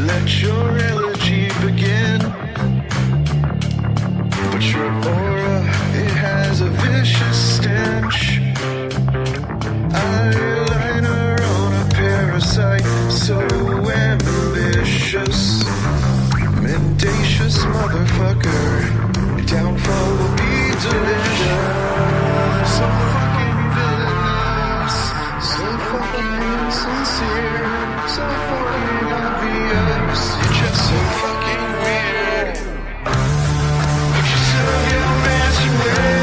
Let your elegy begin. But your aura, it has a vicious stench. Eyeliner on a parasite, so ambitious. Mendacious motherfucker, your downfall will be delicious. So fucking villainous, so fucking insincere, so fucking obvious. You're just so fucking weird. But you serve your master well.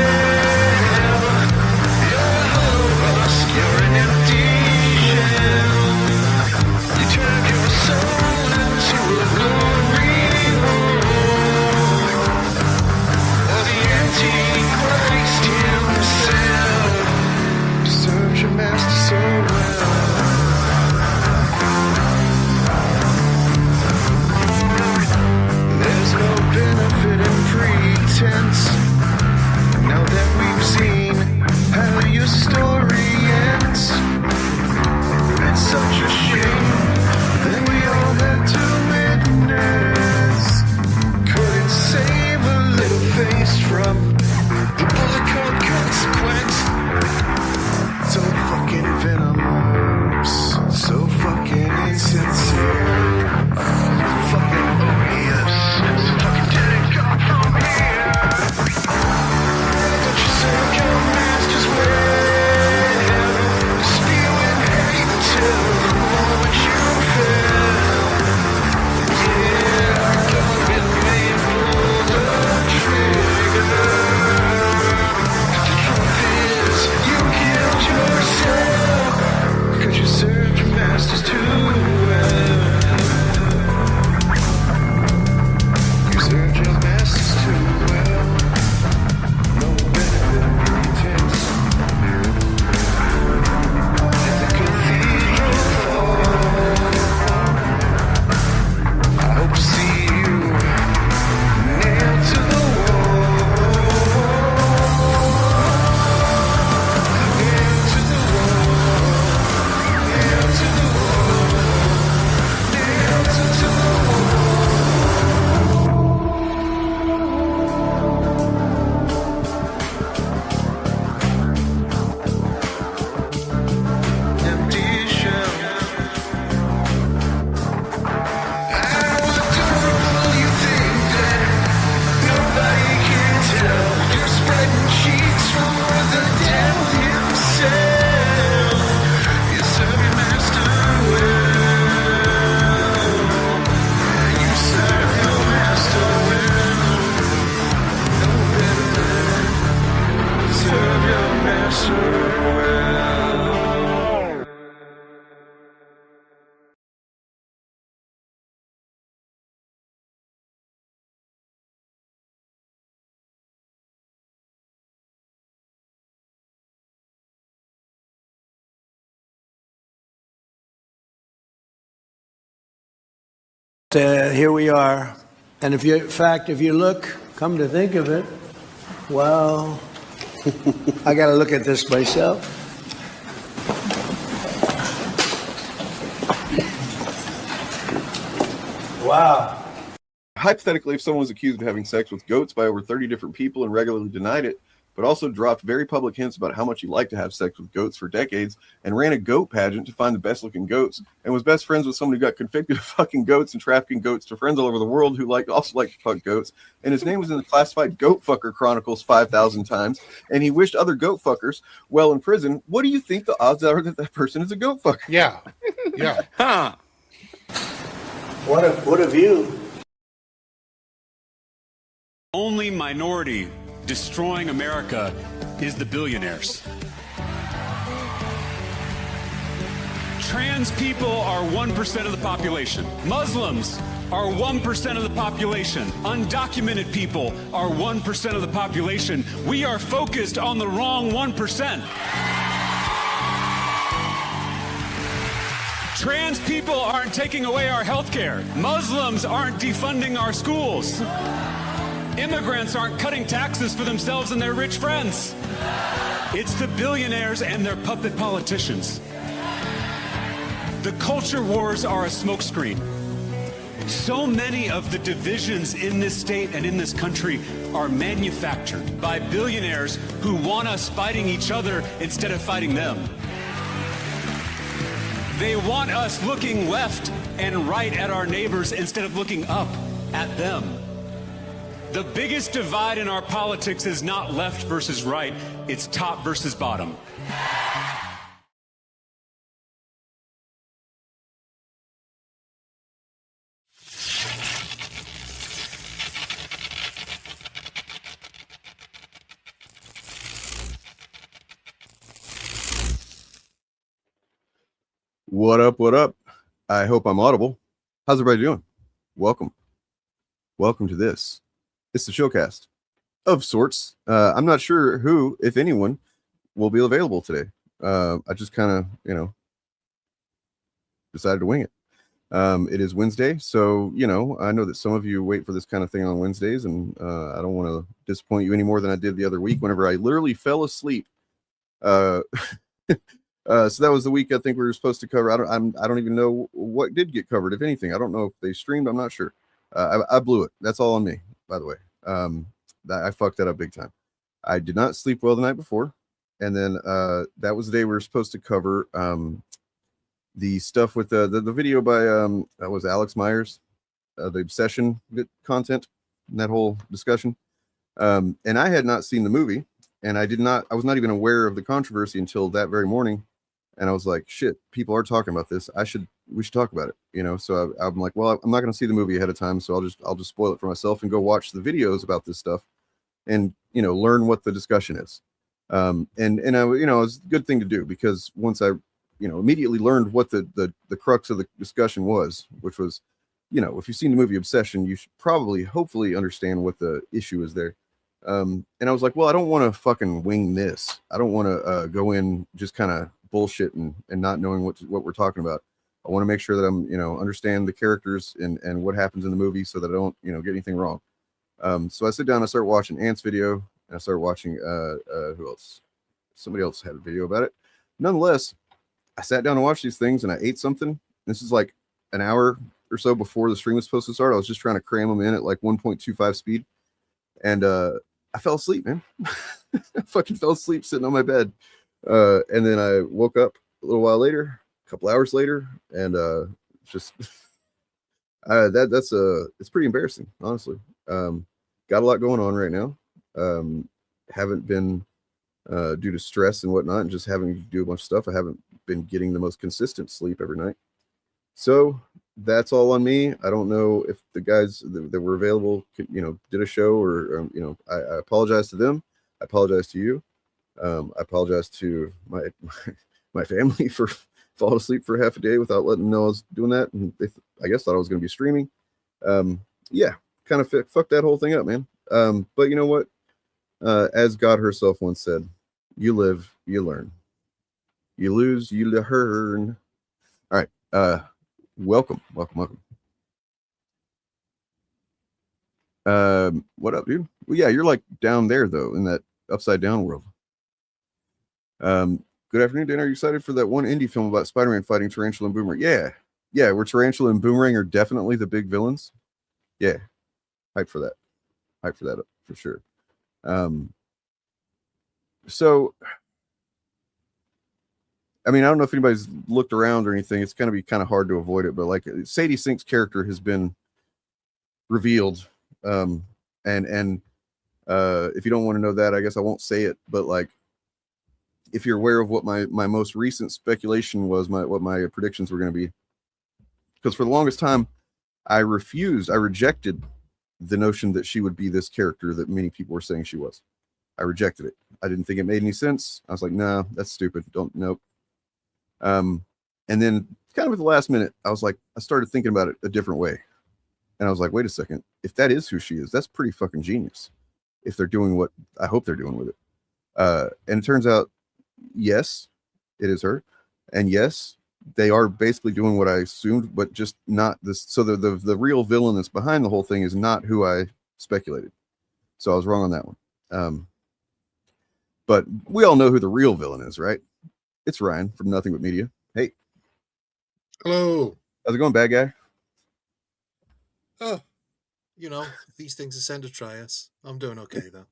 You're a husk, you're an empty shell. You turn your soul into a glory hole, or the Antichrist himself. You served your master so well. There's no benefit in pretense. Now that we've seen how your story ends, it's such a shame that we all had to witness. Couldn't save a little face from the bullet called consequence. So fucking venomous, so fucking insincere, fucking odious. So fucking didn't come from here. But you served your masters well, spewing hate till the moment you fell. Yeah, gun been made, pull the trigger. The truth is, you killed yourself, 'cause you served your masters too well. You served your masters too well. No benefit in pretense. Let the cathedral fall. I hope to see you nailed to the wall. Nailed to the wall. Nailed to the wall. Nailed to the wall. Empty shell. How adorable you think that nobody can tell. You're spreading cheeks for the devil himself. You serve your master well. You serve your master well. No benefit. Serve your master well. Here we are. And if you look, come to think of it, well, I got to look at this myself. Wow. Hypothetically, if someone was accused of having sex with goats by over 30 different people and regularly denied it, but also dropped very public hints about how much he liked to have sex with goats for decades, and ran a goat pageant to find the best-looking goats, and was best friends with someone who got convicted of fucking goats and trafficking goats to friends all over the world who also liked to fuck goats, and his name was in the classified Goat Fucker Chronicles 5,000 times, and he wished other goat fuckers well in prison, what do you think the odds are that that person is a goat fucker? Yeah. Yeah. Huh. What a view. Only minority destroying America is the billionaires. Trans people are 1% of the population. Muslims are 1% of the population. Undocumented people are 1% of the population. We are focused on the wrong 1%. Trans people aren't taking away our health care. Muslims aren't defunding our schools. Immigrants aren't cutting taxes for themselves and their rich friends. It's the billionaires and their puppet politicians. The culture wars are a smokescreen. So many of the divisions in this state and in this country are manufactured by billionaires who want us fighting each other instead of fighting them. They want us looking left and right at our neighbors instead of looking up at them. The biggest divide in our politics is not left versus right, it's top versus bottom. What up? What up? I hope I'm audible. How's everybody doing? Welcome. Welcome to this. It's the SHILLCAST of sorts. I'm not sure who, if anyone, will be available today. I just kind of, decided to wing it. It is Wednesday, so, I know that some of you wait for this kind of thing on Wednesdays, and I don't want to disappoint you any more than I did the other week whenever I literally fell asleep. So that was the week I think we were supposed to cover. I don't even know what did get covered, if anything. I don't know if they streamed. I'm not sure. I blew it. That's all on me, by the way. I fucked that up big time. I did not sleep well the night before, and then that was the day we were supposed to cover the stuff with the video by that was Alex Myers, the obsession content, and that whole discussion. And I had not seen the movie, and I was not even aware of the controversy until that very morning. And I was like, shit, people are talking about this. We should talk about it, So I'm like, well, I'm not going to see the movie ahead of time, so I'll just spoil it for myself and go watch the videos about this stuff, and learn what the discussion is. And I, it's a good thing to do, because once I, immediately learned what the crux of the discussion was, which was, if you've seen the movie Obsession, you should probably, hopefully, understand what the issue is there. And I was like, well, I don't want to fucking wing this. I don't want to go in just kind of bullshit and not knowing what we're talking about. I want to make sure that I'm, understand the characters and what happens in the movie, so that I don't, get anything wrong. So I sit down, I start watching Ant's video, and I start watching, who else? Somebody else had a video about it. Nonetheless, I sat down to watch these things, and I ate something. This is like an hour or so before the stream was supposed to start. I was just trying to cram them in at like 1.25 speed. And I fell asleep, man. I fucking fell asleep sitting on my bed. And then I woke up a little while later, a couple hours later, and just it's pretty embarrassing, honestly. Got a lot going on right now. Haven't been due to stress and whatnot, and just having to do a bunch of stuff. I haven't been getting the most consistent sleep every night. So that's all on me. I don't know if the guys that were available, did a show, or I apologize to them. I apologize to you. I apologize to my family for falling asleep for half a day without letting them know I was doing that, and they, I guess, thought I was going to be streaming. Yeah, kind of fucked that whole thing up, man. But you know what? As God herself once said, "You live, you learn. You lose, you learn." All right. Welcome. What up, dude? Well, yeah, you're like down there though, in that upside down world. Good afternoon, Dan. Are you excited for that one indie film about Spider-Man fighting Tarantula and Boomerang? Yeah, where Tarantula and Boomerang are definitely the big villains. Yeah, hype for that for sure. So, I mean, I don't know if anybody's looked around or anything. It's going to be kind of hard to avoid it, but like Sadie Sink's character has been revealed. And if you don't want to know that, I guess I won't say it, but like, if you're aware of what my most recent speculation was, what my predictions were going to be, because for the longest time, I rejected the notion that she would be this character that many people were saying she was. I rejected it. I didn't think it made any sense. I was like, no, that's stupid. Nope. And then kind of at the last minute, I started thinking about it a different way. And I was like, wait a second. If that is who she is, that's pretty fucking genius. If they're doing what I hope they're doing with it. And it turns out, yes, it is her. And yes, they are basically doing what I assumed, but just not this. So the real villain that's behind the whole thing is not who I speculated. So I was wrong on that one. But we all know who the real villain is, right? It's Ryan from Nothing But Media. Hey. Hello. How's it going, bad guy? Oh, these things are sent to try us. I'm doing okay though.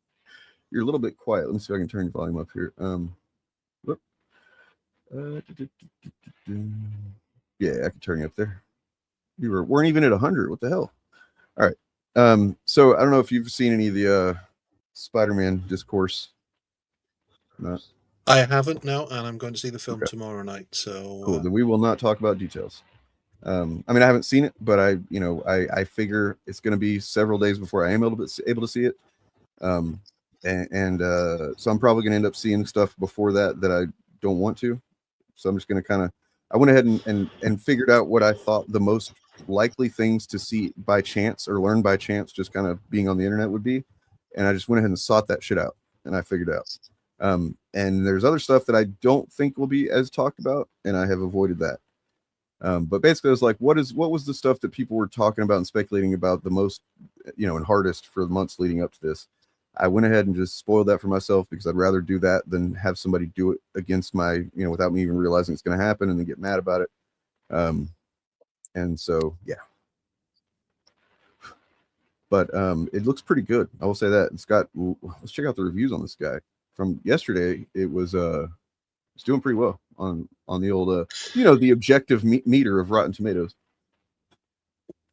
You're a little bit quiet. Let me see if I can turn your volume up here. Whoop. Yeah, I can turn you up there. You weren't even at 100. What the hell? All right. So I don't know if you've seen any of the Spider-Man discourse. No. I haven't now, and I'm going to see the film Okay. tomorrow night. So Cool. Then we will not talk about details. I mean, I haven't seen it, but I figure it's going to be several days before I am able to see it. So I'm probably going to end up seeing stuff before that I don't want to. So I'm just going to I went ahead and figured out what I thought the most likely things to see by chance or learn by chance, just kind of being on the internet would be. And I just went ahead and sought that shit out, and I figured out. And there's other stuff that I don't think will be as talked about, and I have avoided that. But basically, I was like, what was the stuff that people were talking about and speculating about the most, and hardest for the months leading up to this? I went ahead and just spoiled that for myself because I'd rather do that than have somebody do it against my, without me even realizing it's going to happen and then get mad about it. And so, yeah. But it looks pretty good. I will say that. Let's check out the reviews on this guy. From yesterday, it's doing pretty well on the old, the objective meter of Rotten Tomatoes.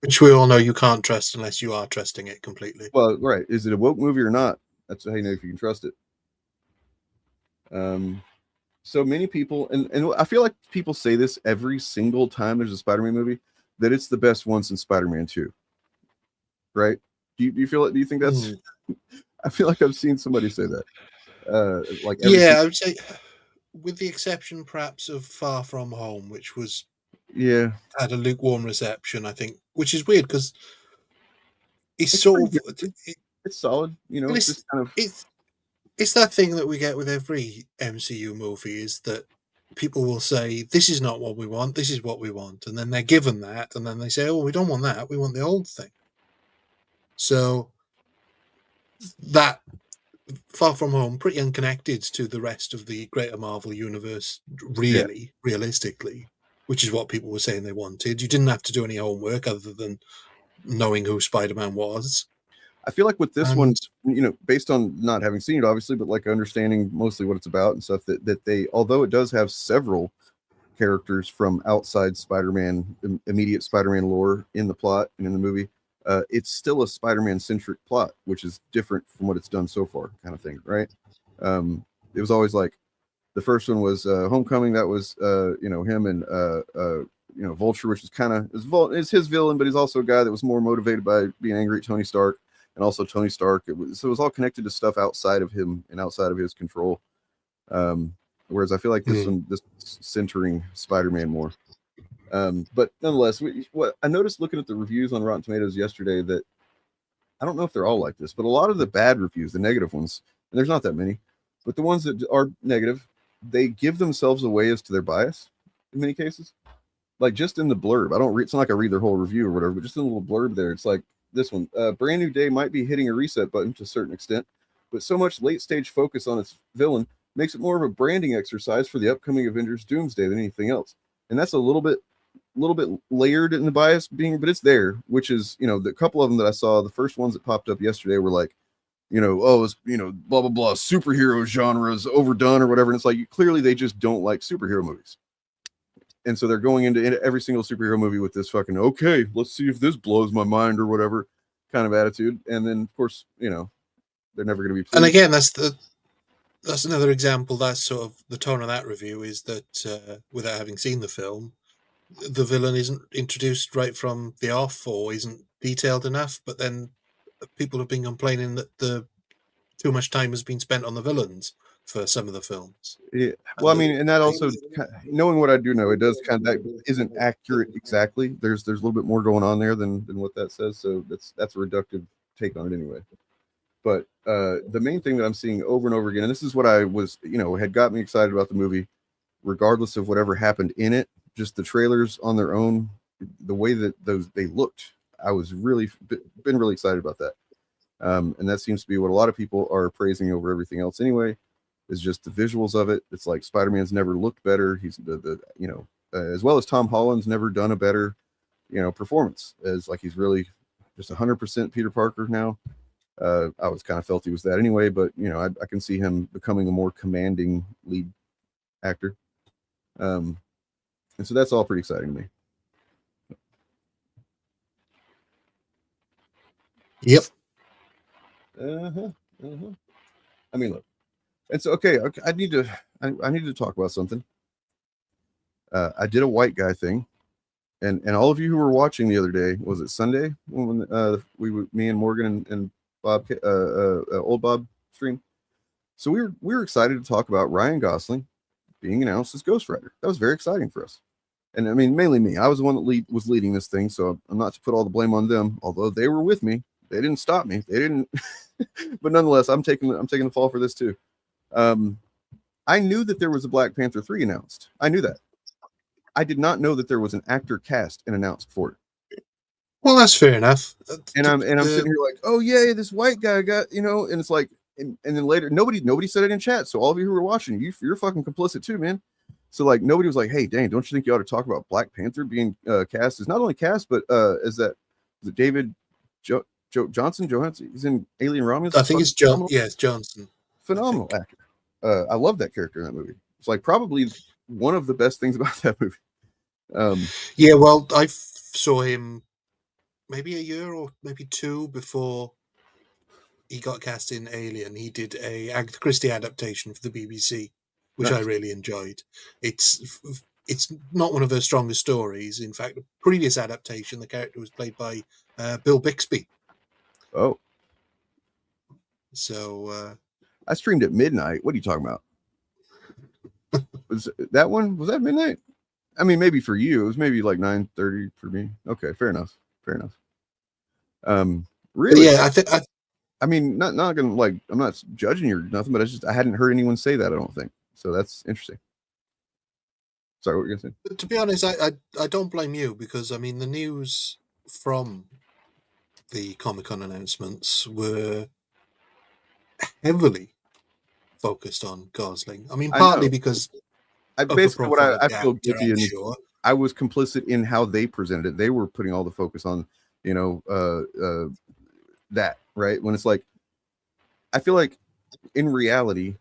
which we all know you can't trust unless you are trusting it completely. Well, right. Is it a woke movie or not? That's how you know if you can trust it. So many people, and I feel like people say this every single time there's a Spider-Man movie, that it's the best one since Spider-Man 2. Right? Do you feel it? Do you think that's? I feel like I've seen somebody say that. I would say, with the exception perhaps of Far From Home, which had a lukewarm reception, I think, which is weird because it's sort of it's solid, it's just kind of it's that thing that we get with every MCU movie, is that people will say, this is not what we want, this is what we want, and then they're given that, and then they say, oh, we don't want that, we want the old thing. So that Far From Home, pretty unconnected to the rest of the greater Marvel universe, realistically, which is what people were saying they wanted. You didn't have to do any homework other than knowing who Spider-Man was. I feel like with this one, based on not having seen it, obviously, but like understanding mostly what it's about and stuff, that they, although it does have several characters from outside Spider-Man, immediate Spider-Man lore in the plot and in the movie, it's still a Spider-Man centric plot, which is different from what it's done so far, kind of thing, right? It was always like the first one was Homecoming. That was him and Vulture, which is kind of is his villain, but he's also a guy that was more motivated by being angry at Tony Stark, and also Tony Stark. It was all connected to stuff outside of him and outside of his control. Whereas I feel like this centering Spider-Man more. But nonetheless, what I noticed looking at the reviews on Rotten Tomatoes yesterday, that I don't know if they're all like this, but a lot of the bad reviews, the negative ones, and there's not that many, but the ones that are negative, they give themselves away as to their bias in many cases. Like just in the blurb, I don't read, it's not like I read their whole review or whatever, but just in a little blurb there, it's like this one, Brand New Day might be hitting a reset button to a certain extent, but so much late stage focus on its villain makes it more of a branding exercise for the upcoming Avengers Doomsday than anything else. And that's a little bit layered in the bias but it's there, which is, the couple of them that I saw, the first ones that popped up yesterday were like, it's, blah, blah, blah, superhero genres overdone or whatever. And it's like, clearly they just don't like superhero movies. And so they're going into every single superhero movie with this fucking, okay, let's see if this blows my mind or whatever kind of attitude. And then of course, they're never going to be pleased. And again, that's another example. That's sort of the tone of that review, is that without having seen the film, the villain isn't introduced right from the off or isn't detailed enough, but then people have been complaining that too much time has been spent on the villains for some of the films. Yeah. Well, I mean, and that also, knowing what I do know, it does that isn't accurate exactly. There's a little bit more going on there than what that says. So that's a reductive take on it anyway. But the main thing that I'm seeing over and over again, and this is what I was, had got me excited about the movie, regardless of whatever happened in it, just the trailers on their own, the way that they looked, I was been really excited about that. And that seems to be what a lot of people are praising over everything else anyway, is just the visuals of it. It's like Spider-Man's never looked better. He's as well as Tom Holland's never done a better, performance, as like he's really just 100% Peter Parker now. I was kind of felt he was that anyway, but you know, I can see him becoming a more commanding lead actor. And so that's all pretty exciting to me. Yep. I mean, look, it's okay. I need to talk about something. I did a white guy thing, and all of you who were watching the other day, was it Sunday when me and Morgan and Bob, old Bob stream? So we were excited to talk about Ryan Gosling being announced as Ghost Rider. That was very exciting for us. And I mean, mainly me. I was the one that was leading this thing, so I'm not to put all the blame on them. Although they were with me, they didn't stop me. They didn't. But nonetheless, I'm taking the fall for this too. I knew that there was a Black Panther 3 announced. I knew that. I did not know that there was an actor cast and announced for it. Well, that's fair enough. And I'm sitting here like, oh yeah, this white guy got, you know, and it's like, and then later nobody said it in chat. So all of you who were watching, you're fucking complicit too, man. So like nobody was like, hey, Dane, don't you think you ought to talk about Black Panther being cast? Is not only cast, but is it David Johnson? He's in Alien Romulus. I think it's John. Yeah, it's Johnson. Phenomenal actor. I love that character in that movie. It's like probably one of the best things about that movie. Yeah, well, I saw him maybe a year or maybe two before he got cast in Alien. He did a Agatha Christie adaptation for the BBC, which I really enjoyed. It's not one of her strongest stories. In fact, the previous adaptation, the character was played by Bill Bixby. Oh. So I streamed at midnight. What are you talking about? Was that midnight? I mean, maybe for you, it was maybe like 9:30 for me. Okay, fair enough. Really? Yeah, I mean, not gonna like, I'm not judging you or nothing, but I hadn't heard anyone say that. I don't think so. That's interesting. Sorry, what were you gonna say? To be honest, I don't blame you, because I mean the news from the Comic-Con announcements were heavily focused on Gosling. I mean, partly because basically what I feel actor, guilty in. sure. I was complicit in how they presented it. They were putting all the focus on, you know, that, right? When it's like, I feel like in reality,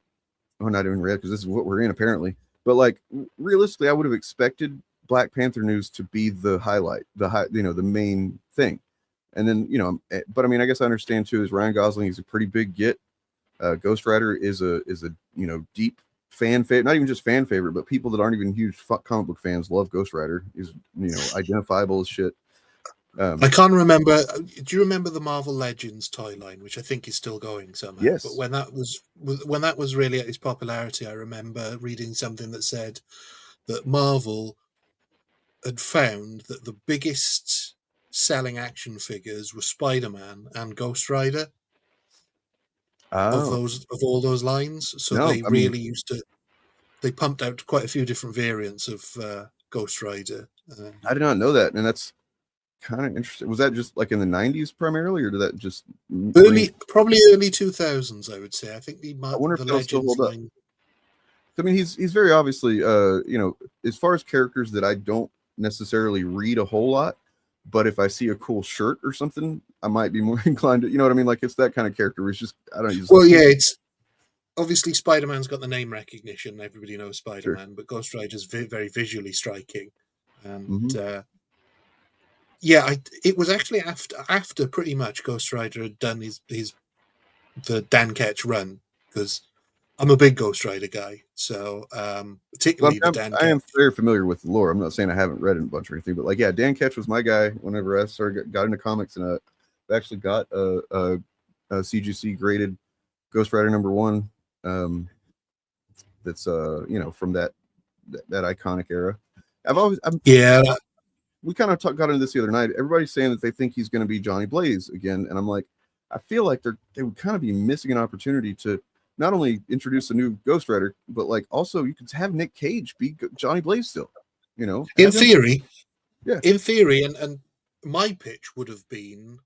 well, not in reality, because this is what we're in apparently, but like realistically, I would have expected Black Panther news to be the highlight, the main thing. And then, you know, but I mean, I guess I understand too, is Ryan Gosling, he's a pretty big get. Ghost Rider is a you know, deep fan favorite, not even just fan favorite, but people that aren't even huge comic book fans love Ghost Rider. He's, you know, identifiable as shit. I can't remember. Do you remember the Marvel Legends toy line, which I think is still going somehow? Yes. But when that was really at its popularity, I remember reading something that said that Marvel had found that the biggest selling action figures were Spider-Man and Ghost Rider. Oh. Of all those lines. So they pumped out quite a few different variants of Ghost Rider. I did not know that, and that's kind of interesting. Was that just like in the 90s primarily, or did that just probably early 2000s? I would say. I think I wonder if they'll still hold up. line. I mean, he's very obviously, you know, as far as characters that I don't necessarily read a whole lot, but if I see a cool shirt or something, I might be more inclined to, you know what I mean? Like, it's that kind of character where it's just, I don't know. Well, yeah, it's obviously Spider-Man's got the name recognition. Everybody knows Spider-Man, Sure. but Ghost Rider's very visually striking. And Mhm. it was actually after pretty much Ghost Rider had done the Dan Ketch run, because I'm a big Ghost Rider guy. So particularly Well, Dan I Ketch. am very familiar with the lore. I'm not saying I haven't read it a bunch or anything, but like, yeah, Dan Ketch was my guy whenever I got into comics, and I actually got a CGC graded Ghost Rider #1. That's you know, from that iconic era. We kind of got into this the other night. Everybody's saying that they think he's going to be Johnny Blaze again, and I'm like, I feel like they would kind of be missing an opportunity to not only introduce a new Ghost Rider, but like also you could have Nick Cage be Johnny Blaze still. You know, In theory, yeah. In theory, and my pitch would have been,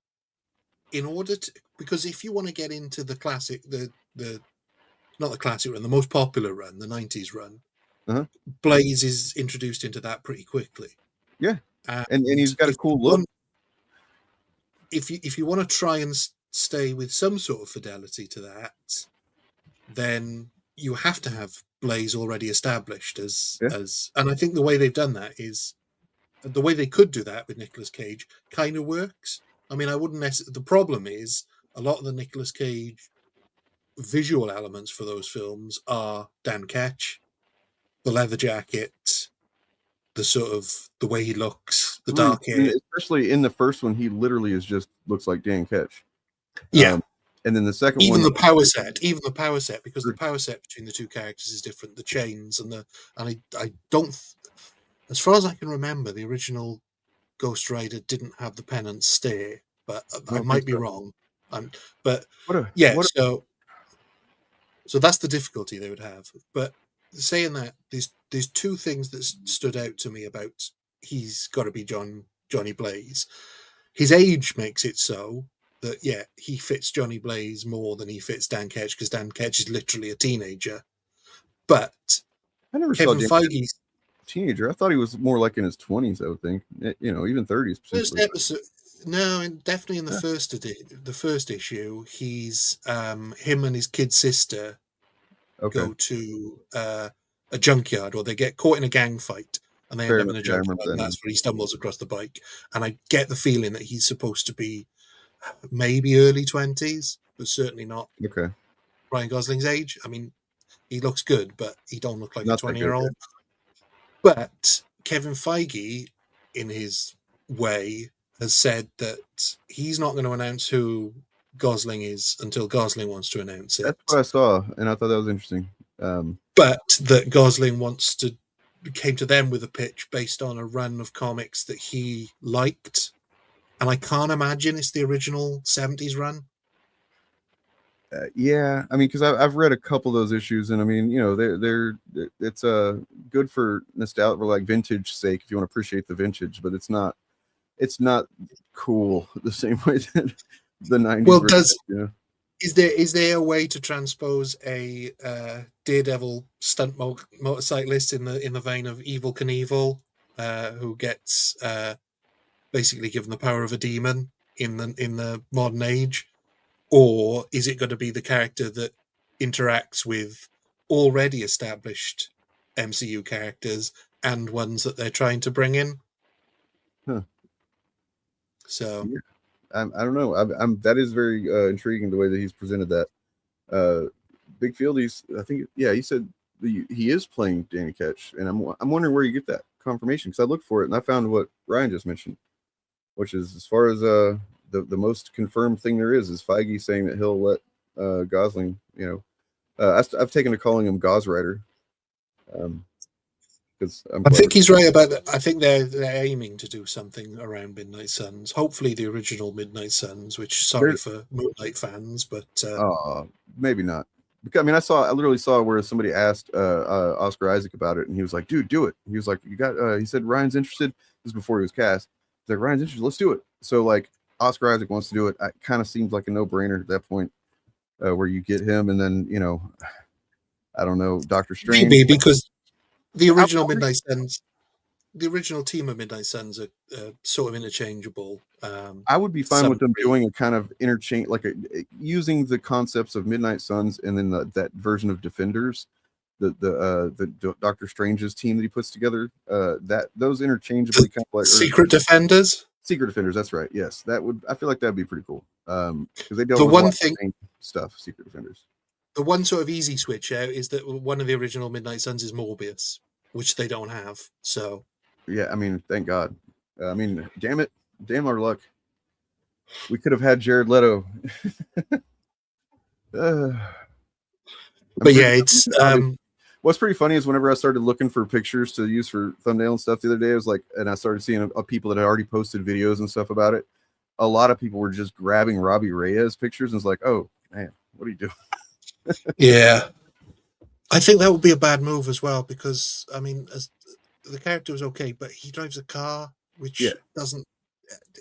in order to, because if you want to get into the classic, the not the classic run, the most popular run, the 90s run, Blaze is introduced into that pretty quickly. Yeah. And he's got a cool look. if you want to try and stay with some sort of fidelity to that, then you have to have Blaze already established Yeah. and I think the way they've done that is the way they could do that with Nicolas Cage kind of works. I mean, I wouldn't necessarily. The problem is a lot of the Nicolas Cage visual elements for those films are Dan Ketch, the leather jacket, the sort of the way he looks, the dark hair. Especially in the first one, he literally looks like Dan Ketch. Yeah. And then the second Even one, the power set, because the power set between the two characters is different. The chains and I don't, as far as I can remember, the original Ghost Rider didn't have the penance stare, but I might be wrong. But so that's the difficulty they would have. But saying that, there's two things that stood out to me about he's got to be Johnny Blaze. His age makes it so that he fits Johnny Blaze more than he fits Dan Ketch, because Dan Ketch is literally a teenager. But I never Kevin saw Dan Feige's teenager. I thought he was more like in his 20s. I would think, even 30s. first episode. No, and definitely in the first issue, he's him and his kid sister go to a junkyard, or they get caught in a gang fight, and they end up in a junkyard, and that's where he stumbles across the bike. And I get the feeling that he's supposed to be maybe early 20s, but certainly not Ryan Gosling's age. I mean, he looks good, but he don't look like a 20-year-old. But Kevin Feige, in his way, has said that he's not going to announce who Gosling is until Gosling wants to announce it. That's what I saw, and I thought that was interesting. But that Gosling came to them with a pitch based on a run of comics that he liked, and I can't imagine it's the original 70s run. Yeah, I mean, because I've read a couple of those issues, and I mean, it's good for nostalgia, for like vintage sake, if you want to appreciate the vintage, but it's not cool the same way that the 90s. Well, is there a way to transpose a Daredevil stunt motorcyclist in the vein of Evel Knievel, who gets basically given the power of a demon in the modern age? Or is it going to be the character that interacts with already established MCU characters and ones that they're trying to bring in? So I don't know. That is very intriguing, the way that he's presented that. Big Field, he said he is playing Danny Ketch, and I'm wondering where you get that confirmation, because I looked for it and I found what Ryan just mentioned, which is, as far as the most confirmed thing there is Feige saying that he'll let Gosling, I've taken to calling him Gos Rider, because I think he's right about that. I think they're aiming to do something around Midnight Suns, hopefully the original Midnight Suns, which, sorry for Moonlight fans, but maybe not. Because I mean, I literally saw where somebody asked Oscar Isaac about it, and he was like, dude, do it. He was like, he said Ryan's interested. This is before he was cast. He's like, Ryan's interested, let's do it. So like, Oscar Isaac wants to do it. It kind of seems like a no-brainer at that point, where you get him, and then I don't know, Doctor Strange. Maybe, because the original Midnight Suns, the original team of Midnight Suns are sort of interchangeable. I would be fine with them doing a kind of interchange, like using the concepts of Midnight Suns and then that version of Defenders, the Doctor Strange's team that he puts together. Those interchangeably kind of like Secret Defenders. Secret Defenders, that's right. Yes, I feel like that'd be pretty cool. Because they dealt the with one thing stuff. Secret Defenders. The one sort of easy switch out is that one of the original Midnight Suns is Morbius, which they don't have. So yeah, I mean, thank God. I mean, damn our luck. We could have had Jared Leto. But yeah, it's what's pretty funny is whenever I started looking for pictures to use for thumbnail and stuff the other day, I was like, and I started seeing people that had already posted videos and stuff about it. A lot of people were just grabbing Robbie Reyes pictures, and it's like, oh man, what are you doing? Yeah, I think that would be a bad move as well, because I mean, the character was okay, but he drives a car, which isn't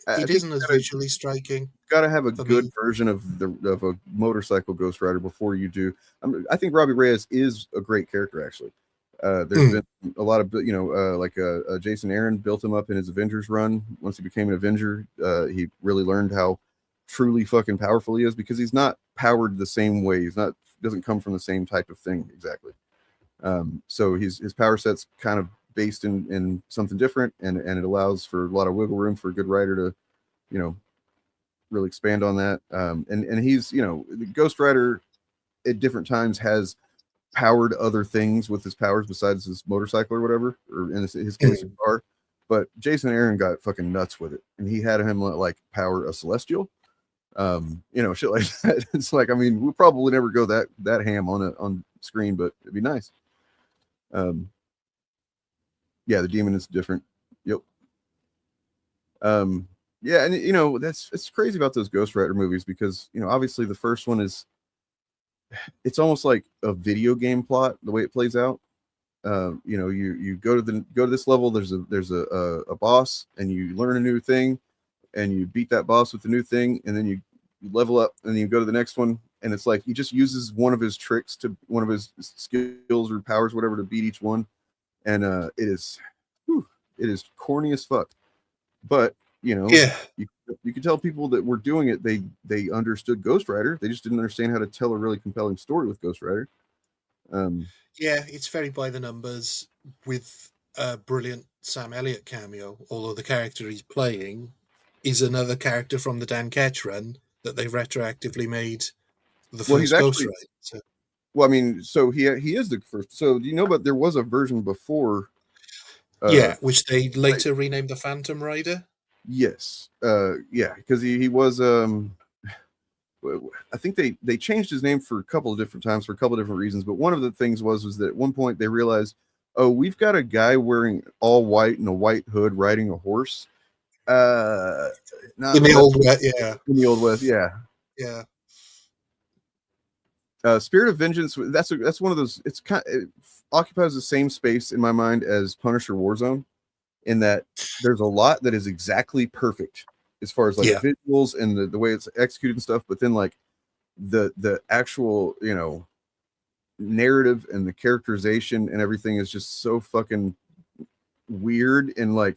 as visually striking. Got to have a good version of a motorcycle Ghost Rider before you do. I think Robbie Reyes is a great character, actually. There's been a lot of, like Jason Aaron built him up in his Avengers run. Once he became an Avenger, he really learned how truly fucking powerful he is, because he's not powered the same way. Doesn't come from the same type of thing exactly. So his power set's kind of based in something different, and it allows for a lot of wiggle room for a good writer to, really expand on that. And he's, the Ghost Rider at different times has powered other things with his powers besides his motorcycle or whatever, or in his case, a car. But Jason Aaron got fucking nuts with it, and he had him like power a Celestial, shit like that. It's like, I mean, we'll probably never go that ham on screen, but it'd be nice. Yeah, the demon is different. Yep. Yeah, and it's crazy about those Ghost Rider movies, because obviously the first one it's almost like a video game plot, the way it plays out. You go to this level, there's a boss, and you learn a new thing, and you beat that boss with the new thing, and then you level up, and then you go to the next one, and it's like he just uses one of his tricks, to one of his skills or powers, whatever, to beat each one. And it is corny as fuck. But Yeah. you can tell people that were doing it, they understood Ghost Rider. They just didn't understand how to tell a really compelling story with Ghost Rider. Yeah, it's very by the numbers, with a brilliant Sam Elliott cameo, although the character he's playing is another character from the Dan Ketch run that they retroactively made the Well, he's first Ghost actually- Rider. So, Well, I mean, so he is the first. So do you know? But there was a version before. yeah, which they later renamed the Phantom Rider. Yes. Yeah, because he was. I think they changed his name for a couple of different times for a couple of different reasons. But one of the things was that at one point they realized, oh, we've got a guy wearing all white and a white hood riding a horse. In the Old West, yeah. In the Old West, yeah. Yeah. Spirit of Vengeance. That's one of those. It occupies the same space in my mind as Punisher Warzone, in that there's a lot that is exactly perfect as far as like visuals and the way it's executed and stuff. But then like the actual narrative and the characterization and everything is just so fucking weird, and like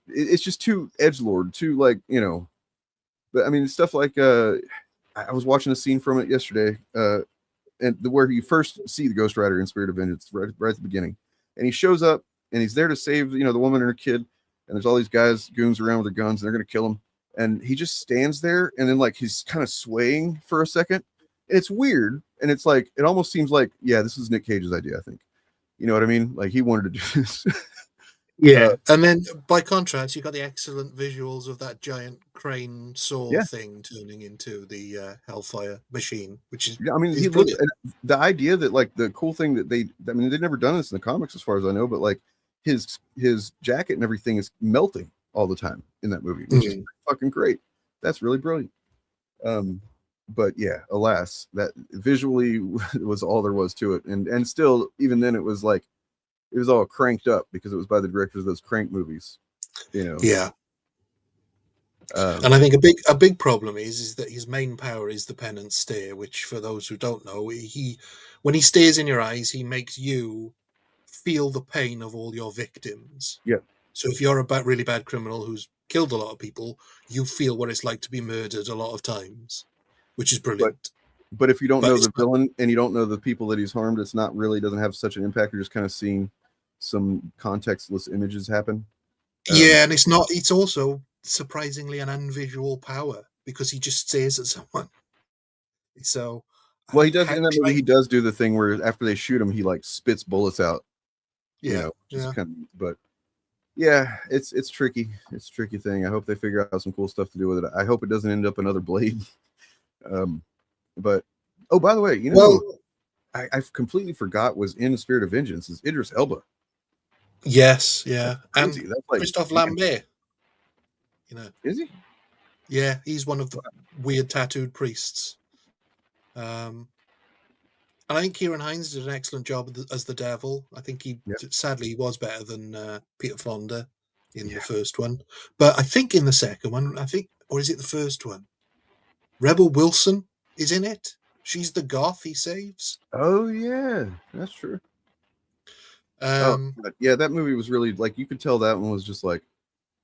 it's just too edgelord, too like But I mean, stuff like I was watching a scene from it yesterday, and where you first see the Ghost Rider in Spirit of Vengeance right at the beginning, and he shows up and he's there to save the woman and her kid, and there's all these goons around with their guns, and they're gonna kill him, and he just stands there, and then like he's kind of swaying for a second, and it's weird, and it's like it almost seems like this is Nick Cage's idea, I think. You know what I mean? Like he wanted to do this. Yeah, and then by contrast, you got the excellent visuals of that giant crane saw thing turning into the Hellfire machine, which is I mean, he looks. The idea that like the cool thing that they've never done this in the comics as far as I know, but like his jacket and everything is melting all the time in that movie, which is fucking great. That's really brilliant. But yeah, alas, that visually was all there was to it, and still, even then, it was like. It was all cranked up because it was by the directors of those Crank movies, Yeah. And I think a big problem is that his main power is the penance stare, which for those who don't know, when he stares in your eyes, he makes you feel the pain of all your victims. Yeah. So if you're a really bad criminal who's killed a lot of people, you feel what it's like to be murdered a lot of times, which is brilliant. But if you don't know the villain and you don't know the people that he's harmed, it's not really doesn't have such an impact. You're just kind of seeing some contextless images happen. Yeah, and it's also surprisingly an unvisual power because he just stares at someone. So, well, he does in that movie. He does do the thing where after they shoot him, he like spits bullets out. Yeah, kind of, but yeah, it's tricky. It's a tricky thing. I hope they figure out some cool stuff to do with it. I hope it doesn't end up another Blade. But oh, by the way, I completely forgot was in the Spirit of Vengeance is Idris Elba. Yes, yeah, and that's like, Christophe Lambert. Is he? Yeah, he's one of the weird tattooed priests. And I think Kieran Hines did an excellent job as the devil. I think sadly he was better than Peter Fonda in the first one, but I think in the second one, or is it the first one? Rebel Wilson is in it. She's the goth he saves. Oh yeah, that's true. But yeah, that movie was really like, you could tell that one was just like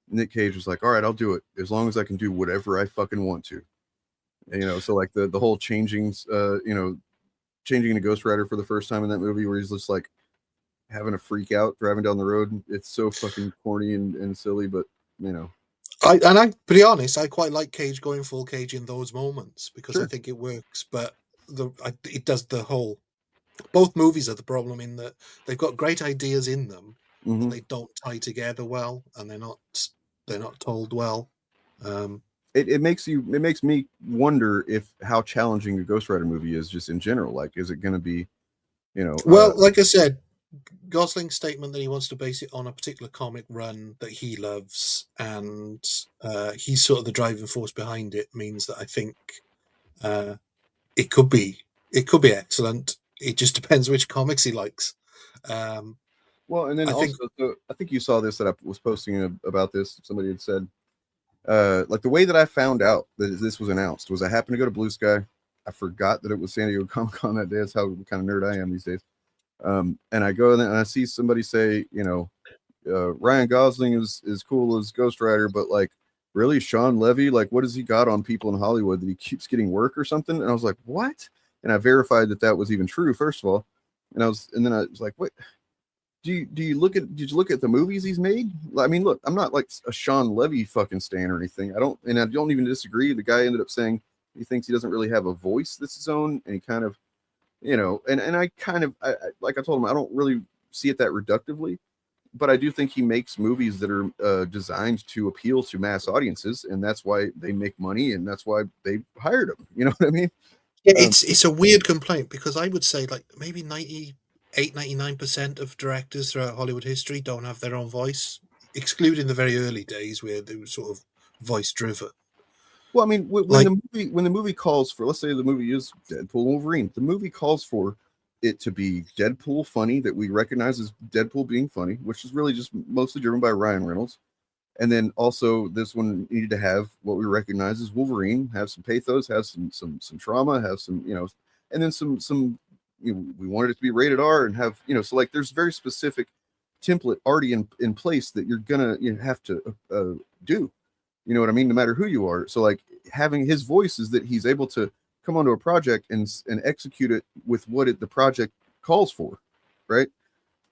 Nick Cage was like, all right, I'll do it as long as I can do whatever I fucking want to. And, so like the whole changing into Ghost Rider for the first time in that movie, where he's just like having a freak out driving down the road. It's so fucking corny and silly, but I to be honest, I quite like Cage going full Cage in those moments because I Sure. think it works. But it does the whole. Both movies are the problem in that they've got great ideas in them, but they don't tie together well, and they're not told well. It makes me wonder if how challenging a Ghost Rider movie is just in general. Like, is it going to be, Well, like I said, Gosling's statement that he wants to base it on a particular comic run that he loves, and he's sort of the driving force behind it, means that I think it could be excellent. It just depends which comics he likes. well, and then I think also, so I think you saw this that I was posting about this. Somebody had said, like the way that I found out that this was announced was I happened to go to Blue Sky. I forgot that it was San Diego Comic-Con that day. That's how kind of nerd I am these days. And I go there and I see somebody say, Ryan Gosling is cool as Ghost Rider, but like, really, Sean Levy, like, what has he got on people in Hollywood that he keeps getting work or something? And I was like, what? And I verified that was even true, first of all. And then I was like, what? Did you look at the movies he's made? I mean, look, I'm not like a Sean Levy fucking stan or anything. I don't even disagree. The guy ended up saying he thinks he doesn't really have a voice that's his own, and he kind of, and I kind of, like I told him, I don't really see it that reductively, but I do think he makes movies that are designed to appeal to mass audiences, and that's why they make money, and that's why they hired him. You know what I mean? yeah, it's a weird complaint because I would say like maybe 99% of directors throughout Hollywood history don't have their own voice, excluding the very early days where they were sort of voice driven. Well, I mean, when Like- the movie calls for, let's say the movie is Deadpool and Wolverine, the movie calls for it to be Deadpool funny, that we recognize as Deadpool being funny, which is really just mostly driven by Ryan Reynolds. And then also this one needed to have what we recognize as Wolverine, have some pathos, have some trauma, have some, and then some we wanted it to be rated R and have, so like there's very specific template already in place that you're gonna have to do. You know what I mean? No matter who you are. So like having his voice is that he's able to come onto a project and execute it with what the project calls for, right?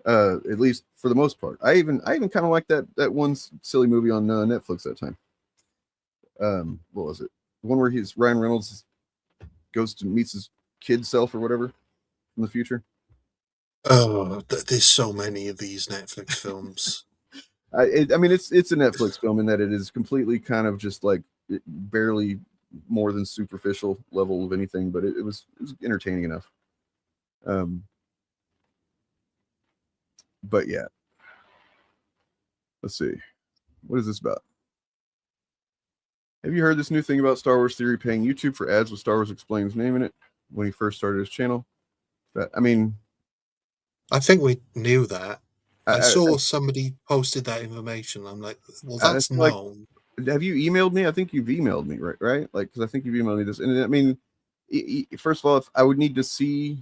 At least for the most part. I even kind of like that one silly movie on Netflix that time. What was it? The one where Ryan Reynolds goes to meets his kid self or whatever from the future. Oh, there's so many of these Netflix films. I mean, it's a Netflix film in that it is completely kind of just like barely more than superficial level of anything, but it was entertaining enough. But yeah, let's see, what is this about? Have you heard this new thing about Star Wars Theory paying YouTube for ads with Star Wars Explains name in it when he first started his channel? I mean, I think we knew that. I saw somebody posted that information. I'm like, well, that's known. Have you emailed me? I think you've emailed me, right? Like, because I think you've emailed me this. And I mean, first of all, if I would need to see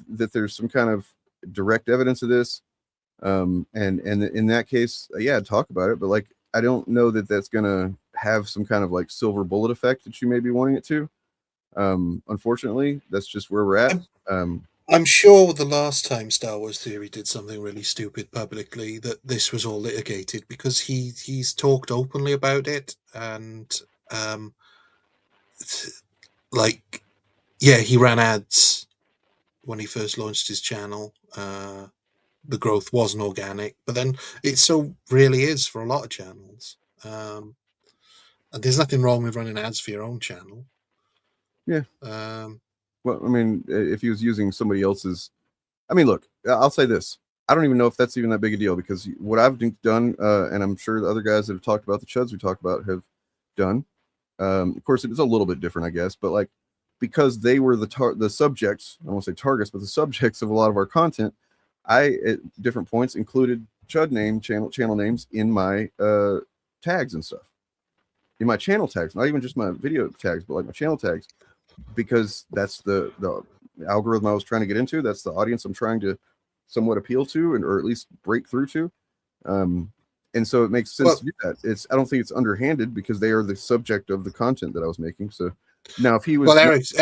that there's some kind of direct evidence of this, and in that case, yeah, I'd talk about it. But like, I don't know that that's gonna have some kind of like silver bullet effect that you may be wanting it to. Unfortunately, that's just where we're at. I'm sure the last time Star Wars Theory did something really stupid publicly that this was all litigated because he's talked openly about it, and like, yeah, he ran ads when he first launched his channel. The growth wasn't organic, but then it so really is for a lot of channels. And there's nothing wrong with running ads for your own channel. Yeah. Well, I mean, if he was using somebody else's, I mean, look, I'll say this. I don't even know if that's even that big a deal, because what I've done, and I'm sure the other guys that have talked about the chuds we talked about have done. Of course, it's a little bit different, I guess, but like, because they were the subjects, I won't say targets, but the subjects of a lot of our content, I, at different points, included chud name, channel names in my tags and stuff. In my channel tags, not even just my video tags, but like my channel tags, because that's the algorithm I was trying to get into. That's the audience I'm trying to somewhat appeal to, or at least break through to. And so it makes sense to do that. I don't think it's underhanded because they are the subject of the content that I was making. So now if he was,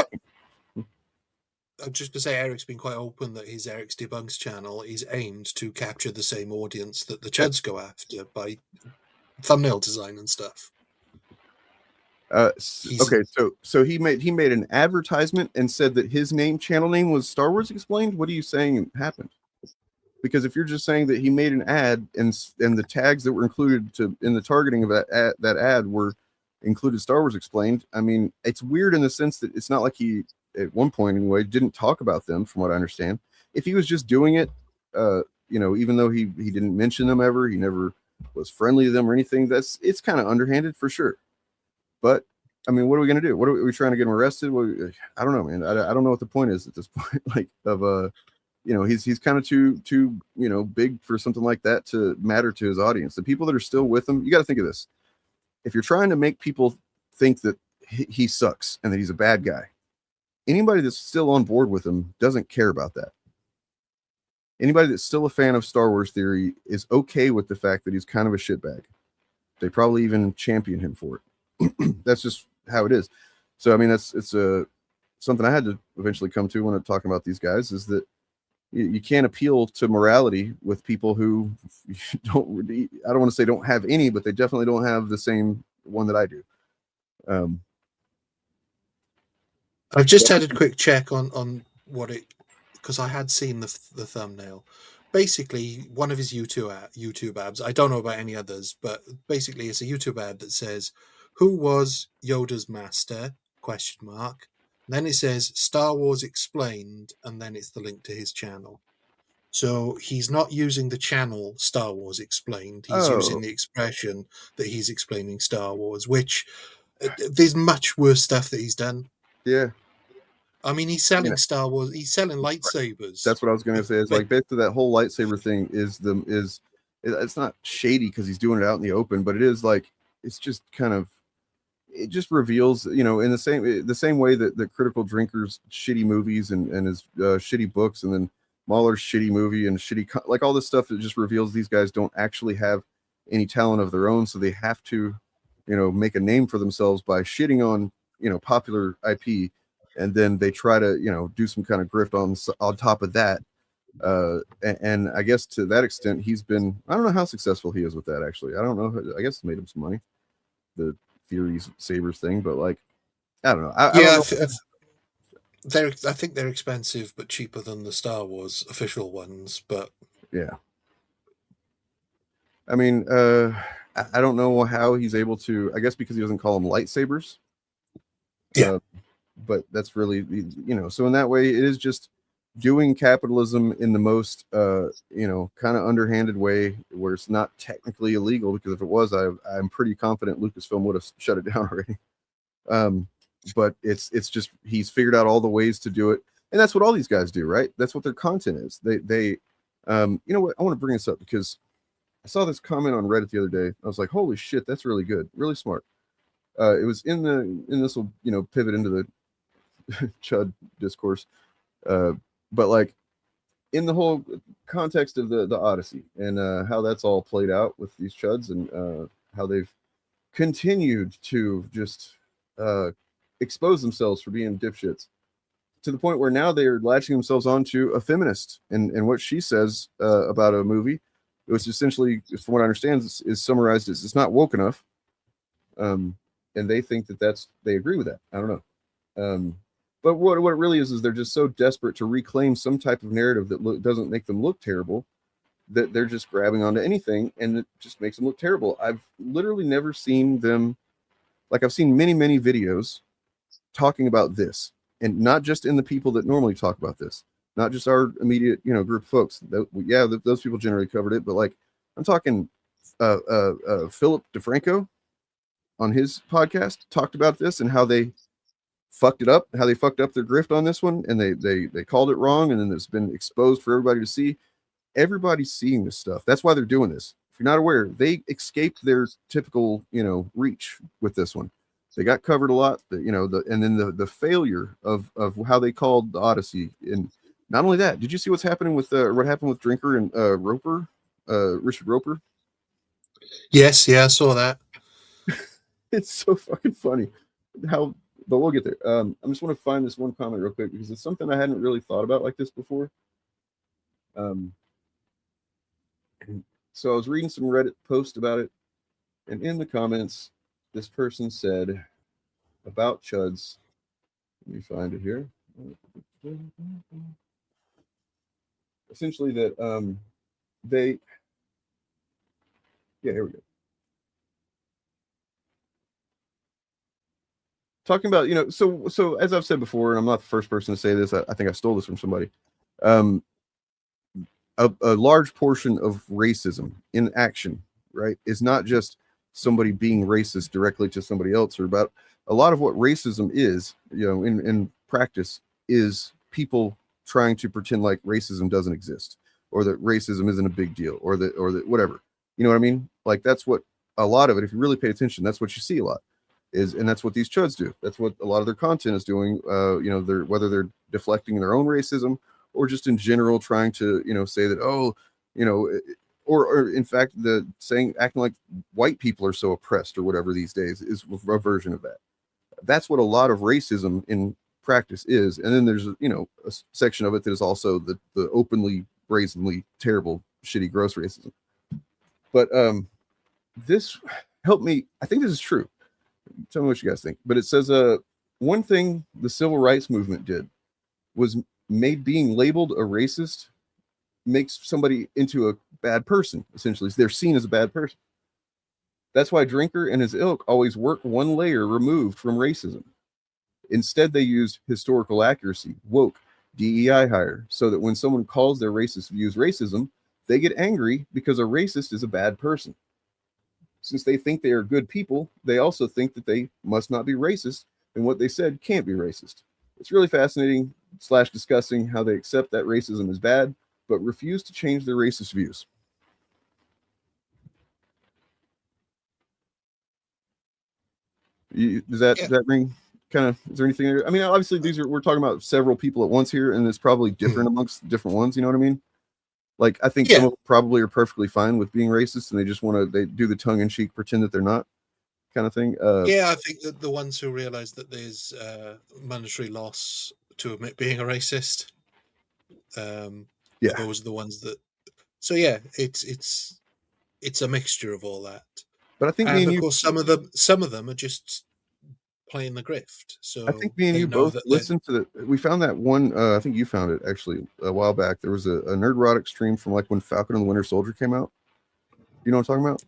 just to say, Eric's been quite open that his Eric's Debunks channel is aimed to capture the same audience that the Chuds go after by thumbnail design and stuff. Okay, so he made an advertisement and said that his channel name was Star Wars Explained. What are you saying happened? Because if you're just saying that he made an ad and the tags that were included in the targeting of that ad were included Star Wars Explained, I mean, it's weird in the sense that it's not like he, at one point anyway, didn't talk about them, from what I understand. If he was just doing it, even though he didn't mention them ever, he never was friendly to them or anything, it's kind of underhanded for sure. But I mean, what are we going to do? What are we trying to get him arrested? I don't know, man. I don't know what the point is at this point. Like he's kind of too big for something like that to matter to his audience. The people that are still with him, you got to think of this. If you're trying to make people think that he sucks and that he's a bad guy, anybody that's still on board with him doesn't care about that. Anybody that's still a fan of Star Wars theory is okay with the fact that he's kind of a shitbag. They probably even champion him for it. That's just how it is. So, I mean, it's something I had to eventually come to when I'm talking about these guys, is that you can't appeal to morality with people who I don't want to say don't have any, but they definitely don't have the same one that I do. I've just had a quick check on what it, because I had seen the thumbnail. Basically, one of his YouTube ads, I don't know about any others, but basically it's a YouTube ad that says, "Who was Yoda's master?" ? Then it says Star Wars Explained, and then it's the link to his channel. So he's not using the channel Star Wars Explained. He's using the expression that he's explaining Star Wars, which there's much worse stuff that he's done. Yeah. I mean, he's selling Star Wars. He's selling lightsabers. That's what I was going to say. It's like basically that whole lightsaber thing is it's not shady because he's doing it out in the open, but it is like, it's just kind of, it just reveals, in the same way that Critical Drinker's shitty movies and his shitty books, and then Mahler's shitty movie and shitty, like all this stuff, it just reveals these guys don't actually have any talent of their own. So they have to, make a name for themselves by shitting on, popular IP. And then they try to, do some kind of grift on top of that. And I guess to that extent, he's been, I don't know how successful he is with that, actually. I don't know. I guess it's made him some money, the Theories Sabers thing, but like, I don't know. I think they're expensive, but cheaper than the Star Wars official ones. But yeah, I mean, I don't know how he's able to, I guess because he doesn't call them lightsabers. Yeah. But that's really, so in that way, it is just doing capitalism in the most, kind of underhanded way, where it's not technically illegal, because if it was, I'm pretty confident Lucasfilm would have shut it down already. But it's just, he's figured out all the ways to do it. And that's what all these guys do, right? That's what their content is. They you know what? I want to bring this up because I saw this comment on Reddit the other day. I was like, holy shit, that's really good. Really smart. It was in this will, pivot into the Chud discourse. But like in the whole context of the Odyssey and how that's all played out with these Chuds, and how they've continued to just expose themselves for being dipshits, to the point where now they're latching themselves onto a feminist and what she says about a movie. It was essentially, from what I understand, is summarized as it's not woke enough. And they think they agree with that. I don't know. But what it really is they're just so desperate to reclaim some type of narrative that doesn't make them look terrible, that they're just grabbing onto anything, and it just makes them look terrible. I've literally never seen them, like I've seen many, many videos talking about this, and not just in the people that normally talk about this, not just our immediate, group of folks. Those people generally covered it, but like I'm talking Philip DeFranco on his podcast talked about this and how they fucked it up, how they fucked up their grift on this one, and they called it wrong, and then it's been exposed for everybody to see. Everybody's seeing this stuff. That's why they're doing this. If you're not aware, they escaped their typical, reach with this one. They got covered a lot, and then the failure of how they called the Odyssey, and Not only that, did you see what happened with Drinker and Roper, Richard Roper? Yes, yeah, I saw that. It's so fucking funny how, but we'll get there. I just want to find this one comment real quick because it's something I hadn't really thought about like this before. So I was reading some Reddit post about it, and in the comments, this person said about chuds. Let me find it here. Essentially, that they, yeah, here we go. Talking about, so as I've said before, and I'm not the first person to say this, I think I stole this from somebody. A large portion of racism in action, right, is not just somebody being racist directly to somebody else, or about a lot of what racism is, in practice, is people trying to pretend like racism doesn't exist, or that racism isn't a big deal, or that whatever. You know what I mean? Like, that's what a lot of it, if you really pay attention, that's what you see a lot. And that's what these chuds do. That's what a lot of their content is doing. Whether they're deflecting their own racism, or just in general trying to, say that, or in fact, acting like white people are so oppressed or whatever these days is a version of that. That's what a lot of racism in practice is. And then there's, a section of it that is also the openly, brazenly terrible, shitty, gross racism. But this helped me. I think this is true. Tell me what you guys think. But it says, one thing the civil rights movement did was made being labeled a racist makes somebody into a bad person. Essentially, they're seen as a bad person. That's why Drinker and his ilk always work one layer removed from racism. Instead, they used historical accuracy, woke, DEI hire, so that when someone calls their racist views racism, they get angry because a racist is a bad person. Since they think they are good people, they also think that they must not be racist, and what they said can't be racist. It's really fascinating / discussing how they accept that racism is bad, but refuse to change their racist views. Does that ring kind of, is there anything there? I mean, obviously we're talking about several people at once here, and it's probably different amongst different ones, you know what I mean? Like, I think some of them probably are perfectly fine with being racist, and they just they do the tongue-in-cheek, pretend that they're not, kind of thing. I think that the ones who realize that there's monetary loss to admit being a racist, those are the ones that. So it's a mixture of all that. But I think, and of course, some of them are just playing the grift. So I think me and you both listened to we found that one. I think you found it actually a while back. There was a Nerdrotic stream from like when Falcon and the Winter Soldier came out. You know what I'm talking about?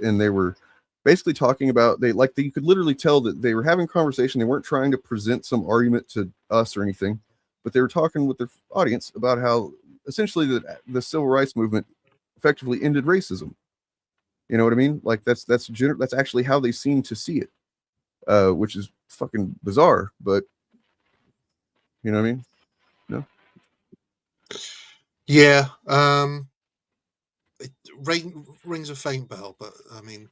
And they were basically talking about, you could literally tell that they were having a conversation. They weren't trying to present some argument to us or anything, but they were talking with their audience about how essentially the civil rights movement effectively ended racism. You know what I mean? Like, that's actually how they seem to see it, which is fucking bizarre. But you know what I mean? No. Yeah. It rings a faint bell, but I mean,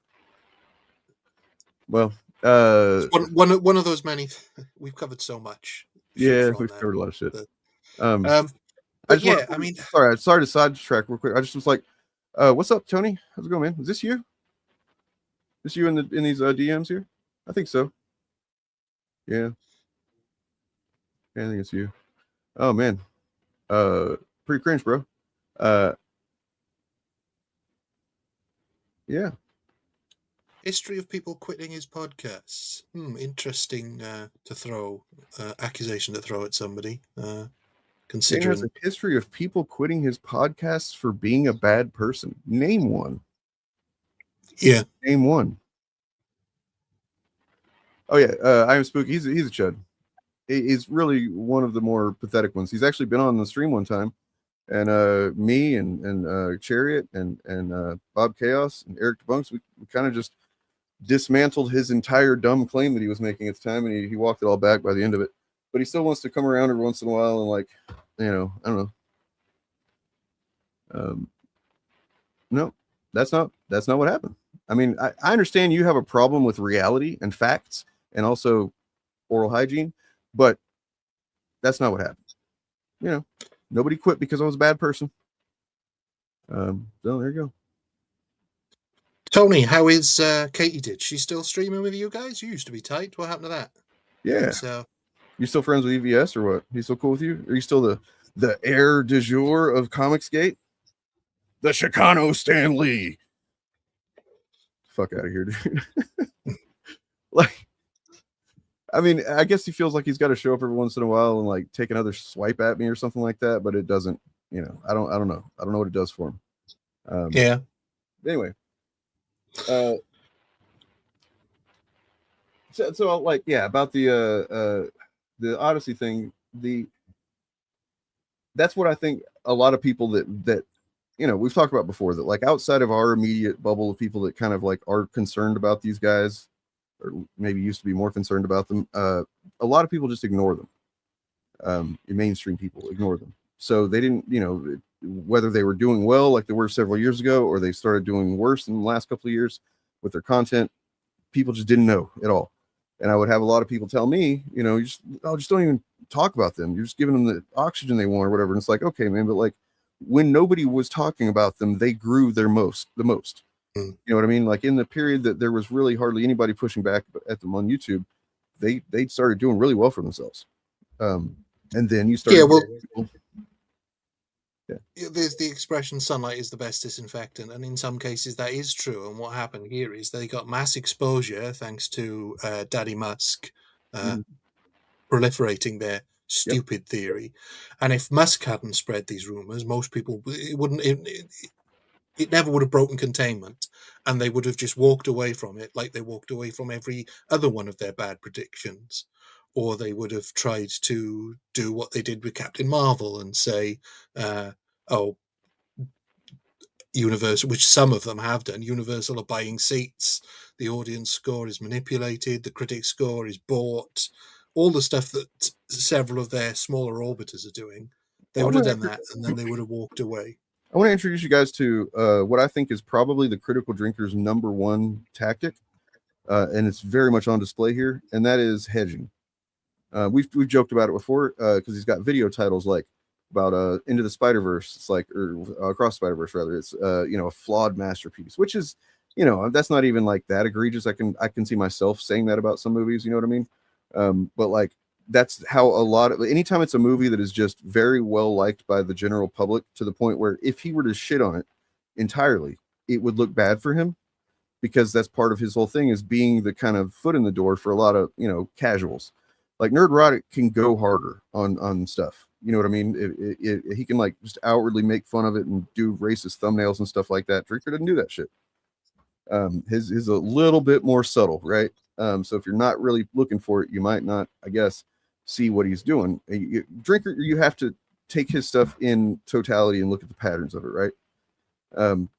well, one of those many. We've covered so much. Yeah, we've covered a lot of shit. Sorry to sidetrack real quick. I just was like, what's up, Tony? How's it going, man? Is this you? Is you in these DMs here? I think so. Yeah. I think it's you. Oh man. Pretty cringe, bro. Yeah. History of people quitting his podcasts. Interesting to throw accusation to throw at somebody. Considering there's a history of people quitting his podcasts for being a bad person. Name one. Yeah. Name one. Oh yeah, I am Spooky. He's a chud. He's really one of the more pathetic ones. He's actually been on the stream one time, and me and Chariot and Bob Chaos and Eric DeBunks, we kind of just dismantled his entire dumb claim that he was making at the time, and he walked it all back by the end of it. But he still wants to come around every once in a while and, like, I don't know. No, that's not what happened. I mean, I understand you have a problem with reality and facts and also oral hygiene, but that's not what happened. You know, nobody quit because I was a bad person. So there you go. Tony, how is Katie? Did she still streaming with you guys? You used to be tight. What happened to that? Yeah. So You still friends with EVS or what? He's still cool with you? Are you still the heir du jour of Comicsgate? The Chicano Stan Lee. Fuck out of here, dude. Like, I mean, I guess he feels like he's got to show up every once in a while and like take another swipe at me or something like that, but it doesn't, you know, I don't know. I don't know what it does for him. yeah. Anyway. So like, yeah, about the Odyssey thing, that's what I think a lot of people that you know, we've talked about before, that like outside of our immediate bubble of people that kind of like are concerned about these guys, or maybe used to be more concerned about them, a lot of people just ignore them. Mainstream people ignore them. So they didn't, you know, whether they were doing well like they were several years ago, or they started doing worse in the last couple of years with their content, people just didn't know at all. And I would have a lot of people tell me, you know, just don't even talk about them. You're just giving them the oxygen they want or whatever. And it's like, okay, man, but like when nobody was talking about them, they grew the most. You know what I mean? Like in the period that there was really hardly anybody pushing back at them on YouTube, they started doing really well for themselves. And then you started. Yeah, well, yeah. There's the expression "sunlight is the best disinfectant," and in some cases that is true. And what happened here is they got mass exposure thanks to Daddy Musk proliferating their stupid theory. And if Musk hadn't spread these rumors, most people it never would have broken containment, and they would have just walked away from it like they walked away from every other one of their bad predictions. Or they would have tried to do what they did with Captain Marvel and say, oh, Universal, which some of them have done, Universal are buying seats, the audience score is manipulated, the critic score is bought, all the stuff that several of their smaller orbiters are doing. They would have done that, and then they would have walked away. I want to introduce you guys to what I think is probably the Critical Drinker's #1 tactic, and it's very much on display here, and that is hedging. We've joked about it before because he's got video titles like about Into the Spider-Verse. It's like, or Across Spider-Verse rather. It's you know, a flawed masterpiece, which is, you know, that's not even like that egregious. I can see myself saying that about some movies. You know what I mean? But like that's how a lot of anytime it's a movie that is just very well liked by the general public to the point where if he were to shit on it entirely, it would look bad for him, because that's part of his whole thing, is being the kind of foot in the door for a lot of, you know, casuals. Like Nerdrotic can go harder on stuff. You know what I mean? He can like just outwardly make fun of it and do racist thumbnails and stuff like that. Drinker doesn't do that shit. His a little bit more subtle, right? So if you're not really looking for it, you might not, I guess, see what he's doing. Drinker, you have to take his stuff in totality and look at the patterns of it, right?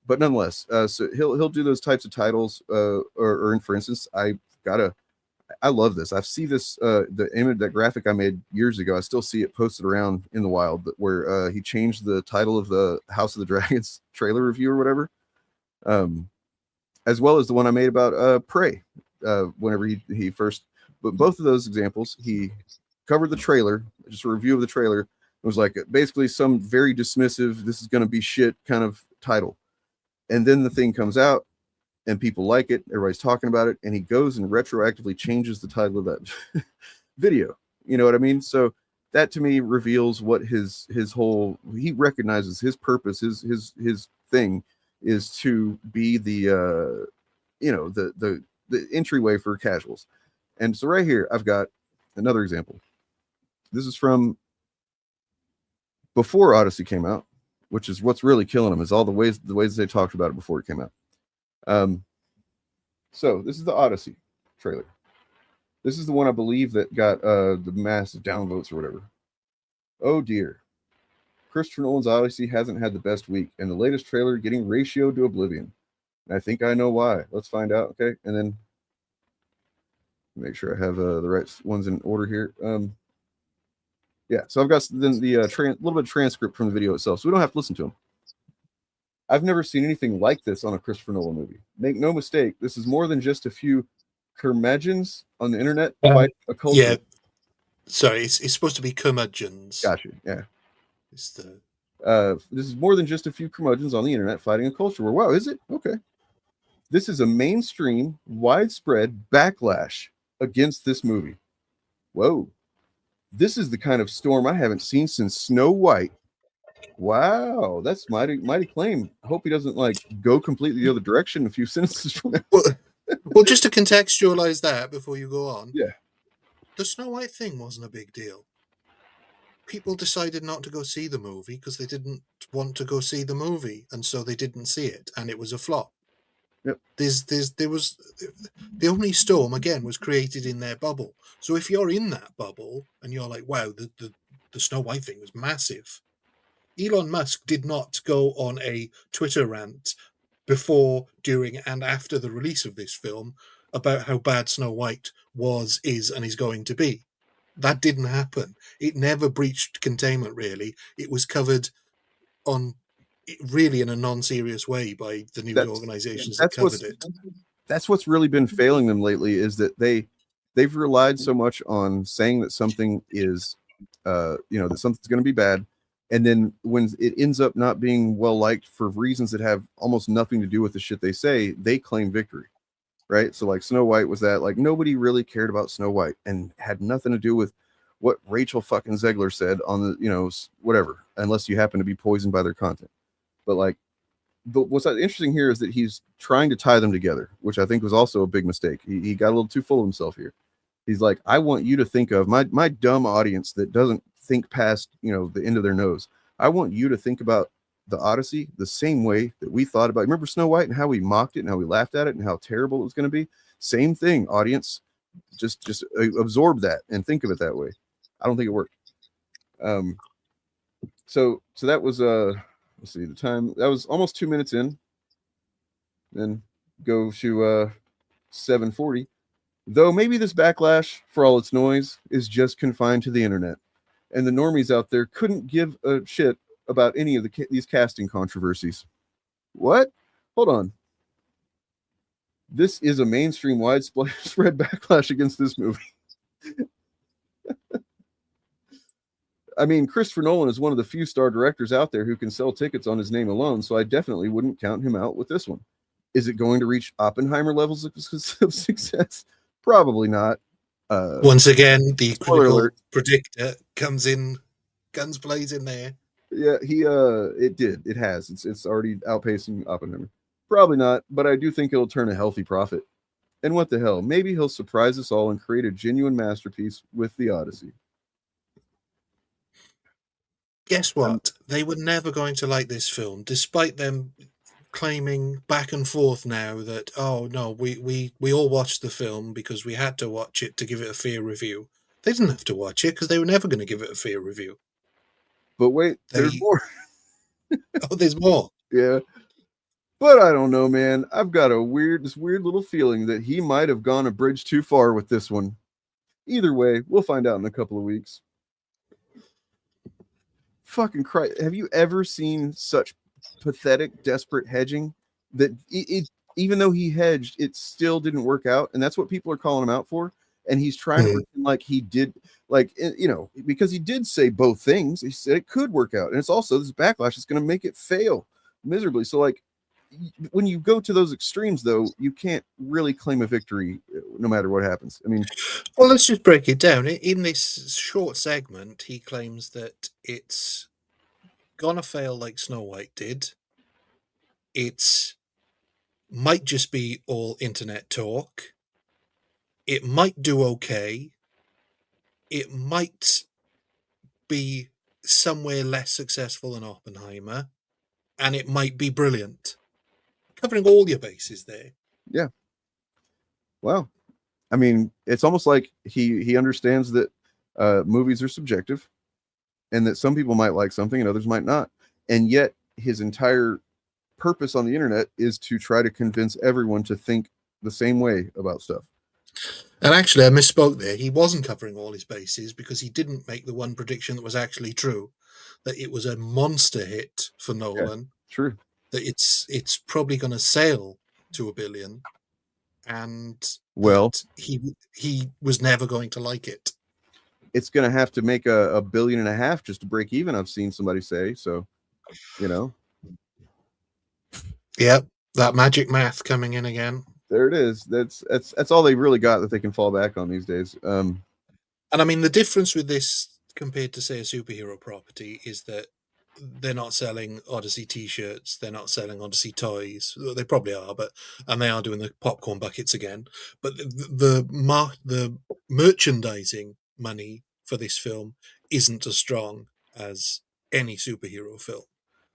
But nonetheless, so he'll do those types of titles, or for instance, I love this. I see this, the image, that graphic I made years ago. I still see it posted around in the wild, where he changed the title of the House of the Dragons trailer review or whatever, as well as the one I made about Prey. Whenever he first, but both of those examples, he covered the trailer, just a review of the trailer. It was like basically some very dismissive, this is going to be shit kind of title, and then the thing comes out and people like it, everybody's talking about it, and he goes and retroactively changes the title of that video. You know what I mean? So that to me reveals what his whole, he recognizes his purpose, his thing is to be the you know, the entryway for casuals. And so right here I've got another example. This is from before Odyssey came out, which is what's really killing him, is all the ways they talked about it before it came out. So this is the Odyssey trailer. This is the one I believe that got the massive downvotes or whatever. Oh dear. Christopher Nolan's Odyssey hasn't had the best week, and the latest trailer getting ratioed to oblivion. And I think I know why. Let's find out. Okay, and then make sure I have the right ones in order here. Yeah, so I've got then the little bit of transcript from the video itself, so we don't have to listen to them. I've never seen anything like this on a Christopher Nolan movie. Make no mistake, this is more than just a few curmudgeons on the internet fight a culture. Yeah, Sorry, it's supposed to be curmudgeons. Gotcha. Yeah. It's the This is more than just a few curmudgeons on the internet fighting a culture war. Wow, is it? Okay. This is a mainstream, widespread backlash against this movie. Whoa. This is the kind of storm I haven't seen since Snow White. Wow, that's mighty claim. I hope he doesn't like go completely the other direction a few sentences from now. well, just to contextualize that before you go on. Yeah. The Snow White thing wasn't a big deal. People decided not to go see the movie because they didn't want to go see the movie, and so they didn't see it, and it was a flop. Yep. There was the only storm again was created in their bubble. So if you're in that bubble and you're like, wow, the Snow White thing was massive. Elon Musk did not go on a Twitter rant before, during, and after the release of this film about how bad Snow White was, is, and is going to be. That didn't happen. It never breached containment, really. It was covered on really in a non-serious way by the news organizations that covered it. That's what's really been failing them lately, is that they've relied so much on saying that something is that something's going to be bad, and then when it ends up not being well liked for reasons that have almost nothing to do with the shit they say, they claim victory, right? So like Snow White was that, like, nobody really cared about Snow White and had nothing to do with what Rachel fucking Zegler said on the whatever, unless you happen to be poisoned by their content. But like, what's interesting here is that he's trying to tie them together, which I think was also a big mistake. He got a little too full of himself here. He's like, I want you to think of my dumb audience that doesn't think past the end of their nose. I want you to think about the Odyssey the same way that we thought about. Remember Snow White and how we mocked it and how we laughed at it and how terrible it was going to be? Same thing, audience. Just absorb that and think of it that way. I don't think it worked. So that was let's see the time. That was almost 2 minutes in. Then go to 7:40. Though maybe this backlash, for all its noise, is just confined to the internet, and the normies out there couldn't give a shit about any of these casting controversies. What? Hold on. This is a mainstream widespread backlash against this movie. I mean, Christopher Nolan is one of the few star directors out there who can sell tickets on his name alone, so I definitely wouldn't count him out with this one. Is it going to reach Oppenheimer levels of success? Probably not. Once again, the critical alert. predictor comes in, guns blazing there. Yeah, it has. It's already outpacing Oppenheimer. Probably not, but I do think it'll turn a healthy profit. And what the hell? Maybe he'll surprise us all and create a genuine masterpiece with the Odyssey. Guess what? They were never going to like this film, despite them claiming back and forth now that, oh no, we all watched the film because we had to watch it to give it a fair review. They didn't have to watch it because they were never going to give it a fair review. But wait, there's more. Oh, there's more. Yeah. But I don't know, man. I've got this weird little feeling that he might have gone a bridge too far with this one. Either way, we'll find out in a couple of weeks. Fucking Christ. Have you ever seen such pathetic, desperate hedging that even though he hedged, it still didn't work out? And that's what people are calling him out for. And he's trying to pretend like he did, because he did say both things. He said it could work out. And it's also this backlash is going to make it fail miserably. So like, when you go to those extremes, though, you can't really claim a victory no matter what happens. I mean, well, let's just break it down. In this short segment, he claims that it's gonna fail like Snow White did. It's might just be all internet talk. It might do okay. It might be somewhere less successful than Oppenheimer, and it might be brilliant. Covering all your bases there. Yeah. Well, I mean, it's almost like he understands that movies are subjective and that some people might like something and others might not. And yet his entire purpose on the internet is to try to convince everyone to think the same way about stuff. And actually, I misspoke there. He wasn't covering all his bases because he didn't make the one prediction that was actually true, that it was a monster hit for Nolan. Yeah, true. That it's probably going to sail to $1 billion, and well, he was never going to like it. it's going to have to make a $1.5 billion just to break even. I've seen somebody say so. You know, Yep, that magic math coming in again. there it is. That's all they really got that they can fall back on these days. And I mean, the difference with this compared to, say, a superhero property is that they're not selling Odyssey T-shirts, they're not selling Odyssey toys. Well, they probably are, and they are doing the popcorn buckets again. But the merchandising money for this film isn't as strong as any superhero film.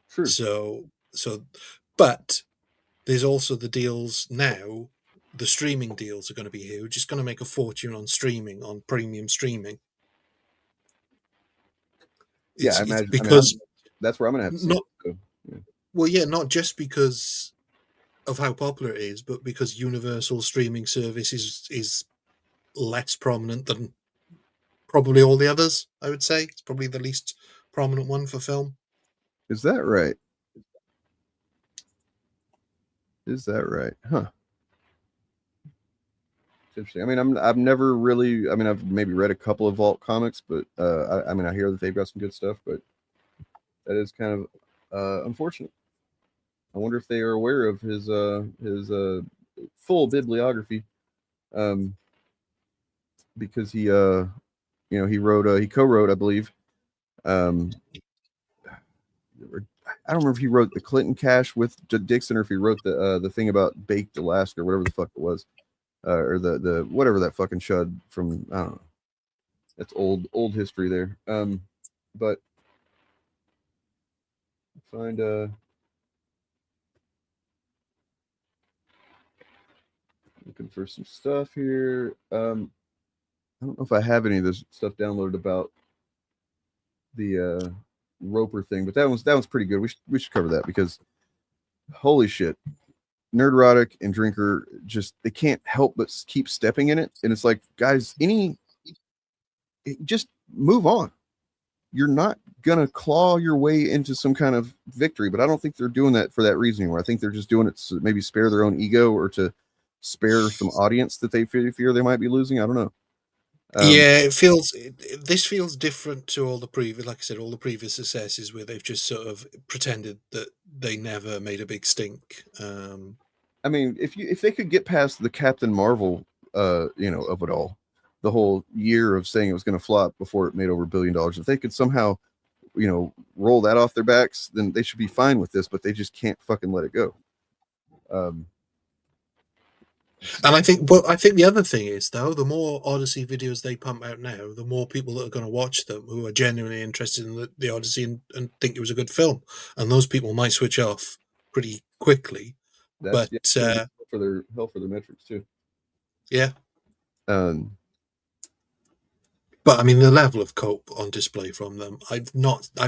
True. So, but there's also the deals now. The streaming deals are going to be huge. It's going to make a fortune on streaming, on premium streaming. Yeah, I imagine because that's where I'm going to have to see not. it, so, yeah. Well, yeah, not just because of how popular it is, but because Universal streaming service is less prominent than probably all the others. I would say it's probably the least prominent one for film. Is that right? Is that right? Huh. Interesting. I mean, I've never really. I mean, I've maybe read a couple of Vault comics, but I mean, I hear that they've got some good stuff, but that is kind of unfortunate. I wonder if they are aware of his full bibliography, because he he co-wrote, I believe. I don't remember if he wrote the Clinton Cash with Dixon or if he wrote the thing about Baked Alaska or whatever the fuck it was. Or the whatever that fucking shud from, I don't know. That's old history there. But find looking for some stuff here. I don't know if I have any of this stuff downloaded about the Roper thing, but that one's pretty good. We should cover that because holy shit. Nerdrotic and Drinker they can't help but keep stepping in it, and it's like, guys, just move on. You're not gonna claw your way into some kind of victory, but I don't think they're doing that for that reason anymore. I think they're just doing it to maybe spare their own ego or to spare some audience that they fear they might be losing. I don't know. Yeah, this feels different to all the previous, like I said, all the previous successes where they've just sort of pretended that they never made a big stink. I mean, if they could get past the Captain Marvel, of it all, the whole year of saying it was going to flop before it made over $1 billion, if they could somehow, roll that off their backs, then they should be fine with this. But they just can't fucking let it go. And I think the other thing is, though, the more Odyssey videos they pump out now, the more people that are going to watch them who are genuinely interested in the Odyssey and think it was a good film, and those people might switch off pretty quickly. That's help for their metrics too. Yeah. But I mean, the level of cope on display from them, I've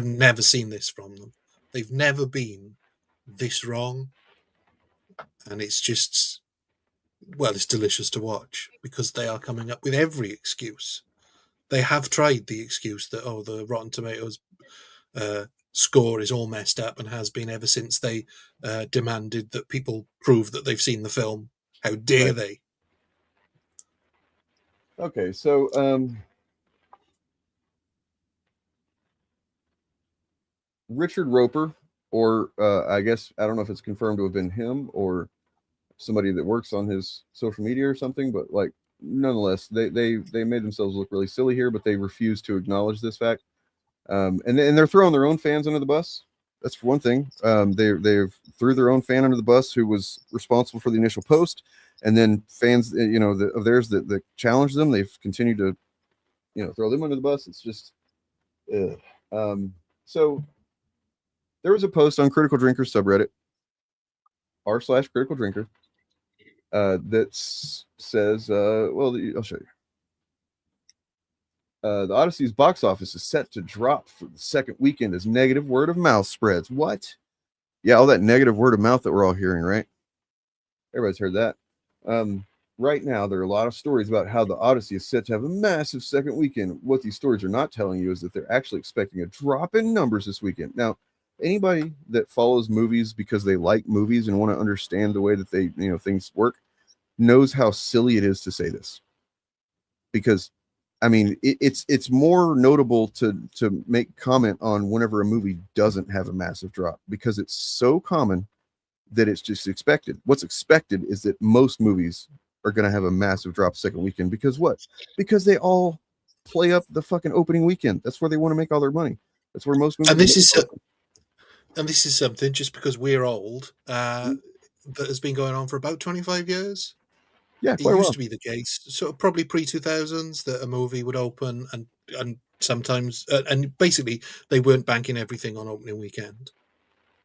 never seen this from them. They've never been this wrong, and it's just, well, it's delicious to watch because they are coming up with every excuse. They have tried the excuse that, the Rotten Tomatoes score is all messed up and has been ever since they demanded that people prove that they've seen the film. How dare they? Okay, so Richard Roper, or I guess I don't know if it's confirmed to have been him or somebody that works on his social media or something, but like nonetheless, they made themselves look really silly here, but they refuse to acknowledge this fact. And they're throwing their own fans under the bus. That's for one thing. They've threw their own fan under the bus who was responsible for the initial post, and then fans, of theirs that challenged them. They've continued to, throw them under the bus. It's just, so there was a post on Critical Drinker subreddit, r/Critical Drinker, that says, I'll show you. The Odyssey's box office is set to drop for the second weekend as negative word of mouth spreads. What? Yeah, all that negative word of mouth that we're all hearing, right? Everybody's heard that. Right now, there are a lot of stories about how the Odyssey is set to have a massive second weekend. What these stories are not telling you is that they're actually expecting a drop in numbers this weekend. Now, anybody that follows movies because they like movies and want to understand the way that they, things work, knows how silly it is to say this. Because I mean, it's more notable to make comment on whenever a movie doesn't have a massive drop, because it's so common that it's just expected. What's expected is that most movies are going to have a massive drop second weekend, because what? Because they all play up the fucking opening weekend. That's where they want to make all their money. That's where most movies. And this is something, just because we're old, that has been going on for about 25 years. Yeah, It quite used well. to be the case, sort of probably pre-2000s, that a movie would open and sometimes and basically they weren't banking everything on opening weekend.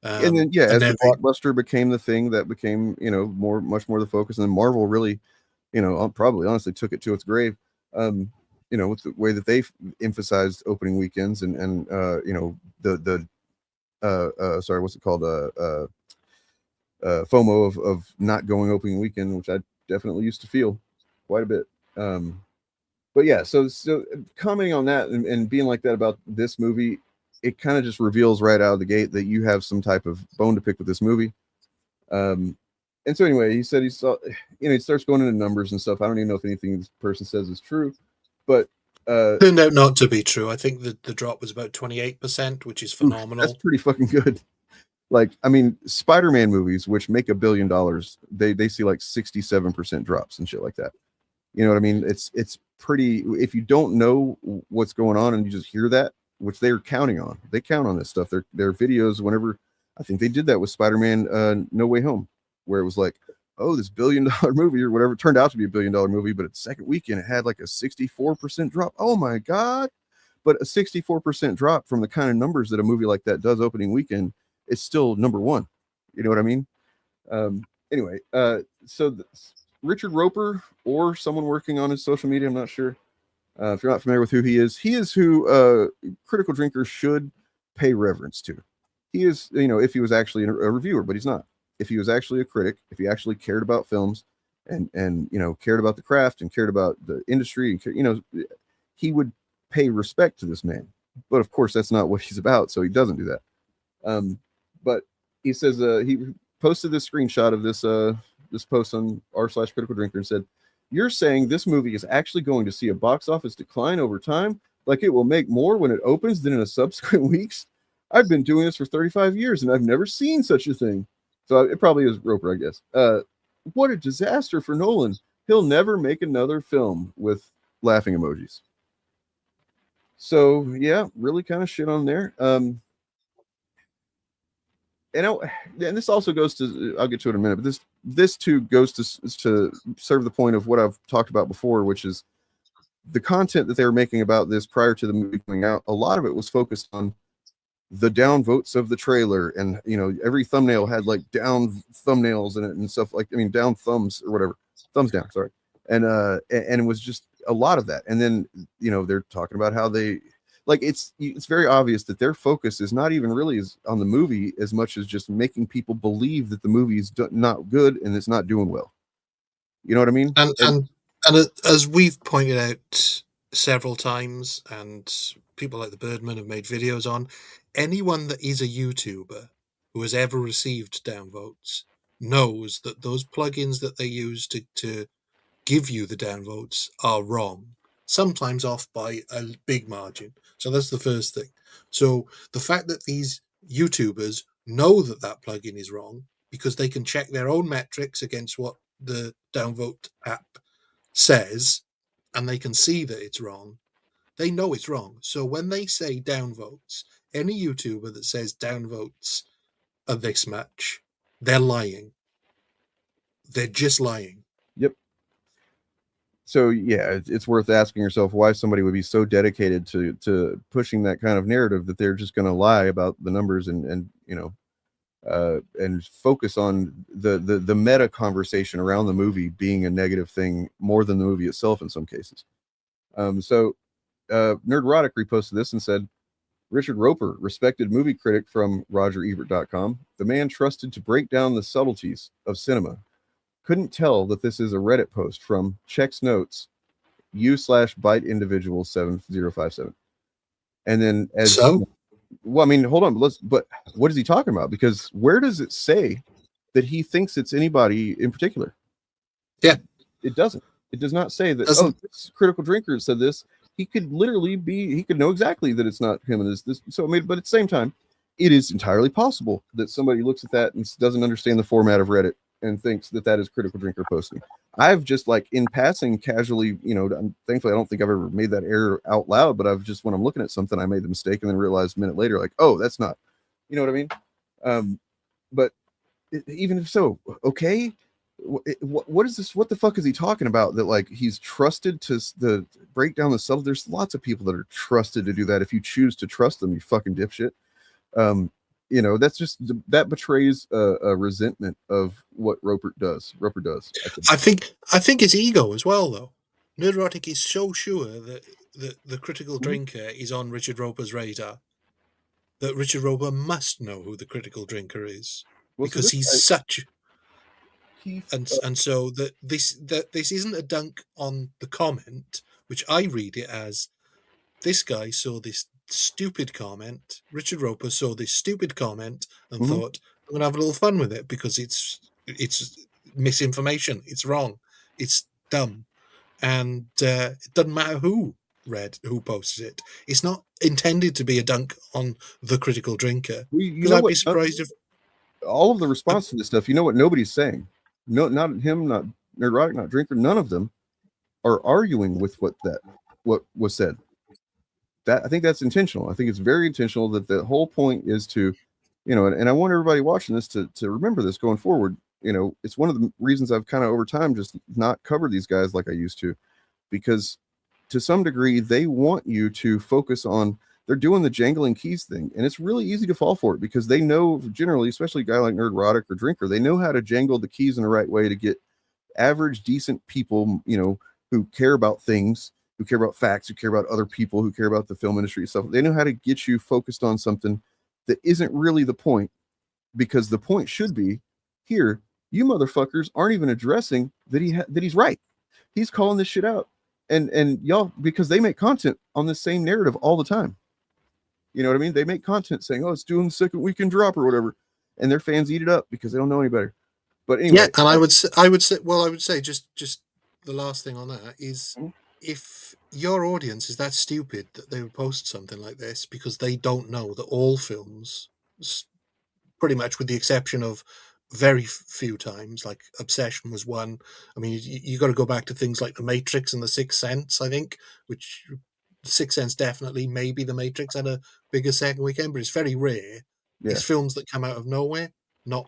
And then yeah, and as then the blockbuster became the thing that became, you know, much more the focus, and then Marvel really, you know, probably honestly took it to its grave. You know, with the way that they emphasized opening weekends and you know, the sorry, what's it called? FOMO of not going opening weekend, which I definitely used to feel quite a bit. But yeah, so commenting on that and being like that about this movie, it kind of just reveals right out of the gate that you have some type of bone to pick with this movie. And so anyway, he said he saw, you know, he starts going into numbers and stuff. I don't even know if anything this person says is true, but turned out not to be true. I think that the drop was about 28%, which is phenomenal. That's pretty fucking good. Like, I mean, Spider-Man movies, which make $1 billion, they see like 67% drops and shit like that. You know what I mean? It's pretty. If you don't know what's going on and you just hear that, which they're counting on, they count on this stuff. Their videos, whenever, I think they did that with Spider-Man No Way Home, where it was like, oh, this $1 billion movie or whatever, it turned out to be $1 billion movie, but its second weekend it had like a 64% drop. Oh my god! But a 64% drop from the kind of numbers that a movie like that does opening weekend, it's still number one. You know what I mean? Anyway, so Richard Roper, or someone working on his social media, I'm not sure. If you're not familiar with who he is who critical drinkers should pay reverence to. He is, you know, if he was actually a reviewer, but he's not. If he was actually a critic, if he actually cared about films and you know, cared about the craft and cared about the industry, and you know, he would pay respect to this man. But of course, that's not what he's about, so he doesn't do that. But he says he posted this screenshot of this post on r/critical drinker and said, "You're saying this movie is actually going to see a box office decline over time, like it will make more when it opens than in a subsequent weeks? I've been doing this for 35 years and I've never seen such a thing." So it probably is Roper, I guess. What a disaster for Nolan. He'll never make another film, with laughing emojis. So yeah, really kind of shit on there. And this also goes to, I'll get to it in a minute, but this too goes to serve the point of what I've talked about before, which is the content that they were making about this prior to the movie coming out. A lot of it was focused on the down votes of the trailer, and you know, every thumbnail had like down thumbnails in it and stuff, like, I mean, down thumbs or whatever, thumbs down, sorry. And it was just a lot of that. And then, you know, they're talking about how they, like, it's very obvious that their focus is not even really on the movie as much as just making people believe that the movie is not good and it's not doing well. You know what I mean? And as we've pointed out several times, and people like the Birdman have made videos on, anyone that is a YouTuber who has ever received downvotes knows that those plugins that they use to give you the downvotes are wrong, sometimes off by a big margin. So that's the first thing. So the fact that these YouTubers know that that plugin is wrong, because they can check their own metrics against what the downvote app says, and they can see that it's wrong, they know it's wrong. So when they say downvotes, any YouTuber that says downvotes are this much, they're lying. They're just lying. Yep. So yeah, it's worth asking yourself why somebody would be so dedicated to pushing that kind of narrative that they're just going to lie about the numbers and you know, and focus on the meta conversation around the movie being a negative thing more than the movie itself in some cases. So Nerdrotic reposted this and said, Richard Roper, respected movie critic from RogerEbert.com, the man trusted to break down the subtleties of cinema, couldn't tell that this is a Reddit post from Checks Notes u/byte individual 7057. And then well, I mean, hold on, but what is he talking about? Because where does it say that he thinks it's anybody in particular? Yeah, it doesn't. It does not say that. Oh, this critical drinker said this. he could literally be, he could know exactly that it's not him and this. So, I mean, but at the same time, it is entirely possible that somebody looks at that and doesn't understand the format of Reddit and thinks that that is critical drinker posting. I've just like in passing casually, you know, thankfully I don't think I've ever made that error out loud, but I've just, when I'm looking at something, I made the mistake and then realized a minute later, like, oh, that's not, you know what I mean? But even if so, okay, what is this? What the fuck is he talking about? That like he's trusted to break down the subtle. There's lots of people that are trusted to do that. If you choose to trust them, you fucking dipshit. You know, that's just, that betrays a resentment of what Roper does. I think it's ego as well, though. Nerdrotic is so sure that the critical drinker is on Richard Roper's radar that Richard Roper must know who the critical drinker is, Well, because so he's such. Keith, And so that this isn't a dunk on the comment, which I read it as, this guy saw this stupid comment, Richard Roper saw this stupid comment and thought, I'm gonna have a little fun with it because it's misinformation, it's wrong, it's dumb, and it doesn't matter who posted it. It's not intended to be a dunk on the critical drinker, you because know I'd what? be surprised if All of the response to this stuff, you know what nobody's saying? No, not him, not Nerdrotic, not Drinker. None of them are arguing with what was said. That, I think that's intentional. I think it's very intentional that the whole point is to, you know, and I want everybody watching this to remember this going forward. You know, it's one of the reasons I've kind of over time just not covered these guys like I used to, because to some degree they want you to focus on, they're doing the jangling keys thing, and it's really easy to fall for it because they know, generally, especially a guy like Nerdrotic or Drinker, they know how to jangle the keys in the right way to get average, decent people, you know, who care about things, who care about facts, who care about other people, who care about the film industry stuff. They know how to get you focused on something that isn't really the point, because the point should be, here, you motherfuckers aren't even addressing that he's right. He's calling this shit out, and y'all, because they make content on the same narrative all the time. You know what I mean? They make content saying, "Oh, it's doing the second weekend drop or whatever," and their fans eat it up because they don't know any better. But anyway, yeah, and I would say just the last thing on that is, if your audience is that stupid that they would post something like this because they don't know that all films, pretty much with the exception of very few times, like Obsession was one. I mean, you got to go back to things like The Matrix and The Sixth Sense, I think, which Sixth Sense definitely, maybe The Matrix had a bigger second weekend, but it's very rare. yeah. It's films that come out of nowhere, not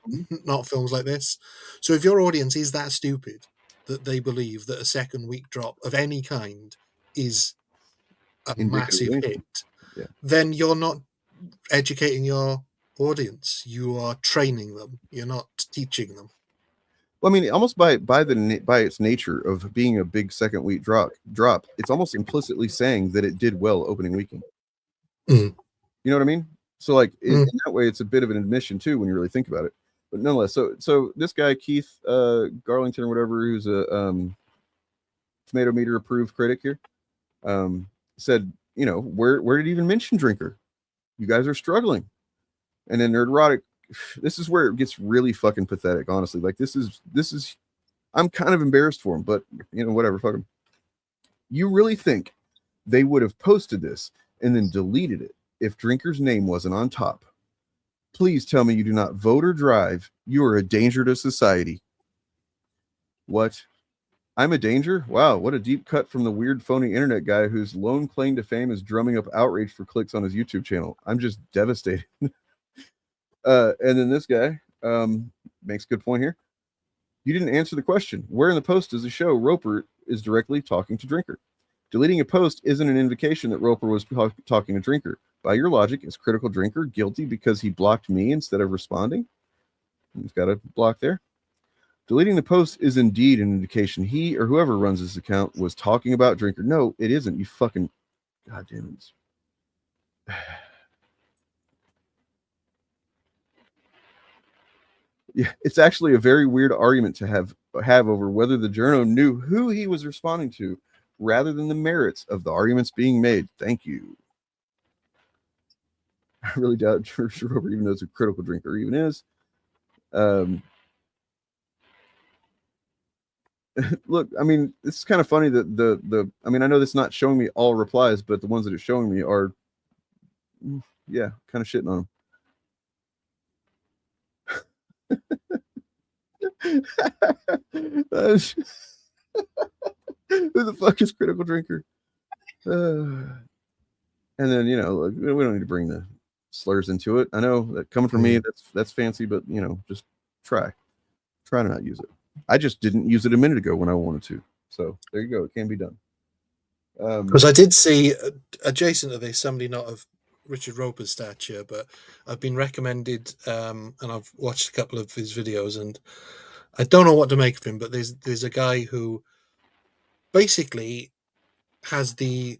films like this. So if your audience is that stupid that they believe that a second week drop of any kind is a Indicative of massive anything. hit, Yeah. then you're not educating your audience. You are training them. You're not teaching them. Well, I mean, almost by its nature of being a big second week drop, it's almost implicitly saying that it did well opening weekend. Mm. You know what I mean? So like in that way, it's a bit of an admission too when you really think about it. But nonetheless, so this guy Keith Garlington or whatever, who's a Tomato Meter approved critic here, said, you know, where did he even mention Drinker? You guys are struggling. And then Nerdrotic, this is where it gets really fucking pathetic, honestly. Like this is I'm kind of embarrassed for him, but you know, whatever, fuck him. You really think they would have posted this and then deleted it if Drinker's name wasn't on top? Please tell me you do not vote or drive. You are a danger to society. What? I'm a danger? Wow, what a deep cut from the weird phony internet guy whose lone claim to fame is drumming up outrage for clicks on his YouTube channel. I'm just devastated. And then this guy makes a good point here. You didn't answer the question. Where in the post does it show Roper is directly talking to Drinker? Deleting a post isn't an indication that Roper was talking to Drinker. By your logic, is Critical Drinker guilty because he blocked me instead of responding? He's got a block there. Deleting the post is indeed an indication he or whoever runs this account was talking about Drinker. No, it isn't. You fucking goddamn it. Yeah, it's actually a very weird argument to have over whether the journo knew who he was responding to rather than the merits of the arguments being made. Thank you. I really doubt George Roper even knows who Critical Drinker even is. look, I mean, it's kind of funny that I mean, I know that's not showing me all replies, but the ones that it's showing me are, yeah, kind of shitting on them. Who the fuck is Critical Drinker? And then, you know, we don't need to bring the slurs into it. I know that coming from me, that's fancy, but you know, just try to not use it. I just didn't use it a minute ago when I wanted to. So there you go. It can be done. Because I did see adjacent to this somebody not of Richard Roper's stature, but I've been recommended, and I've watched a couple of his videos, and I don't know what to make of him. But there's a guy who basically has the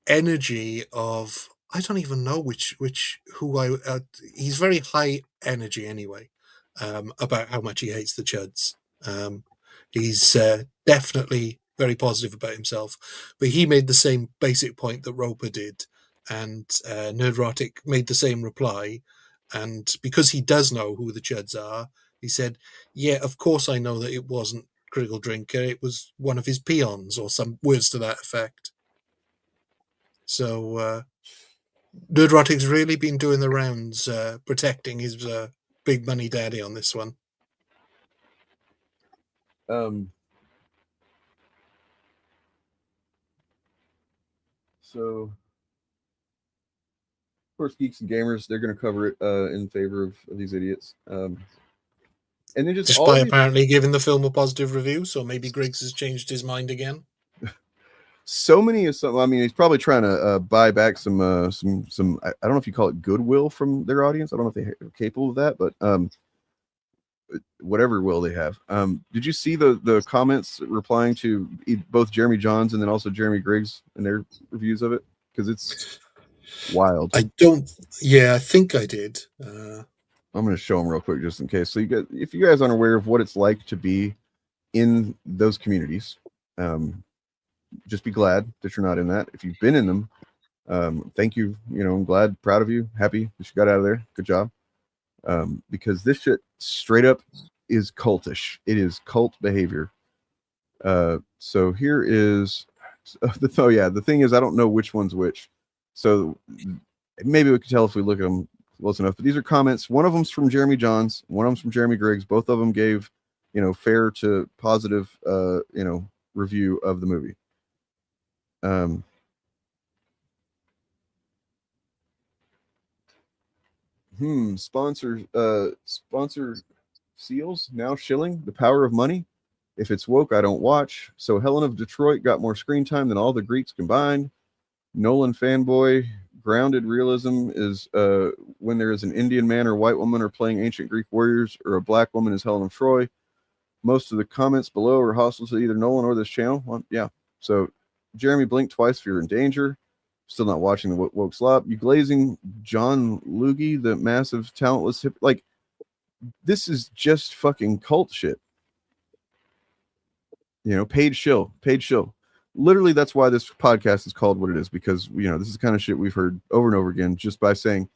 energy of, I don't even know he's very high energy anyway, about how much he hates the chuds. He's definitely very positive about himself, but he made the same basic point that Roper did, and Nerdrotic made the same reply, and because he does know who the chuds are, he said, yeah, of course I know that it wasn't Critical Drinker, it was one of his peons, or some words to that effect. So Nerdrotic's really been doing the rounds, protecting his big money daddy on this one. So, of course, Geeks and Gamers, they're going to cover it in favor of these idiots. And then just despite apparently giving the film a positive review, so maybe Griggs has changed his mind again. So many of some. I mean, he's probably trying to buy back some. I don't know if you call it goodwill from their audience. I don't know if they're capable of that, but whatever will they have. Did you see the comments replying to both Jeremy Johns and then also Jeremy Griggs and their reviews of it? Because it's wild. I think I did. I'm going to show them real quick just in case. So if you guys aren't aware of what it's like to be in those communities, just be glad that you're not in that. If you've been in them, thank you. You know, I'm glad, proud of you, happy that you got out of there. Good job. Because this shit straight up is cultish. It is cult behavior. So here is the thing is, I don't know which one's which. So maybe we can tell if we look at them close enough. But these are comments. One of them's from Jeremy Johns. One of them's from Jeremy Griggs. Both of them gave, you know, fair to positive, you know, review of the movie. Sponsor seals now shilling the power of money. If it's woke, I don't watch. So Helen of Detroit got more screen time than all the Greeks combined. Nolan fanboy. Grounded realism is when there is an Indian man or white woman or playing ancient Greek warriors, or a black woman is Helen of Troy. Most of the comments below are hostile to either Nolan or this channel. Well, yeah. So Jeremy, blink twice if you're in danger. Still not watching the woke slop. You glazing John Loogie, the massive talentless hip. Like, this is just fucking cult shit. You know, paid shill. Literally, that's why this podcast is called what it is, because, you know, this is the kind of shit we've heard over and over again just by saying,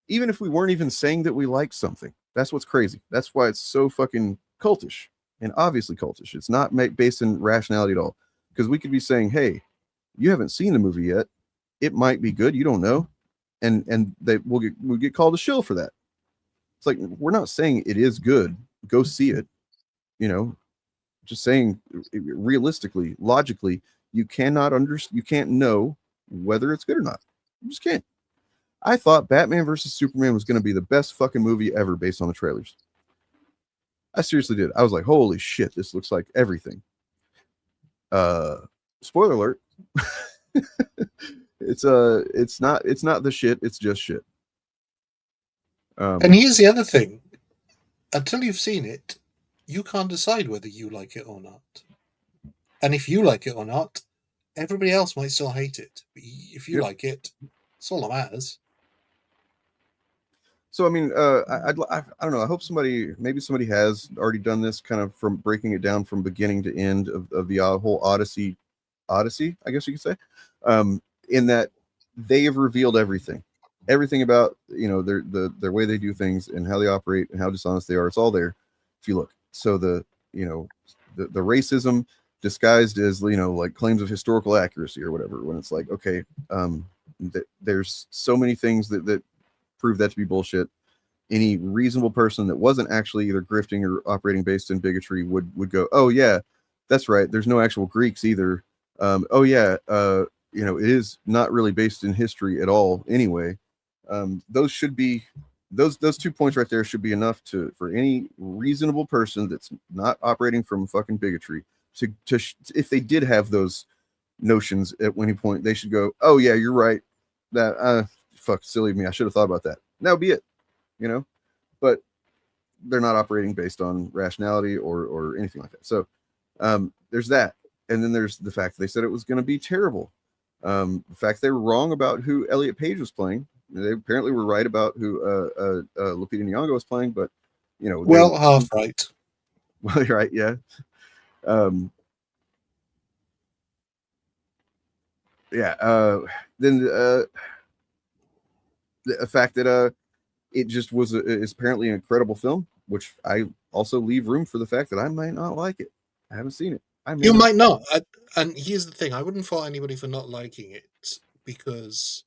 even if we weren't even saying that we like something. That's what's crazy. That's why it's so fucking cultish, and obviously cultish. It's not based in rationality at all, because we could be saying, hey, you haven't seen the movie yet. It might be good. You don't know. And we'll get called a shill for that. It's like, we're not saying it is good. Go see it. You know, just saying realistically, logically, you can't know whether it's good or not. You just can't. I thought Batman versus Superman was going to be the best fucking movie ever based on the trailers. I seriously did. I was like, holy shit, this looks like everything. Spoiler alert. It's not the shit, it's just shit. And here's the other thing. Until you've seen it, you can't decide whether you like it or not. And if you like it or not, everybody else might still hate it. But if you like it, it's all that matters. So, I mean, I don't know. I hope maybe somebody has already done this, kind of from breaking it down from beginning to end of the whole Odyssey, I guess you could say, in that they have revealed everything about, you know, their way they do things and how they operate and how dishonest they are. It's all there if you look. So the racism disguised as, you know, like claims of historical accuracy or whatever, when it's like, okay, there's so many things that prove that to be bullshit. Any reasonable person that wasn't actually either grifting or operating based in bigotry would go, oh yeah, that's right, there's no actual Greeks either. Oh yeah, you know, it is not really based in history at all anyway. Those should be those 2 points right there should be enough for any reasonable person that's not operating from fucking bigotry to if they did have those notions at any point, they should go, oh yeah, you're right, that fuck, silly of me, I should have thought about that. And that would be it, you know. But they're not operating based on rationality or anything like that. So there's that. And then there's the fact that they said it was going to be terrible. The fact they were wrong about who Elliot Page was playing. They apparently were right about who Lupita Nyong'o was playing, but you know, Well, half right. Well, you're right, yeah. Then the fact that it just is apparently an incredible film, which I also leave room for the fact that I might not like it. I haven't seen it. You might not. And here's the thing: I wouldn't fault anybody for not liking it, because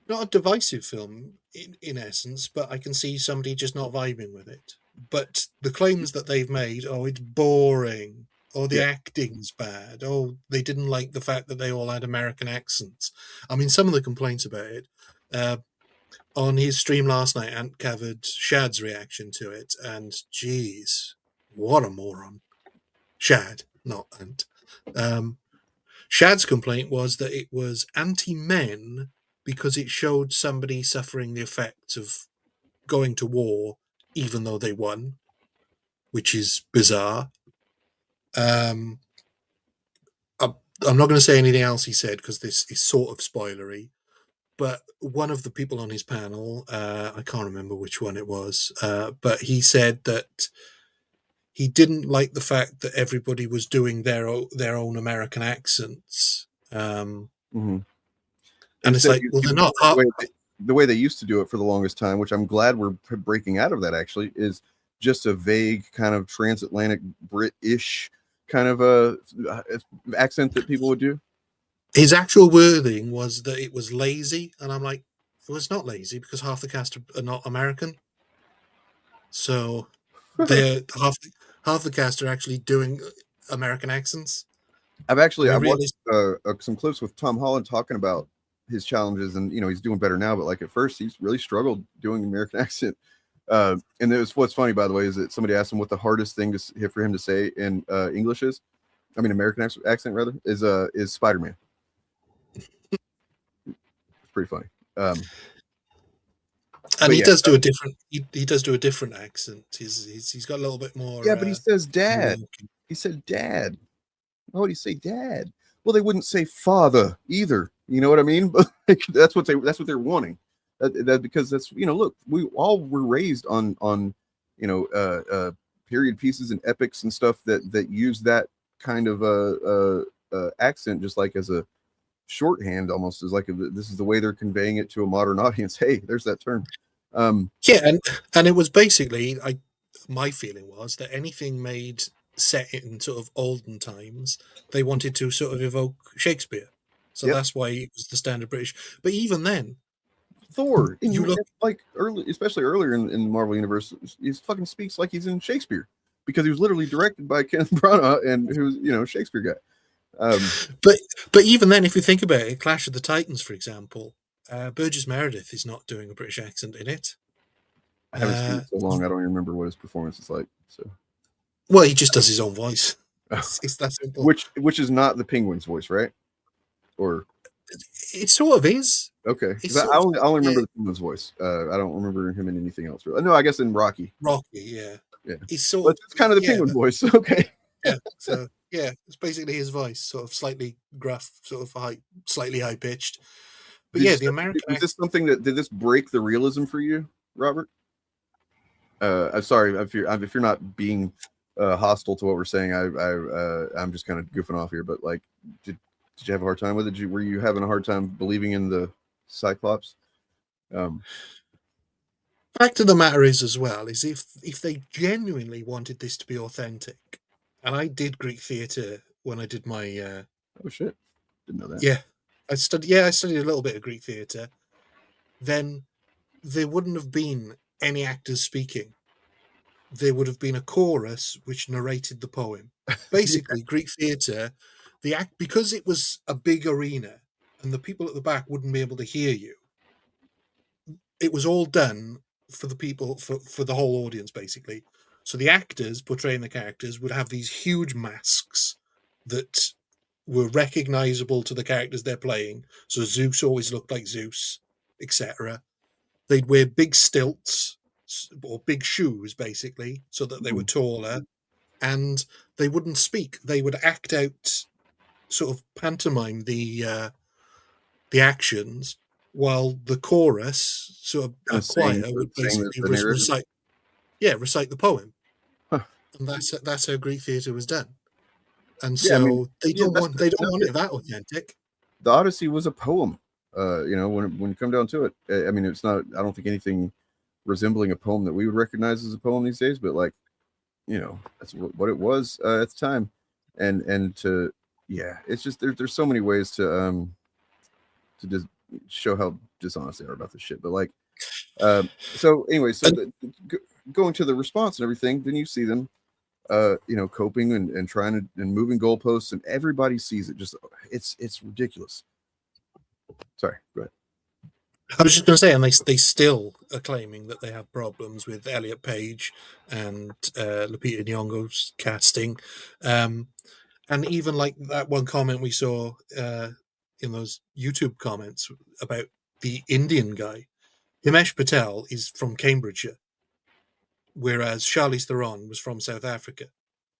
not a divisive film in essence, but I can see somebody just not vibing with it. But the claims that they've made, oh, it's boring, or the acting's bad, oh, they didn't like the fact that they all had American accents. I mean, some of the complaints about it. On his stream last night, Ant covered Shad's reaction to it, and geez, what a moron. Shad, not Ant. Shad's complaint was that it was anti-men because it showed somebody suffering the effects of going to war even though they won, which is bizarre. I'm not going to say anything else he said because this is sort of spoilery. But one of the people on his panel, I can't remember which one it was, but he said that he didn't like the fact that everybody was doing their own American accents. And it's like, well, they're not. The way they used to do it for the longest time, which I'm glad we're breaking out of that actually, is just a vague kind of transatlantic British kind of accent that people would do. His actual wording was that it was lazy, and I'm like, it was not lazy because half the cast are not American. So they're half the cast are actually doing American accents. I've watched some clips with Tom Holland talking about his challenges, and you know, he's doing better now, but like at first he's really struggled doing American accent. And it was, what's funny, by the way, is that somebody asked him what the hardest thing for him to say in English is, I mean American accent rather, is Spider-Man. It's pretty funny. And he does do a different. He does do a different accent. He's got a little bit more. Yeah, but he says dad. He said dad. Why would he say dad? Well, they wouldn't say father either. You know what I mean? But that's what they're wanting. That because that's, you know, look, we all were raised on you know period pieces and epics and stuff that use that kind of accent just like as a shorthand, almost as like this is the way they're conveying it to a modern audience. Hey, there's that term. Yeah, and it was basically, my feeling was that anything made set in sort of olden times, they wanted to sort of evoke Shakespeare. So that's why it was the standard British. But even then, Thor, you look like especially earlier in the Marvel universe, he fucking speaks like he's in Shakespeare because he was literally directed by Kenneth Branagh, and who's, you know, Shakespeare guy. But even then, if you think about it, Clash of the Titans, for example, Burgess Meredith is not doing a British accent in it. I haven't seen it so long, I don't even remember what his performance is like. So, well, he just does his own voice. It's that simple. Which is not the Penguin's voice, right? Or it sort of is. Okay, I only remember the Penguin's voice. I don't remember him in anything else. Really. No, I guess in Rocky. Yeah. He's sort of, it's kind of the Penguin voice. Okay. Yeah. So yeah, it's basically his voice, sort of slightly gruff, sort of slightly high pitched. But the American. Is this something did this break the realism for you, Robert? I'm sorry if you're not being hostile to what we're saying. I'm just kind of goofing off here. But like, did you have a hard time with it? Were you having a hard time believing in the Cyclops? fact of the matter is, as well, is if they genuinely wanted this to be authentic, and I did Greek theatre when I did my Oh shit, didn't know that. yeah, I studied a little bit of Greek theatre. Then there wouldn't have been any actors speaking. There would have been a chorus which narrated the poem. Basically, Greek theatre, because it was a big arena and the people at the back wouldn't be able to hear you. It was all done for the people, for the whole audience, basically. So the actors portraying the characters would have these huge masks that were recognizable to the characters they're playing. So Zeus always looked like Zeus, etc. They'd wear big stilts or big shoes, basically, so that they were taller, and they wouldn't speak. They would act out, sort of pantomime the actions, while the chorus, sort of a choir, would basically recite the poem, Huh. and that's how Greek theatre was done. And Yeah, I mean, so they don't want it that authentic. the Odyssey was a poem. When you come down to it, I mean, it's not. I don't think anything resembling a poem that we would recognize as a poem these days. But like, that's what it was at the time, and to it's just there's so many ways to just show how dishonest they are about this shit. But like, so anyway, going to the response and everything, then you see them coping and trying to and moving goalposts, and everybody sees it. Just it's ridiculous. Sorry, go ahead. I was just going to say, and they still are claiming that they have problems with Elliot Page and Lupita Nyong'o's casting, and even like that one comment we saw in those YouTube comments about the Indian guy. Himesh Patel is from Cambridgeshire, whereas Charlize Theron was from South Africa.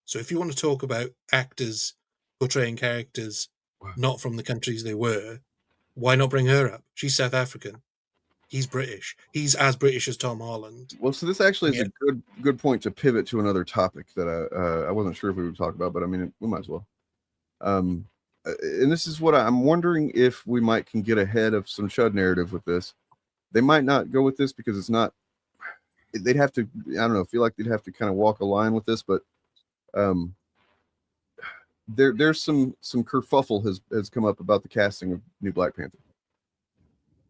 So if you want to talk about actors portraying characters not from the countries they were, why not bring her up? She's South African. He's British. He's as British as Tom Holland. Well, so this actually is a good point to pivot to another topic that I wasn't sure if we would talk about, but I mean, we might as well. And this is what I'm wondering if we can get ahead of some Chud narrative with this. They might not go with this because it's not. They'd have to. I don't know. Feel like they'd have to kind of walk a line with this, but there's some kerfuffle has come up about the casting of new Black Panther.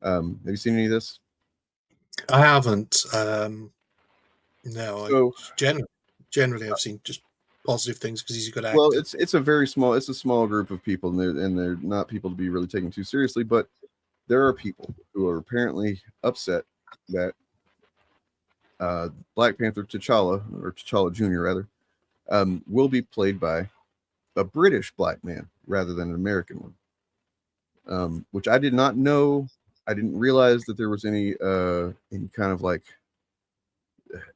Have you seen any of this? I haven't. No. So, generally, I've seen just positive things because he's a good actor. Well, it's a small group of people, and they're not people to be really taken too seriously. But there are people who are apparently upset that Black Panther T'Challa, or T'Challa Jr. rather, will be played by a British black man rather than an American one, which I did not know. I didn't realize that there was any kind of like,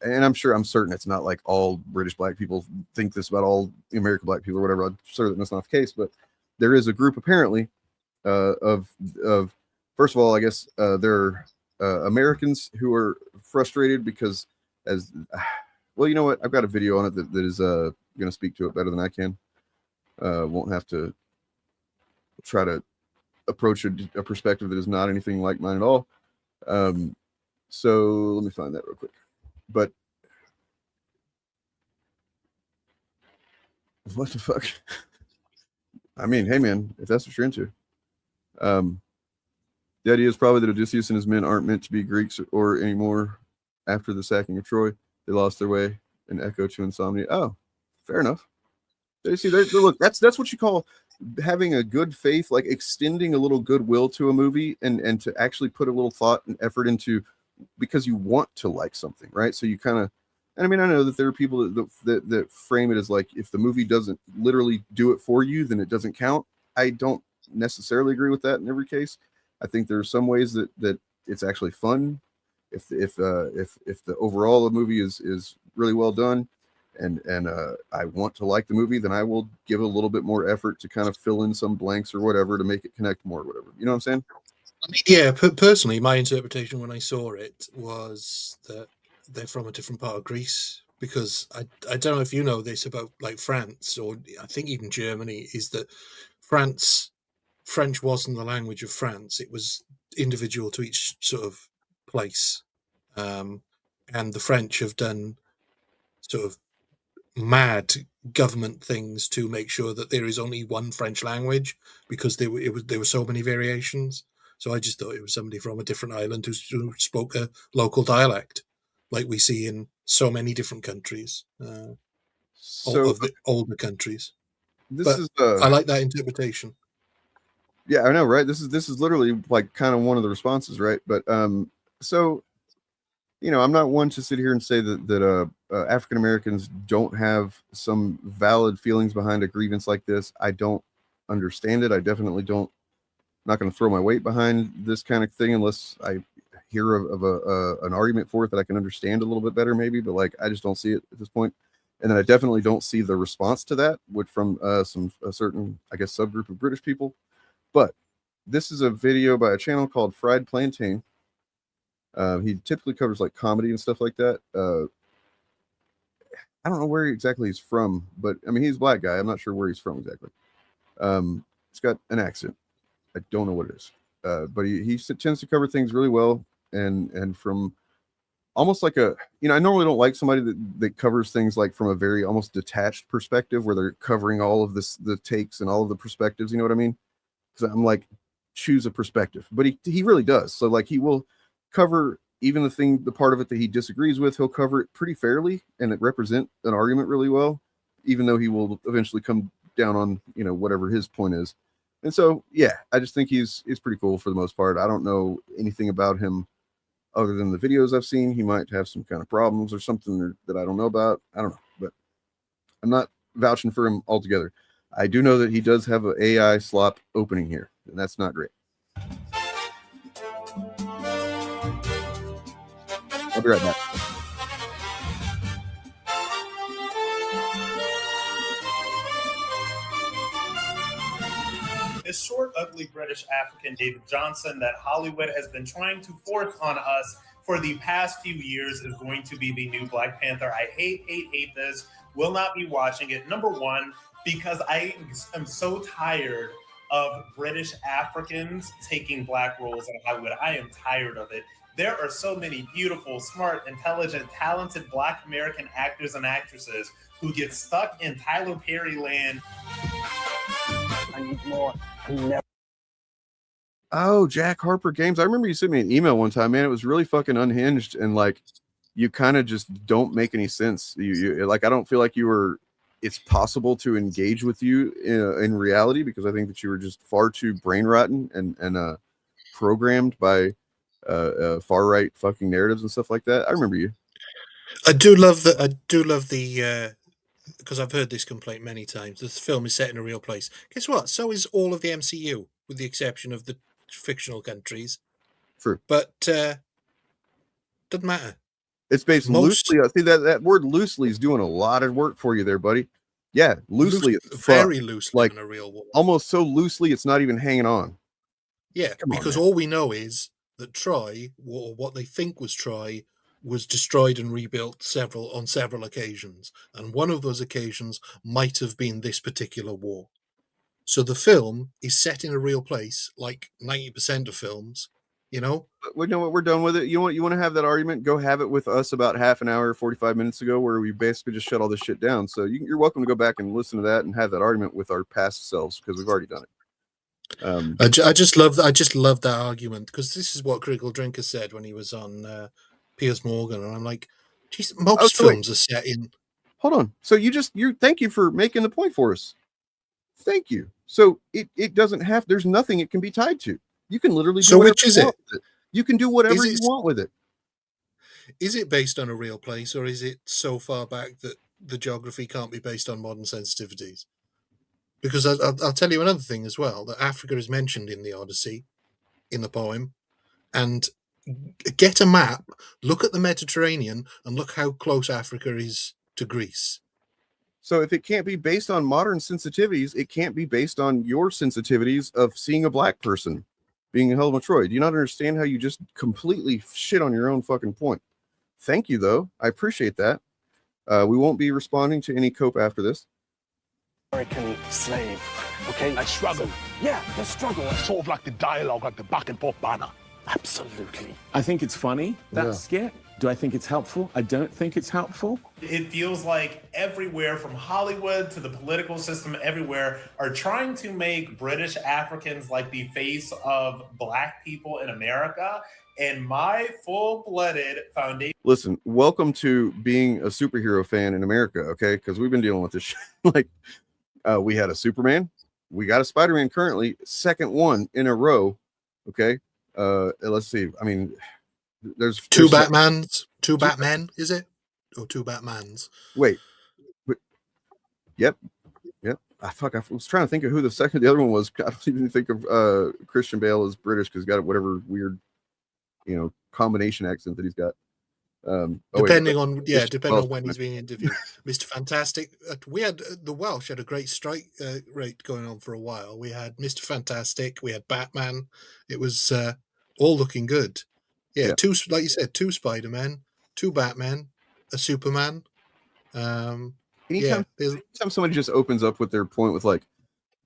and I'm certain it's not like all British black people think this about all American black people or whatever. I'm sure that that's not the case, but there is a group apparently of first of all, I guess they're Americans who are frustrated because well, you know what? I've got a video on it that is going to speak to it better than I can. Won't have to try to approach a perspective that is not anything like mine at all. So let me find that real quick. But what the fuck? I mean, hey man, if that's what you're into. The idea is probably that Odysseus and his men aren't meant to be Greeks or anymore. After the sacking of Troy, they lost their way and echo to insomnia. Oh, fair enough. You see, look, that's what you call having a good faith, like extending a little goodwill to a movie and to actually put a little thought and effort into, because you want to like something, right? So you kind of, and I mean, I know that there are people that frame it as like, if the movie doesn't literally do it for you, then it doesn't count. I don't necessarily agree with that in every case. I think there are some ways that it's actually fun if the overall movie is really well done, and I want to like the movie, then I will give a little bit more effort to kind of fill in some blanks or whatever to make it connect more or whatever. You know what I'm saying? I mean, yeah, personally, my interpretation when I saw it was that they're from a different part of Greece, because I don't know if you know this about like France, or I think even Germany, is that French wasn't the language of France. It was individual to each sort of place. and the French have done sort of mad government things to make sure that there is only one French language because there were so many variations. So I just thought it was somebody from a different island who spoke a local dialect, like we see in so many different countries, So of the older countries. this But is I like that interpretation. yeah, I know, right? This is literally like kind of one of the responses, right? But so you know, I'm not one to sit here and say that African Americans don't have some valid feelings behind a grievance like this. I don't understand it. I definitely don't. Not going to throw my weight behind this kind of thing unless I hear of an argument for it that I can understand a little bit better, maybe. But like, I just don't see it at this point. And then I definitely don't see the response to that, which from a certain, I guess, subgroup of British people. But this is a video by a channel called Fried Plantain. He typically covers like comedy and stuff like that. I don't know where exactly he's from, but I mean, he's a black guy. I'm not sure where he's from exactly. He's got an accent. I don't know what it is. But he tends to cover things really well. And from almost like a, you know, I normally don't like somebody that covers things like from a very almost detached perspective where they're covering all of the takes and all of the perspectives. You know what I mean? Because I'm like, choose a perspective, but he really does. So like he will cover even the part of it that he disagrees with, he'll cover it pretty fairly and it represent an argument really well, even though he will eventually come down on, you know, whatever his point is. And so, yeah, I just think he's pretty cool for the most part. I don't know anything about him other than the videos I've seen. He might have some kind of problems or something that I don't know about. I don't know, but I'm not vouching for him altogether. I do know that he does have an AI slop opening here, and that's not great. I'll be right back. This short, ugly British African David Johnson that Hollywood has been trying to force on us for the past few years is going to be the new Black Panther. I hate this. Will not be watching it. Number one, because I am so tired of British Africans taking black roles in Hollywood. I am tired of it. There are so many beautiful, smart, intelligent, talented Black American actors and actresses who get stuck in Tyler Perry land. I need more. Oh, Jack Harper Games. I remember you sent me an email one time, man. It was really fucking unhinged and like you kind of just don't make any sense. You like, I don't feel like it's possible to engage with you in reality because I think that you were just far too brain rotten and programmed by far right fucking narratives and stuff like that. I remember you. I do love the because I've heard this complaint many times. This film is set in a real place. Guess what? So is all of the MCU, with the exception of the fictional countries. True. But doesn't matter. It's based loosely. See that word loosely is doing a lot of work for you there, buddy. Yeah, loosely. Very loosely, like in a real world. Almost so loosely it's not even hanging on. Yeah, because all we know is that Troy, or what they think was Troy, was destroyed and rebuilt on several occasions, and one of those occasions might have been this particular war. So the film is set in a real place, like 90% of films, you know. But we know what, we're done with it. You want to have that argument? Go have it with us about half an hour, 45 minutes ago, where we basically just shut all this shit down. So you're welcome to go back and listen to that and have that argument with our past selves because we've already done it. I just love that argument because this is what Critical Drinker said when he was on Piers Morgan, and I'm like, geez, most films are set in. Hold on. So thank you for making the point for us. Thank you. So it doesn't have. There's nothing it can be tied to. You can literally do whatever you want with it. You can do whatever you want with it. Is it based on a real place, or is it so far back that the geography can't be based on modern sensitivities? Because I'll tell you another thing as well, that Africa is mentioned in the Odyssey, in the poem, and get a map, look at the Mediterranean, and look how close Africa is to Greece. So if it can't be based on modern sensitivities, it can't be based on your sensitivities of seeing a black person being a Helma Troy. Do you not understand how you just completely shit on your own fucking point? Thank you, though. I appreciate that. We won't be responding to any cope after this. American slave, okay? I struggle. Yeah, the struggle. Sort of like the dialogue, like the back and forth banner. Absolutely. I think it's funny, that skit. Do I think it's helpful? I don't think it's helpful. It feels like everywhere from Hollywood to the political system, everywhere are trying to make British Africans like the face of Black people in America. And my full-blooded foundation. Listen, welcome to being a superhero fan in America, okay? Because we've been dealing with this shit. Like, we had a Superman, we got a Spider-Man currently, second one in a row, okay? Let's see. I mean, there's two Batmans, two Batmen, is it? Or two Batmans? Wait. Yep. I was trying to think of who the other one was. I don't even think of Christian Bale as British because he's got whatever weird, combination accent that he's got. Depending on when he's being interviewed. Mr. Fantastic. We had the Welsh had a great strike rate going on for a while. We had Mr. Fantastic. We had Batman. It was all looking good. Yeah, two, like you said, two Spider-Men, two Batmen, a Superman. Anytime somebody just opens up with their point with like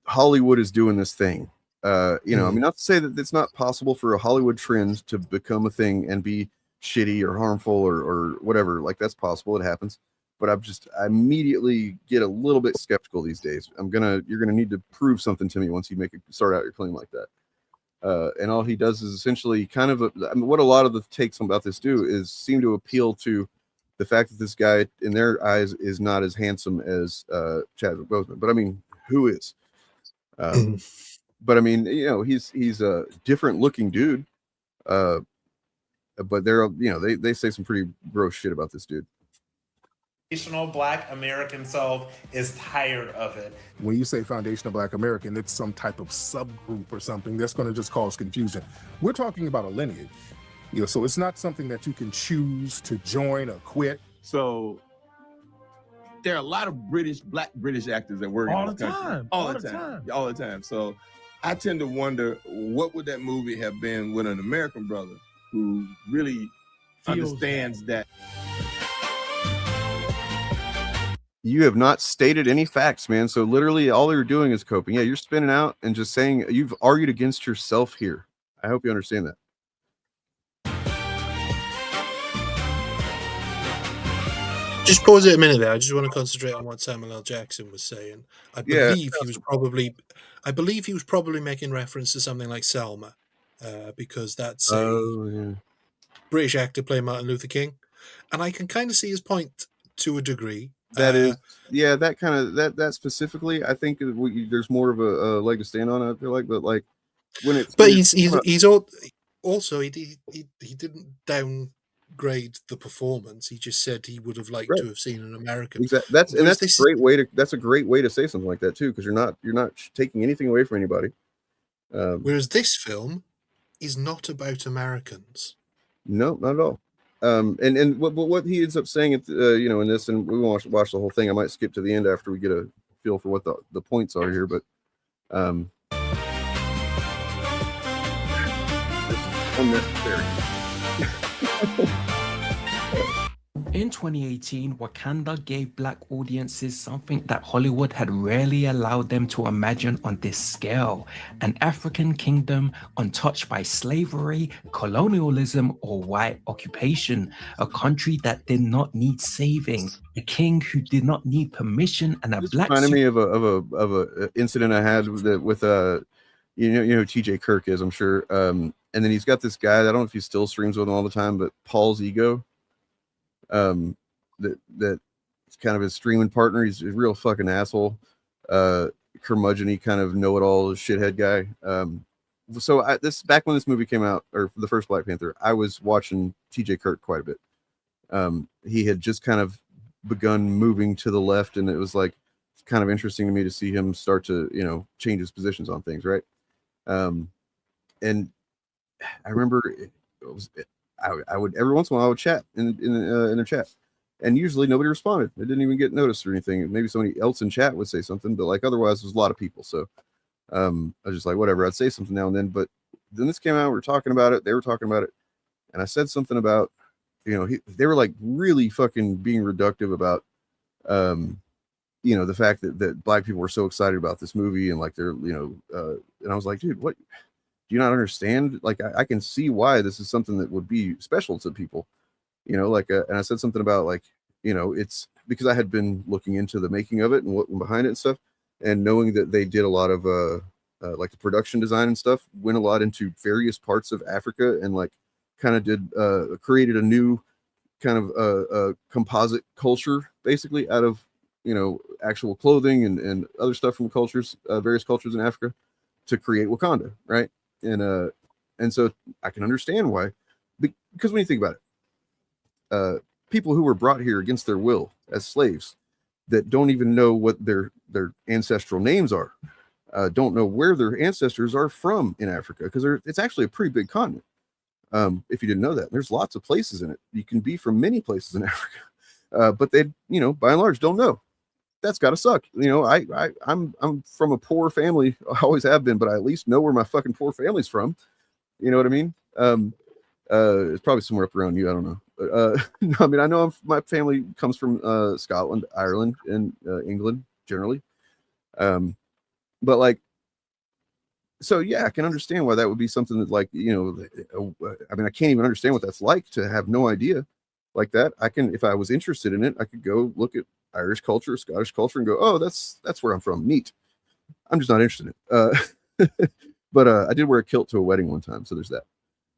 Hollywood is doing this thing. I mean, not to say that it's not possible for a Hollywood trend to become a thing and be shitty or harmful or whatever. Like that's possible. It happens. But I immediately get a little bit skeptical these days. You're gonna need to prove something to me once you start out your claim like that. And all he does is essentially kind of what a lot of the takes about this do is seem to appeal to the fact that this guy in their eyes is not as handsome as Chadwick Boseman. But I mean, who is? But I mean, he's a different looking dude. But they say some pretty gross shit about this dude. Black American self is tired of it. When you say foundational Black American, it's some type of subgroup or something that's going to just cause confusion. We're talking about a lineage, so it's not something that you can choose to join or quit. So there are a lot of Black British actors that work all in the this country. time, all the time. So I tend to wonder, what would that movie have been with an American brother who really understands that? You have not stated any facts, man. So literally all you're doing is coping. Yeah, you're spinning out and just saying you've argued against yourself here. I hope you understand that. Just pause it a minute there. I just want to concentrate on what Samuel L. Jackson was saying. I believe he was probably making reference to something like Selma, because that's a British actor playing Martin Luther King, and I can kind of see his point to a degree. That specifically, I think there's more of a leg to stand on. I feel like, but like when it's, he's also he didn't downgrade the performance. He just said he would have liked to have seen an American. Exactly. That's a great way to say something like that too, because you're not taking anything away from anybody. Whereas this film is not about Americans. No, not at all. And what he ends up saying in this, and we won't watch the whole thing. I might skip to the end after we get a feel for what the points are here, but this is unnecessary. In 2018, Wakanda gave Black audiences something that Hollywood had rarely allowed them to imagine on this scale: an African kingdom untouched by slavery, colonialism, or white occupation, a country that did not need saving, a king who did not need permission, and a black. Reminded me of a incident I had with who T.J. Kirk is, I'm sure. And then he's got this guy. I don't know if he still streams with him all the time, but Paul's Ego. That's kind of his streaming partner. He's a real fucking asshole, curmudgeon-y kind of know-it-all shithead guy. So back when this movie came out, or the first Black Panther, I was watching TJ Kirk quite a bit. He had just kind of begun moving to the left, and it was like kind of interesting to me to see him start to change his positions on things, right? And I remember I would every once in a while I would chat in their chat, and usually nobody responded. It didn't even get noticed or anything. Maybe somebody else in chat would say something, but like otherwise there's a lot of people. So I was just like, whatever. I'd say something now and then. But then this came out. We were talking about it. They were talking about it, and I said something about they were like really fucking being reductive about the fact that Black people were so excited about this movie, and like they're and I was like, dude, what? Do you not understand? Like, I can see why this is something that would be special to people, you know, like, and I said something about like, you know, it's because I had been looking into the making of it and what went behind it and stuff, and knowing that they did a lot of like the production design and stuff went a lot into various parts of Africa, and like kind of did created a new kind of composite culture basically out of, you know, actual clothing and other stuff from cultures, various cultures in Africa, to create Wakanda, right? And so I can understand why, because when you think about it, people who were brought here against their will as slaves, that don't even know what their ancestral names are, don't know where their ancestors are from in Africa, because it's actually a pretty big continent. If you didn't know that, there's lots of places in it. You can be from many places in Africa, but they, you know, by and large, don't know. That's got to suck. You know, I'm from a poor family. I always have been, but I at least know where my fucking poor family's from. You know what I mean? It's probably somewhere up around you. I don't know. No, I mean, I know my family comes from Scotland, Ireland, and England generally. But like, so yeah, I can understand why that would be something that, like, you know, I mean, I can't even understand what that's like to have no idea like that. I can, if I was interested in it, I could go look at Irish culture, Scottish culture, and go, oh, that's where I'm from. Neat. I'm just not interested in it. But I did wear a kilt to a wedding one time, so there's that.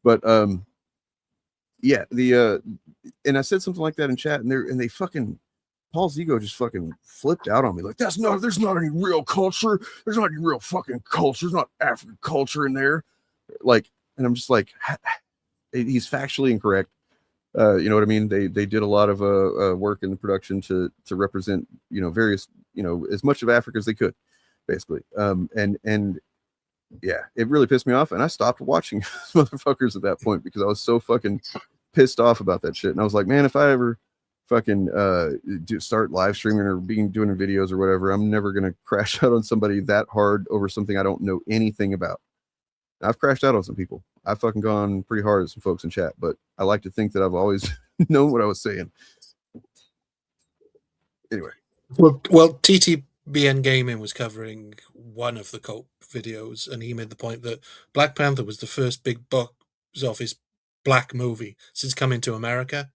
But yeah, and I said something like that in chat, and they fucking, Paul's ego just fucking flipped out on me. Like, there's not any real culture. There's not any real fucking culture. There's not African culture in there. Like, and I'm just like, he's factually incorrect. You know what I mean? They did a lot of work in the production to represent, you know, various, you know, as much of Africa as they could, basically. And yeah, it really pissed me off, and I stopped watching motherfuckers at that point because I was so fucking pissed off about that shit. And I was like, man, if I ever fucking start live streaming or doing videos or whatever, I'm never gonna crash out on somebody that hard over something I don't know anything about. I've crashed out on some people. I've fucking gone pretty hard at some folks in chat, but I like to think that I've always known what I was saying. Anyway. Well, TTBN Gaming was covering one of the cult videos, and he made the point that Black Panther was the first big box office black movie since coming to America,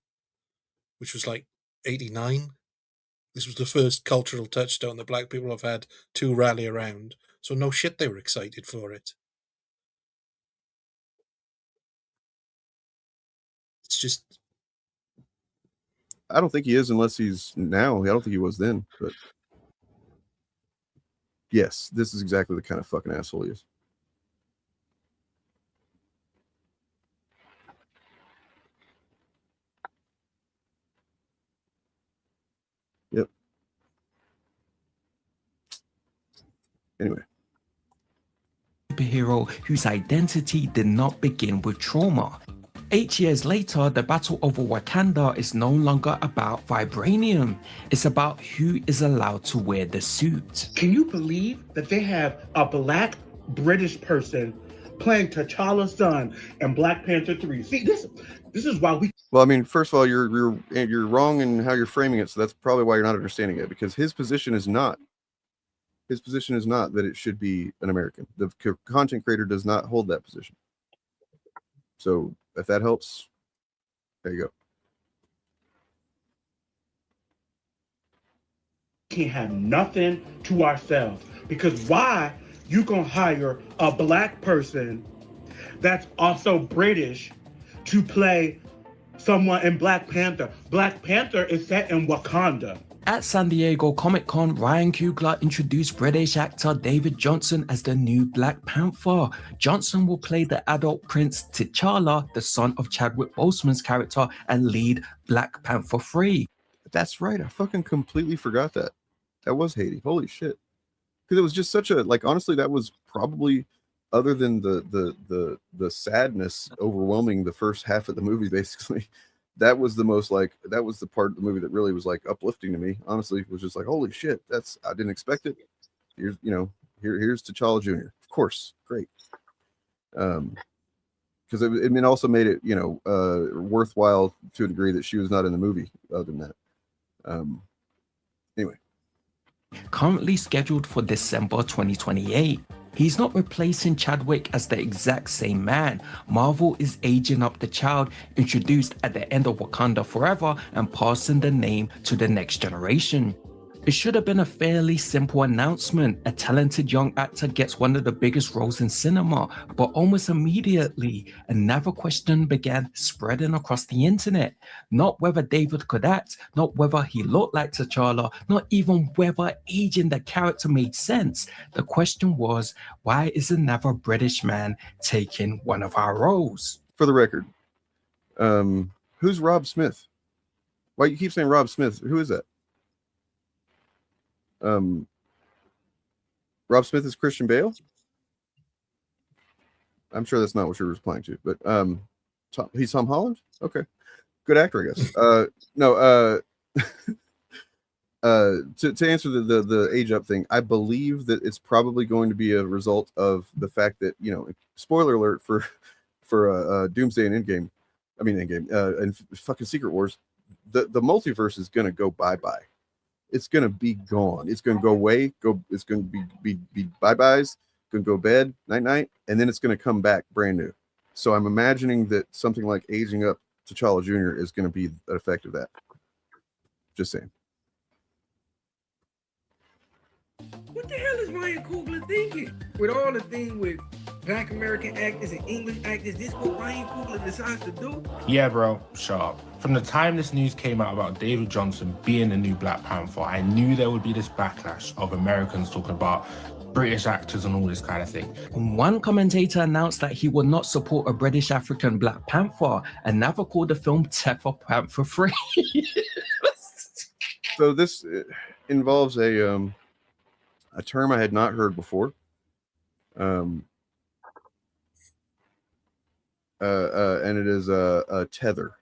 which was like 89. This was the first cultural touchstone that black people have had to rally around. So no shit, they were excited for it. It's just, I don't think he is unless he's now. I don't think he was then, but yes, this is exactly the kind of fucking asshole he is. Yep. Anyway. Superhero whose identity did not begin with trauma. 8 years later, the battle over Wakanda is no longer about vibranium. It's about who is allowed to wear the suit. Can you believe that they have a black British person playing T'Challa's son in Black Panther 3? See, this is why we... Well, I mean, first of all, you're wrong in how you're framing it, so that's probably why you're not understanding it, because his position is not that it should be an American. The content creator does not hold that position. So if that helps, there you go. Can't have nothing to ourselves, because why you gonna hire a black person that's also British to play someone in Black Panther? Black Panther is set in Wakanda. At San Diego Comic-Con, Ryan Coogler introduced British actor David Johnson as the new Black Panther. Johnson will play the adult Prince T'Challa, the son of Chadwick Boseman's character, and lead Black Panther 3. That's right. I fucking completely forgot that. That was Haiti. Holy shit. Because it was just such a, like, honestly, that was probably, other than the sadness overwhelming the first half of the movie, basically, that was the most, like, that was the part of the movie that really was, like, uplifting to me. Honestly, it was just like, holy shit, I didn't expect it. Here's, you know, here's T'Challa Jr. Of course, great. Because it also made it, you know, worthwhile to a degree that she was not in the movie. Other than that, anyway. Currently scheduled for December 2028. He's not replacing Chadwick as the exact same man. Marvel is aging up the child introduced at the end of Wakanda Forever and passing the name to the next generation. It should have been a fairly simple announcement. A talented young actor gets one of the biggest roles in cinema, but almost immediately, another question began spreading across the internet. Not whether David could act, not whether he looked like T'Challa, not even whether aging the character made sense. The question was, why is another British man taking one of our roles? For the record, who's Rob Smith? Why you keep saying Rob Smith? Who is that? Rob Smith is Christian Bale. I'm sure that's not what you're replying to, but he's Tom Holland. Okay, good actor, I guess. No. To answer the age up thing, I believe that it's probably going to be a result of the fact that, you know, spoiler alert for Doomsday and Endgame. I mean Endgame and fucking Secret Wars. The multiverse is gonna go bye-bye. It's gonna be gone. It's gonna go away. It's gonna be bye-byes. Gonna go bed, night, and then it's gonna come back brand new. So I'm imagining that something like aging up T'Challa Jr. is gonna be an effect of that. Just saying. What the hell is Ryan Coogler thinking? With all the thing with Black American actors and English actors, this what Ryan Coogler decides to do? Yeah, bro, shut up. From the time this news came out about David Johnson being the new Black Panther, I knew there would be this backlash of Americans talking about British actors and all this kind of thing. One commentator announced that he would not support a British African Black Panther. Another called the film Teffa Panther Free. So this involves a term I had not heard before. And it is a tether.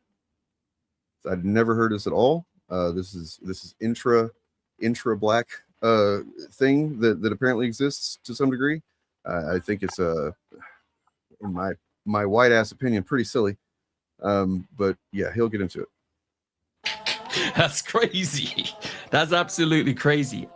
I'd never heard this at all. This is intra black thing that apparently exists to some degree. I think it's in my white ass opinion, pretty silly. But yeah, he'll get into it. That's crazy. That's absolutely crazy.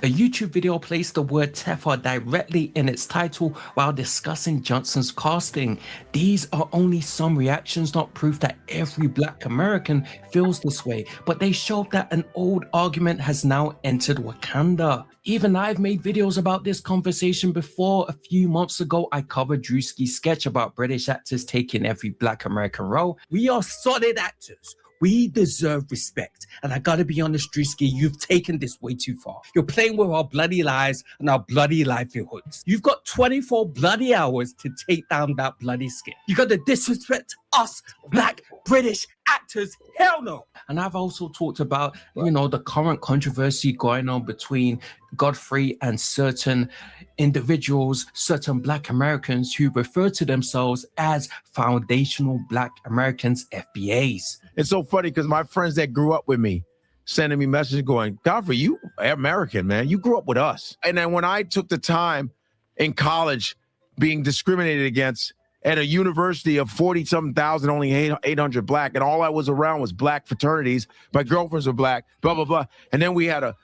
A YouTube video placed the word Teffa directly in its title while discussing Johnson's casting. These are only some reactions, not proof that every Black American feels this way, but they show that an old argument has now entered Wakanda. Even I've made videos about this conversation before. A few months ago, I covered Drewski's sketch about British actors taking every Black American role. We are solid actors. We deserve respect. And I gotta be honest, Drewski, you've taken this way too far. You're playing with our bloody lives and our bloody livelihoods. You've got 24 bloody hours to take down that bloody skit. You gotta disrespect us, Black British actors. Hell no. And I've also talked about, you know, the current controversy going on between Godfrey and certain individuals, certain Black Americans who refer to themselves as foundational Black Americans, FBAs. It's so funny because my friends that grew up with me sending me messages going, Godfrey, you American, man. You grew up with us. And then when I took the time in college being discriminated against at a university of 40-something thousand, only 800 Black, and all I was around was Black fraternities. My girlfriends were Black, blah, blah, blah. And then we had a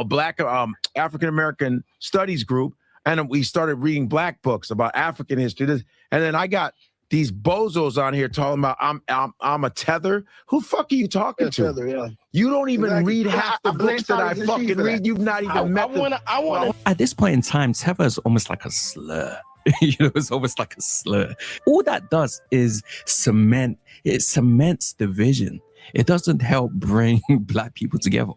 Black African-American studies group, and we started reading Black books about African history. And then I got these bozos on here talking about I'm a tether. Who fuck are you talking to? Tether, yeah. You don't even read half the books that I fucking read. You've not even met them. At this point in time, tether is almost like a slur. You know, it's almost like a slur. All that does is cements division. It doesn't help bring Black people together.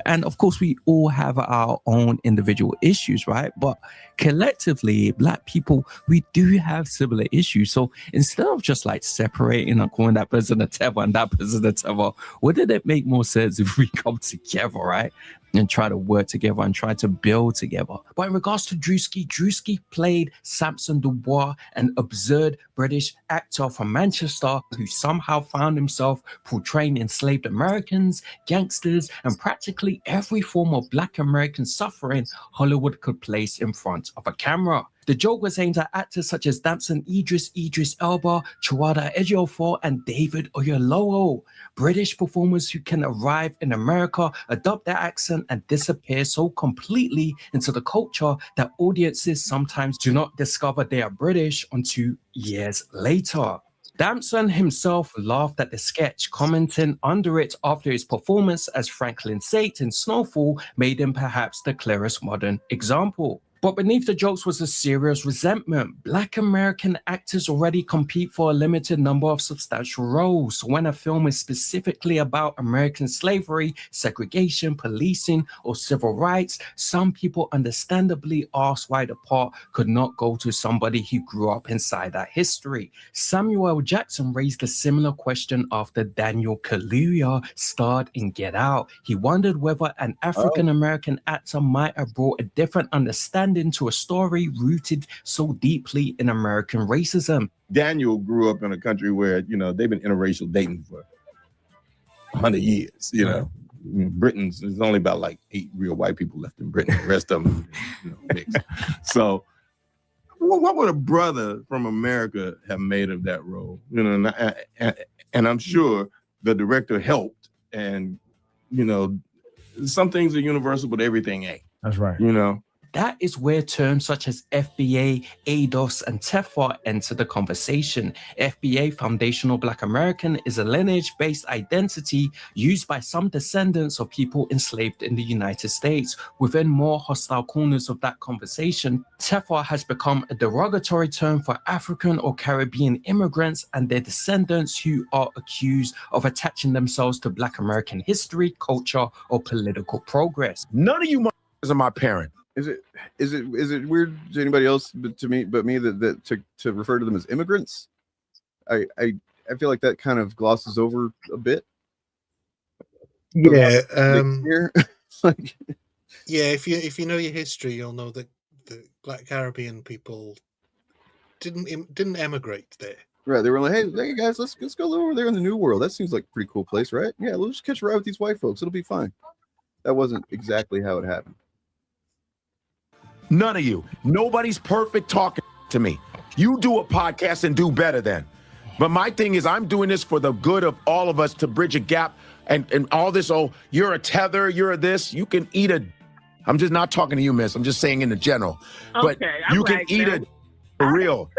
And of course, we all have our own individual issues, right? But collectively, Black people, we do have similar issues. So instead of just like separating and calling that person a tether and that person a tether, wouldn't it make more sense if we come together, right? And try to work together and try to build together. But in regards to Drewski played Samson Dubois, an absurd British actor from Manchester who somehow found himself portraying enslaved Americans, gangsters, and practically every form of Black American suffering Hollywood could place in front of a camera. The joke was aimed at actors such as Damson Idris Elba, Chiwetel Ejiofor, and David Oyelowo, British performers who can arrive in America, adopt their accent, and disappear so completely into the culture that audiences sometimes do not discover they are British until years later. Damson himself laughed at the sketch, commenting under it after his performance as Franklin Sate in Snowfall made him perhaps the clearest modern example. But beneath the jokes was a serious resentment. Black American actors already compete for a limited number of substantial roles. So when a film is specifically about American slavery, segregation, policing, or civil rights, some people understandably ask why the part could not go to somebody who grew up inside that history. Samuel L. Jackson raised a similar question after Daniel Kaluuya starred in Get Out. He wondered whether an African American actor might have brought a different understanding to a story rooted so deeply in American racism. Daniel grew up in a country where, they've been interracial dating for 100 years, Britain's, there's only about like 8 real white people left in Britain. The rest of them, mixed. So what would a brother from America have made of that role? And I'm sure the director helped, and, some things are universal, but everything ain't. That's right. That is where terms such as FBA, ADOS, and TEFA enter the conversation. FBA, Foundational Black American, is a lineage-based identity used by some descendants of people enslaved in the United States. Within more hostile corners of that conversation, TEFA has become a derogatory term for African or Caribbean immigrants and their descendants who are accused of attaching themselves to Black American history, culture, or political progress. None of you are my parent. Is it weird to anybody else but me that to refer to them as immigrants? I feel like that kind of glosses over a bit. Yeah. Like, yeah, if you know your history, you'll know that the Black Caribbean people didn't emigrate there. Right, they were like, hey guys, let's go over there in the New World. That seems like a pretty cool place, right? Yeah, let's just catch a ride with these white folks. It'll be fine. That wasn't exactly how it happened. None of you. Nobody's perfect talking to me. You do a podcast and do better then. But my thing is, I'm doing this for the good of all of us to bridge a gap and all this, you're a tether, you're a this, you can eat a... I'm just not talking to you, miss. I'm just saying in the general. But you can eat a... For real.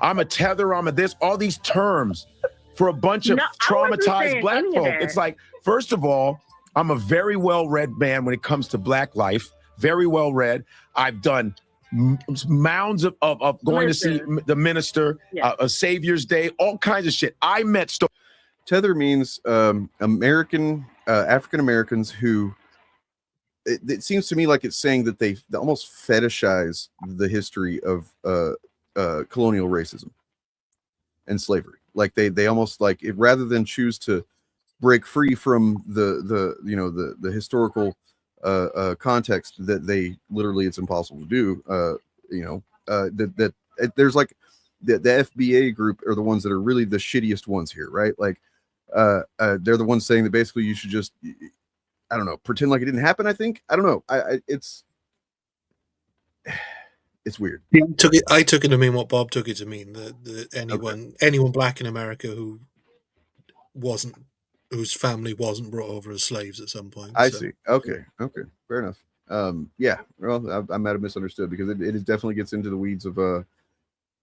I'm a tether, I'm a this, all these terms for a bunch of traumatized Black folk. It's like, first of all, I'm a very well-read man when it comes to Black life. Very well read. I've done mounds of going to see the minister, a Savior's Day, all kinds of shit. I met tether means African Americans who it seems to me like it's saying that they almost fetishize the history of colonial racism and slavery. Like they almost like it, rather than choose to break free from the historical context that they literally it's impossible to do. That there's like the FBA group are the ones that are really the shittiest ones here, right? Like they're the ones saying that basically you should just, I don't know, pretend like it didn't happen. I think, I don't know. It's weird. I took it to mean what Bob took it to mean, that anyone Black in America whose family wasn't brought over as slaves at some point. I see. Okay. Fair enough. Yeah. Well, I might have misunderstood because it definitely gets into the weeds of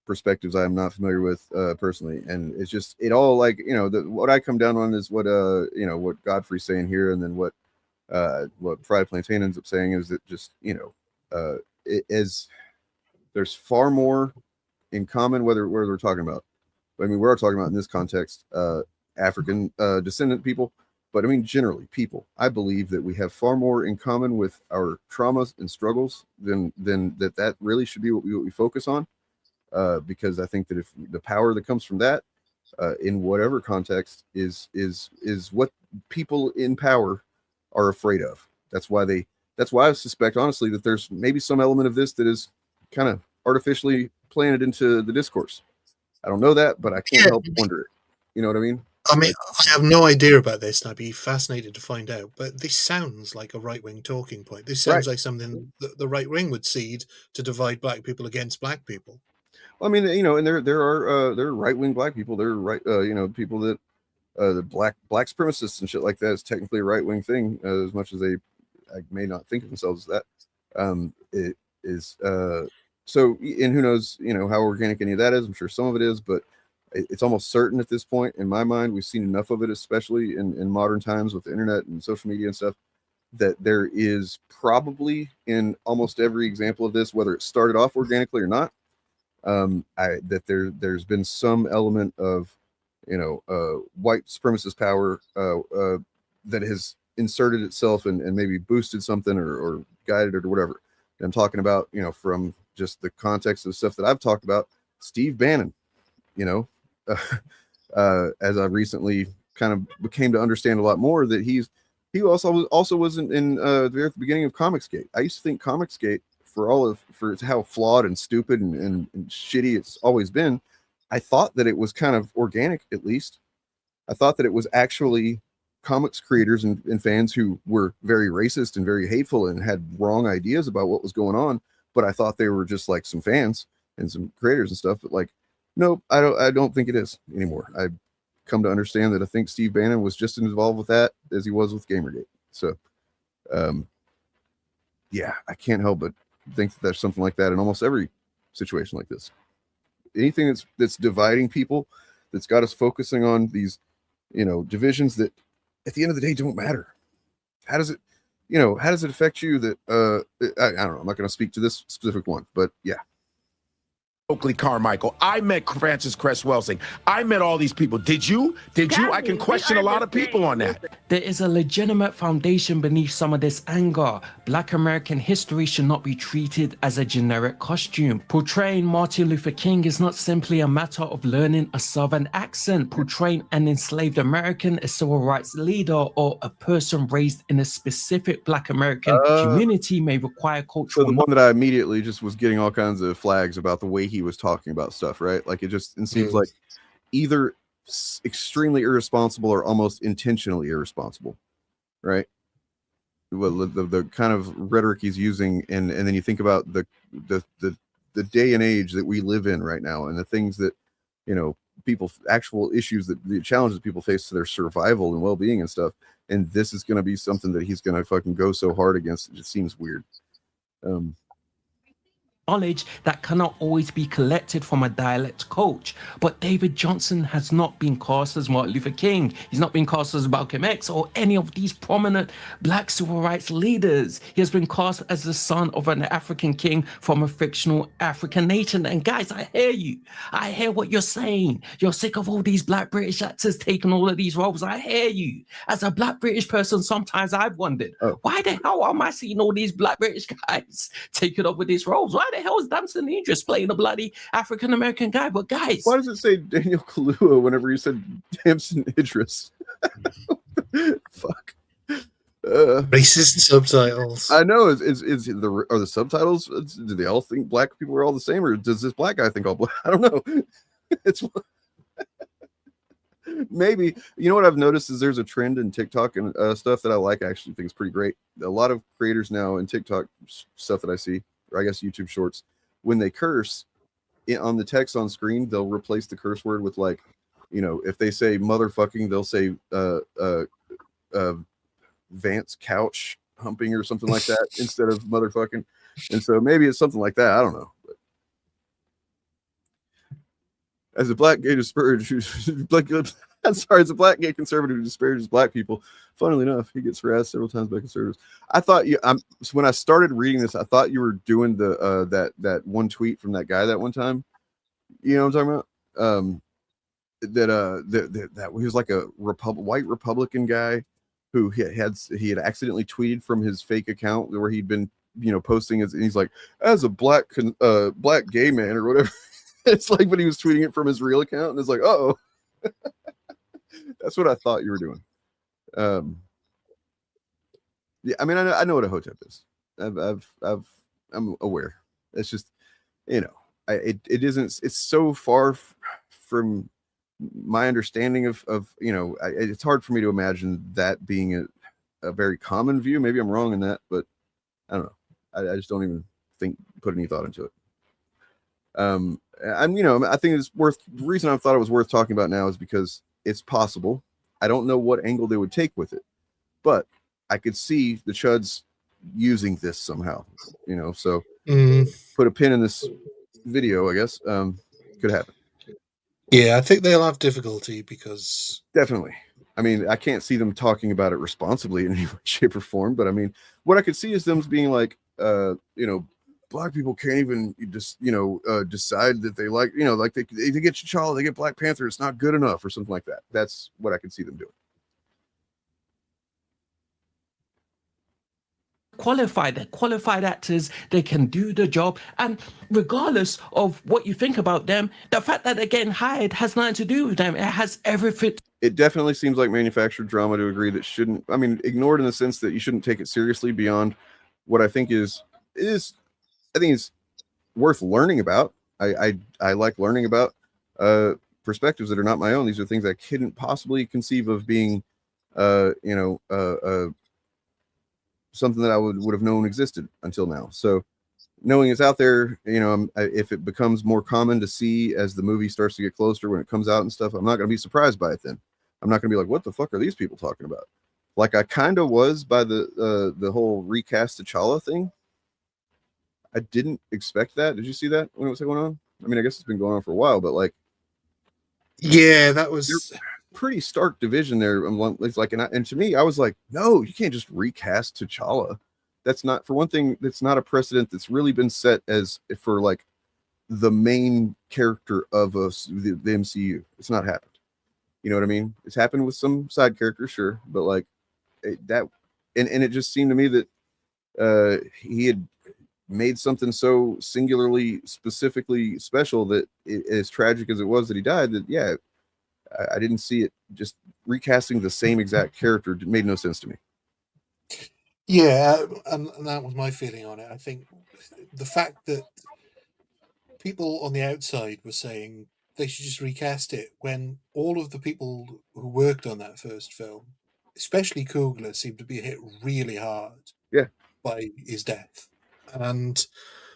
perspectives I am not familiar with personally, and it's just it all like what I come down on is what what Godfrey's saying here, and then what Fried Plantain ends up saying is that just it is there's far more in common whether we're talking about. I mean, we're talking about in this context. African descendant people, but I mean generally people. I believe that we have far more in common with our traumas and struggles than that really should be what we focus on, because I think that if the power that comes from that in whatever context is what people in power are afraid of. That's why I suspect honestly that there's maybe some element of this that is kind of artificially planted into the discourse. I don't know that, but I can't help but wonder it. You know what I mean? I mean, I have no idea about this, and I'd be fascinated to find out. But this sounds like a right-wing talking point. This sounds like something that the right wing would seed to divide black people against black people. I mean, and there are right wing black people. There are people that the black supremacists and shit like that is technically a right wing thing, as much as they may not think of themselves as that. It is so, and who knows, how organic any of that is. I'm sure some of it is, but it's almost certain at this point, in my mind, we've seen enough of it, especially in modern times with the internet and social media and stuff, that there is probably in almost every example of this, whether it started off organically or not, that there's been some element of white supremacist power that has inserted itself and maybe boosted something or guided it or whatever. And I'm talking about from just the context of stuff that I've talked about. Steve Bannon, as I recently kind of came to understand a lot more, that he also wasn't in there at the beginning of Comicsgate. I used to think Comicsgate, for how flawed and stupid and shitty it's always been, I thought that it was kind of organic. At least I thought that it was actually comics creators and fans who were very racist and very hateful and had wrong ideas about what was going on. But I thought they were just like some fans and some creators and stuff. But like, nope, I don't think it is anymore. I come to understand that I think Steve Bannon was just as involved with that as he was with Gamergate. So, yeah, I can't help but think that there's something like that in almost every situation like this. Anything that's dividing people, that's got us focusing on these, divisions that at the end of the day don't matter. How does it affect you that, I don't know. I'm not going to speak to this specific one, but yeah. Oakley Carmichael. I met Francis Cress Welsing. I met all these people. Did you? I can question a lot of people on that. There is a legitimate foundation beneath some of this anger. Black American history should not be treated as a generic costume. Portraying Martin Luther King is not simply a matter of learning a Southern accent. Portraying an enslaved American, a civil rights leader, or a person raised in a specific Black American community may require cultural... So the one that I immediately just was getting all kinds of flags about the way he was talking about stuff, right? Like it seems like either extremely irresponsible or almost intentionally irresponsible, right? Well, the kind of rhetoric he's using, and then you think about the day and age that we live in right now, and the things that people, actual issues, that the challenges people face to their survival and well-being and stuff, and this is going to be something that he's going to fucking go so hard against. It just seems weird. Knowledge that cannot always be collected from a dialect coach. But David Johnson has not been cast as Martin Luther King. He's not been cast as Malcolm X or any of these prominent Black civil rights leaders. He has been cast as the son of an African king from a fictional African nation. And guys, I hear you. I hear what you're saying. You're sick of all these Black British actors taking all of these roles. I hear you. As a Black British person, sometimes I've wondered, why the hell am I seeing all these Black British guys taking up with these roles? Why the hell is Damson Idris playing a bloody African American guy? But guys, why does it say Daniel Kaluuya whenever you said Damson Idris? Fuck. Racist subtitles. I know. Are the subtitles? Do they all think black people are all the same, or does this black guy think all black? I don't know. It's maybe. You know what I've noticed is there's a trend in TikTok and stuff that I like. I actually think is pretty great. A lot of creators now in TikTok stuff that I see, or I guess YouTube Shorts, when they curse on the text on screen, they'll replace the curse word with, like, if they say motherfucking, they'll say Vance couch humping or something like that instead of motherfucking. And so maybe it's something like that. I don't know. But as a black gay as a black gay conservative who disparages black people, funnily enough, he gets harassed several times by conservatives. I thought when I started reading this, I thought you were doing the that one tweet from that guy that one time. You know what I'm talking about? That he was like a white Republican guy who he had accidentally tweeted from his fake account where he'd been posting and he's like, as a black gay man or whatever. It's like, but he was tweeting it from his real account, and it's like, oh. That's what I thought you were doing. Yeah, I mean, I know what a hotep is. I'm aware. It's just, it isn't. It's so far from my understanding of it's hard for me to imagine that being a very common view. Maybe I'm wrong in that, but I don't know. I just don't even put any thought into it. I think it's worth. The reason I thought it was worth talking about now is because it's possible. I don't know what angle they would take with it, but I could see the Chuds using this somehow. So put a pin in this video. I guess could happen. Yeah, I think they'll have difficulty because definitely. I mean, I can't see them talking about it responsibly in any way, shape, or form. But I mean, what I could see is them being like, black people can't even just, decide that they like, like they get T'Challa, they get Black Panther. It's not good enough or something like that. That's what I could see them doing. They're qualified actors, they can do the job, and regardless of what you think about them, the fact that they're getting hired has nothing to do with them. It has everything. It definitely seems like manufactured drama to agree that shouldn't, I mean, ignored in the sense that you shouldn't take it seriously beyond what I think is I think it's worth learning about. I like learning about perspectives that are not my own. These are things I couldn't possibly conceive of being something that I would have known existed until now. So knowing it's out there, if it becomes more common to see as the movie starts to get closer when it comes out and stuff, I'm not going to be surprised by it then. I'm not going to be like, what the fuck are these people talking about? Like I kind of was by the whole recast T'Challa thing. I didn't expect that. Did you see that when it was going on? I mean, I guess it's been going on for a while, but like, yeah, that was pretty stark division there. It's like, and to me, I was like, no, you can't just recast T'Challa. That's not, for one thing, that's not a precedent that's really been set as for like the main character of the MCU. It's not happened. You know what I mean? It's happened with some side characters, sure, but like and it just seemed to me that he had made something so singularly, specifically special that as tragic as it was that he died, that yeah, I didn't see it. Just recasting the same exact character made no sense to me. Yeah, and that was my feeling on it. I think the fact that people on the outside were saying they should just recast it when all of the people who worked on that first film, especially Coogler, seemed to be hit really hard by his death. And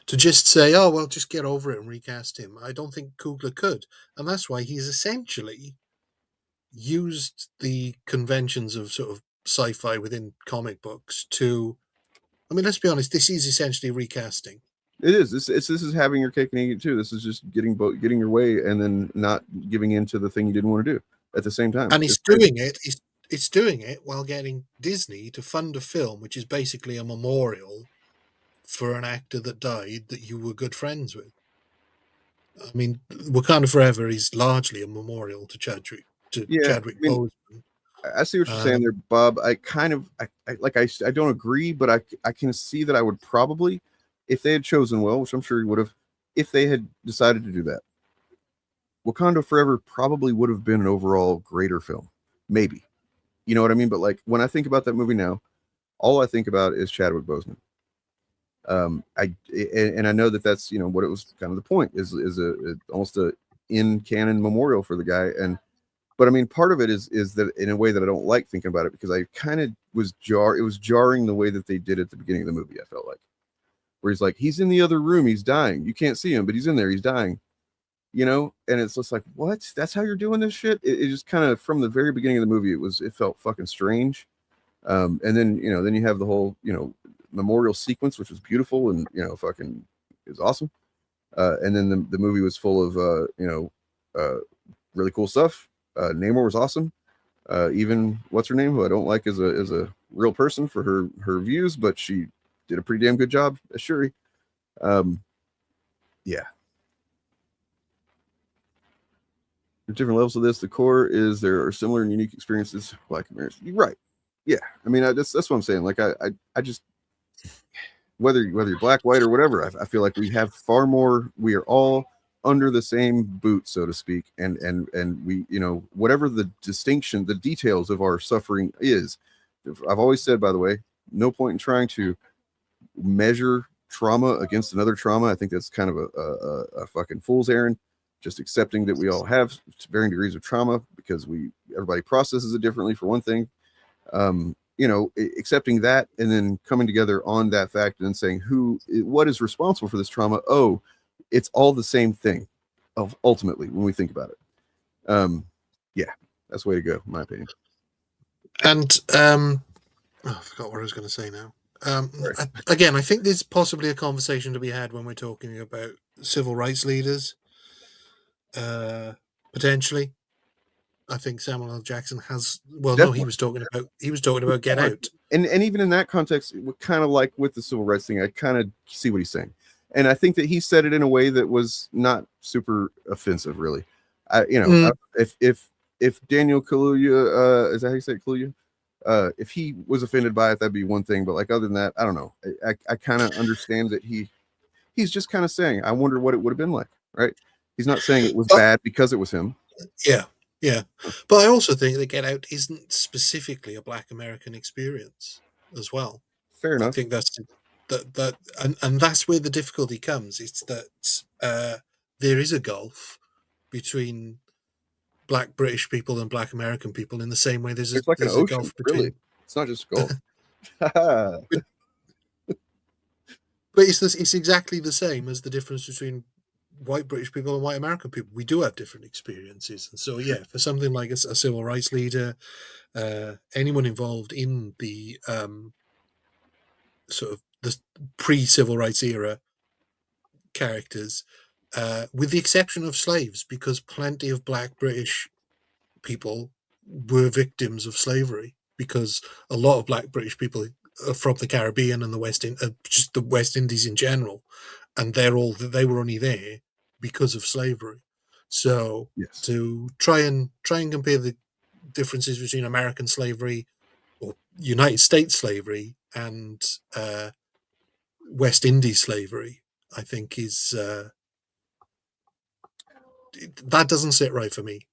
to just say, oh, well, just get over it and recast him, I don't think Coogler could. And that's why he's essentially used the conventions of sort of sci-fi within comic books to, I mean, let's be honest, this is essentially recasting. It is. This is having your cake and eating it too. This is just getting your way and then not giving in to the thing you didn't want to do at the same time. And it's doing it while getting Disney to fund a film which is basically a memorial for an actor that died that you were good friends with. I mean, Wakanda Forever is largely a memorial to Chadwick Boseman. I see what you're saying there, Bob. I kind of I don't agree, but I can see that I would probably, if they had chosen well, which I'm sure he would have, if they had decided to do that, Wakanda Forever probably would have been an overall greater film. Maybe. You know what I mean? But like when I think about that movie now, all I think about is Chadwick Boseman. I know that's what it was kind of the point is almost a in canon memorial for the guy. But I mean, part of it is that in a way that I don't like thinking about it, because I kind of was it was jarring the way that they did at the beginning of the movie. I felt like where he's like, he's in the other room, he's dying, you can't see him, but he's in there, he's dying, and it's just like, what? That's how you're doing this shit? It just kind of from the very beginning of the movie, it felt fucking strange. And then then you have the whole memorial sequence, which was beautiful and fucking is awesome. And then the movie was full of really cool stuff. Namor was awesome. Even what's her name, who I don't like as a real person for her views, but she did a pretty damn good job as Shuri. Yeah. There's different levels of this. The core is there are similar and unique experiences. Black Americans. You're right. Yeah. I mean, that's what I'm saying. Like I just, whether you're black, white, or whatever, I feel like we have far more. We are all under the same boot, so to speak, and we, whatever the distinction, the details of our suffering is. I've always said, by the way, no point in trying to measure trauma against another trauma. I think that's kind of a fucking fool's errand. just accepting that we all have varying degrees of trauma because everybody processes it differently, for one thing. Accepting that and then coming together on that fact and saying what is responsible for this trauma. Oh, it's all the same thing ultimately when we think about it. That's the way to go, in my opinion. And I forgot what I was going to say now. Again, I think there's possibly a conversation to be had when we're talking about civil rights leaders. Potentially, I think Samuel L. Jackson has. Well, Definitely. No, he was talking about Get Out, and even in that context, kind of like with the civil rights thing, I kind of see what he's saying, and I think that he said it in a way that was not super offensive, really. If Daniel Kaluuya, is that how you say it, Kaluuya? If he was offended by it, that'd be one thing. But like other than that, I don't know. I kind of understand that he's just kind of saying, I wonder what it would have been like, right? He's not saying it was bad because it was him. Yeah. But I also think that Get Out isn't specifically a Black American experience as well. Fair enough. I think that's and that's where the difficulty comes. It's that there is a gulf between Black British people and Black American people in the same way there's an a ocean, gulf between. Really. It's not just gulf. But it's exactly the same as the difference between white British people and white American people. We do have different experiences, and so for something like a civil rights leader, anyone involved in the sort of the pre-civil rights era characters, with the exception of slaves, because plenty of Black British people were victims of slavery, because a lot of Black British people are from the Caribbean and just the West Indies in general, and they were only there because of slavery. So to try and compare the differences between American slavery or United States slavery and West Indies slavery, I think is that doesn't sit right for me.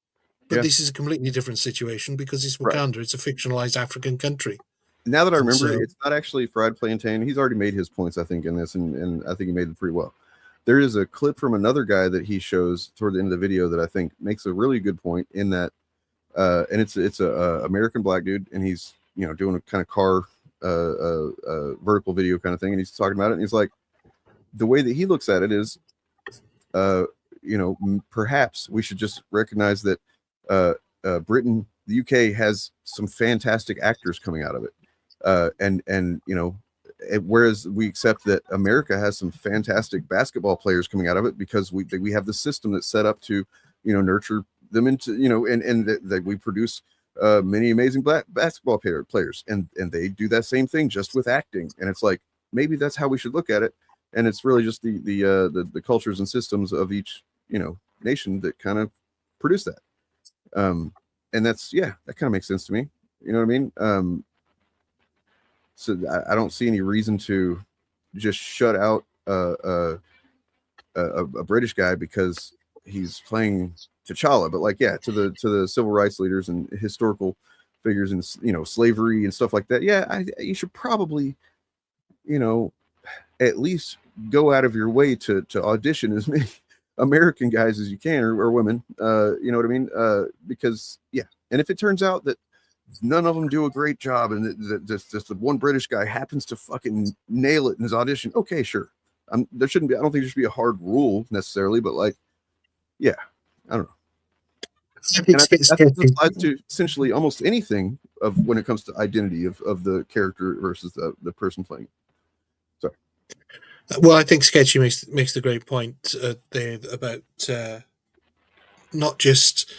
But this is a completely different situation because it's Wakanda. Right. It's a fictionalized African country. Now that I remember, it's not actually Fried Plantain. He's already made his points, I think, in this, and I think he made them pretty well. There is a clip from another guy that he shows toward the end of the video that I think makes a really good point in that, and it's a American Black dude, and he's doing a kind of car vertical video kind of thing, and he's talking about it, and he's like, the way that he looks at it is, perhaps we should just recognize that Britain, the UK, has some fantastic actors coming out of it, whereas we accept that America has some fantastic basketball players coming out of it because we have the system that's set up to nurture them into and that we produce many amazing Black basketball players, and they do that same thing just with acting, and it's like maybe that's how we should look at it, and it's really just the cultures and systems of each nation that kind of produce that. And that's that kind of makes sense to me. You know what I mean? So I don't see any reason to just shut out a British guy because he's playing T'Challa. But to the civil rights leaders and historical figures and slavery and stuff like that. You should probably at least go out of your way to audition as many American guys as you can, or women, you know what I mean? Because and if it turns out that none of them do a great job, and just the one British guy happens to fucking nail it in his audition, okay, sure. I don't think there should be a hard rule necessarily, but I don't know. I think that applies to essentially almost anything when it comes to identity of the character versus the person playing. Sorry. Well, I think Sketchy makes the great point there about not just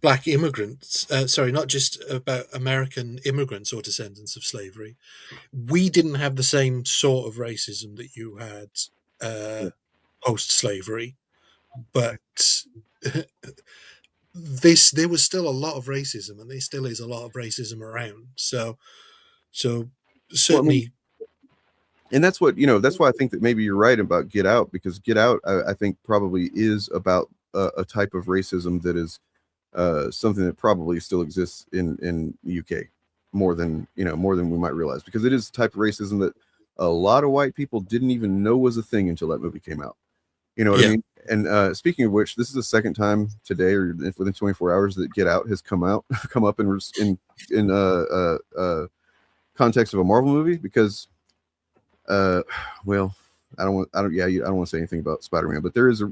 Black immigrants, not just about American immigrants or descendants of slavery. We didn't have the same sort of racism that you had post-slavery, but there was still a lot of racism, and there still is a lot of racism around. So certainly. And that's what that's why I think that maybe you're right about Get Out, because Get Out, I think, probably is about a type of racism that is something that probably still exists in the UK more than we might realize, because it is a type of racism that a lot of white people didn't even know was a thing until that movie came out. You know what I mean? And speaking of which, this is the second time today, or within 24 hours, that Get Out has come up in context of a Marvel movie, because, well, I don't want to say anything about Spider-Man, but there is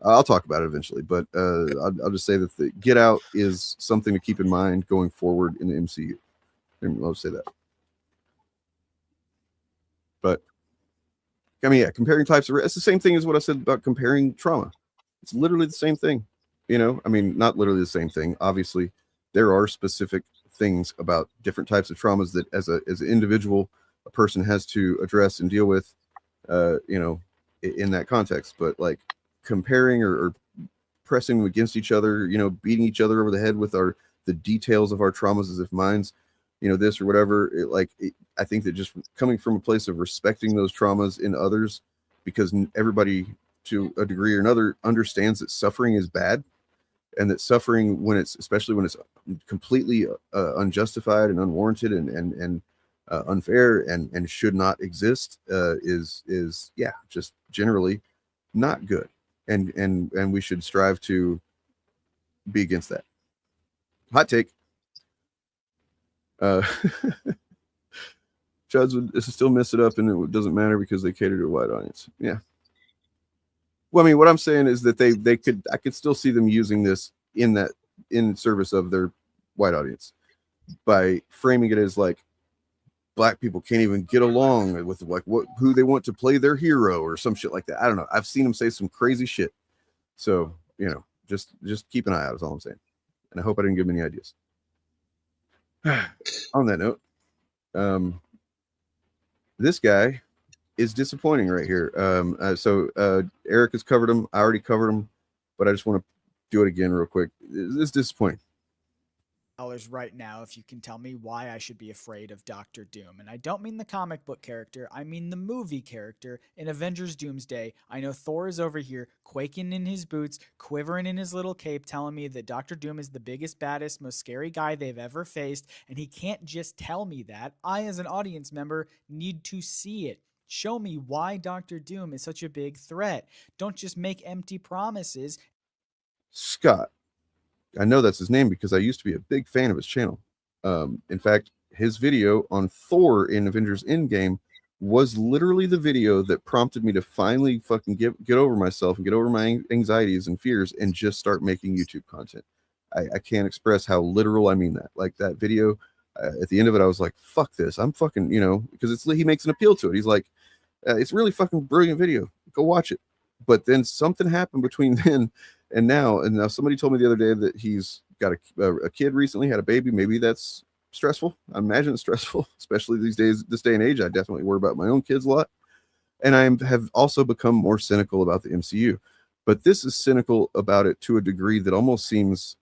I'll talk about it eventually. But I'll just say that the Get Out is something to keep in mind going forward in the MCU. And I'll say that. But I mean, yeah, comparing types of it's the same thing as what I said about comparing trauma. It's literally the same thing. I mean, not literally the same thing. Obviously, there are specific things about different types of traumas that as an individual, a person has to address and deal with, in that context. But like comparing or pressing them against each other, beating each other over the head with the details of our traumas as if mine's, this or whatever. I think that just coming from a place of respecting those traumas in others, because everybody to a degree or another understands that suffering is bad, and that suffering, especially when it's completely unjustified and unwarranted and unfair and should not exist, is just generally not good, and we should strive to be against that. Hot take. Judds would still mess it up, and it doesn't matter because they cater to a wide audience. Yeah. Well, I mean, what I'm saying is that I could still see them using this in service of their white audience by framing it as like black people can't even get along with like who they want to play their hero or some shit like that. I don't know. I've seen them say some crazy shit. So, just keep an eye out is all I'm saying. And I hope I didn't give them any ideas. On that note, this guy is disappointing right here. So Eric has covered him. I already covered him, but I just want to do it again real quick. It's disappointing. Right now, if you can tell me why I should be afraid of Doctor Doom. And I don't mean the comic book character, I mean the movie character in Avengers Doomsday. I know Thor is over here quaking in his boots, quivering in his little cape, telling me that Doctor Doom is the biggest, baddest, most scary guy they've ever faced, and he can't just tell me that. I, as an audience member, need to see it. Show me why Doctor Doom is such a big threat. Don't just make empty promises. Scott. I know that's his name because I used to be a big fan of his channel. In fact, his video on Thor in Avengers Endgame was literally the video that prompted me to finally fucking get over myself and get over my anxieties and fears and just start making YouTube content. I can't express how literal I mean that. Like that video, at the end of it, I was like, fuck this. I'm fucking, because he makes an appeal to it. He's like, it's really fucking brilliant video. Go watch it. But then something happened between then and now somebody told me the other day that he's got a kid recently, had a baby. Maybe that's stressful. I imagine it's stressful, especially these days, this day and age. I definitely worry about my own kids a lot. And I have also become more cynical about the MCU. But this is cynical about it to a degree that almost seems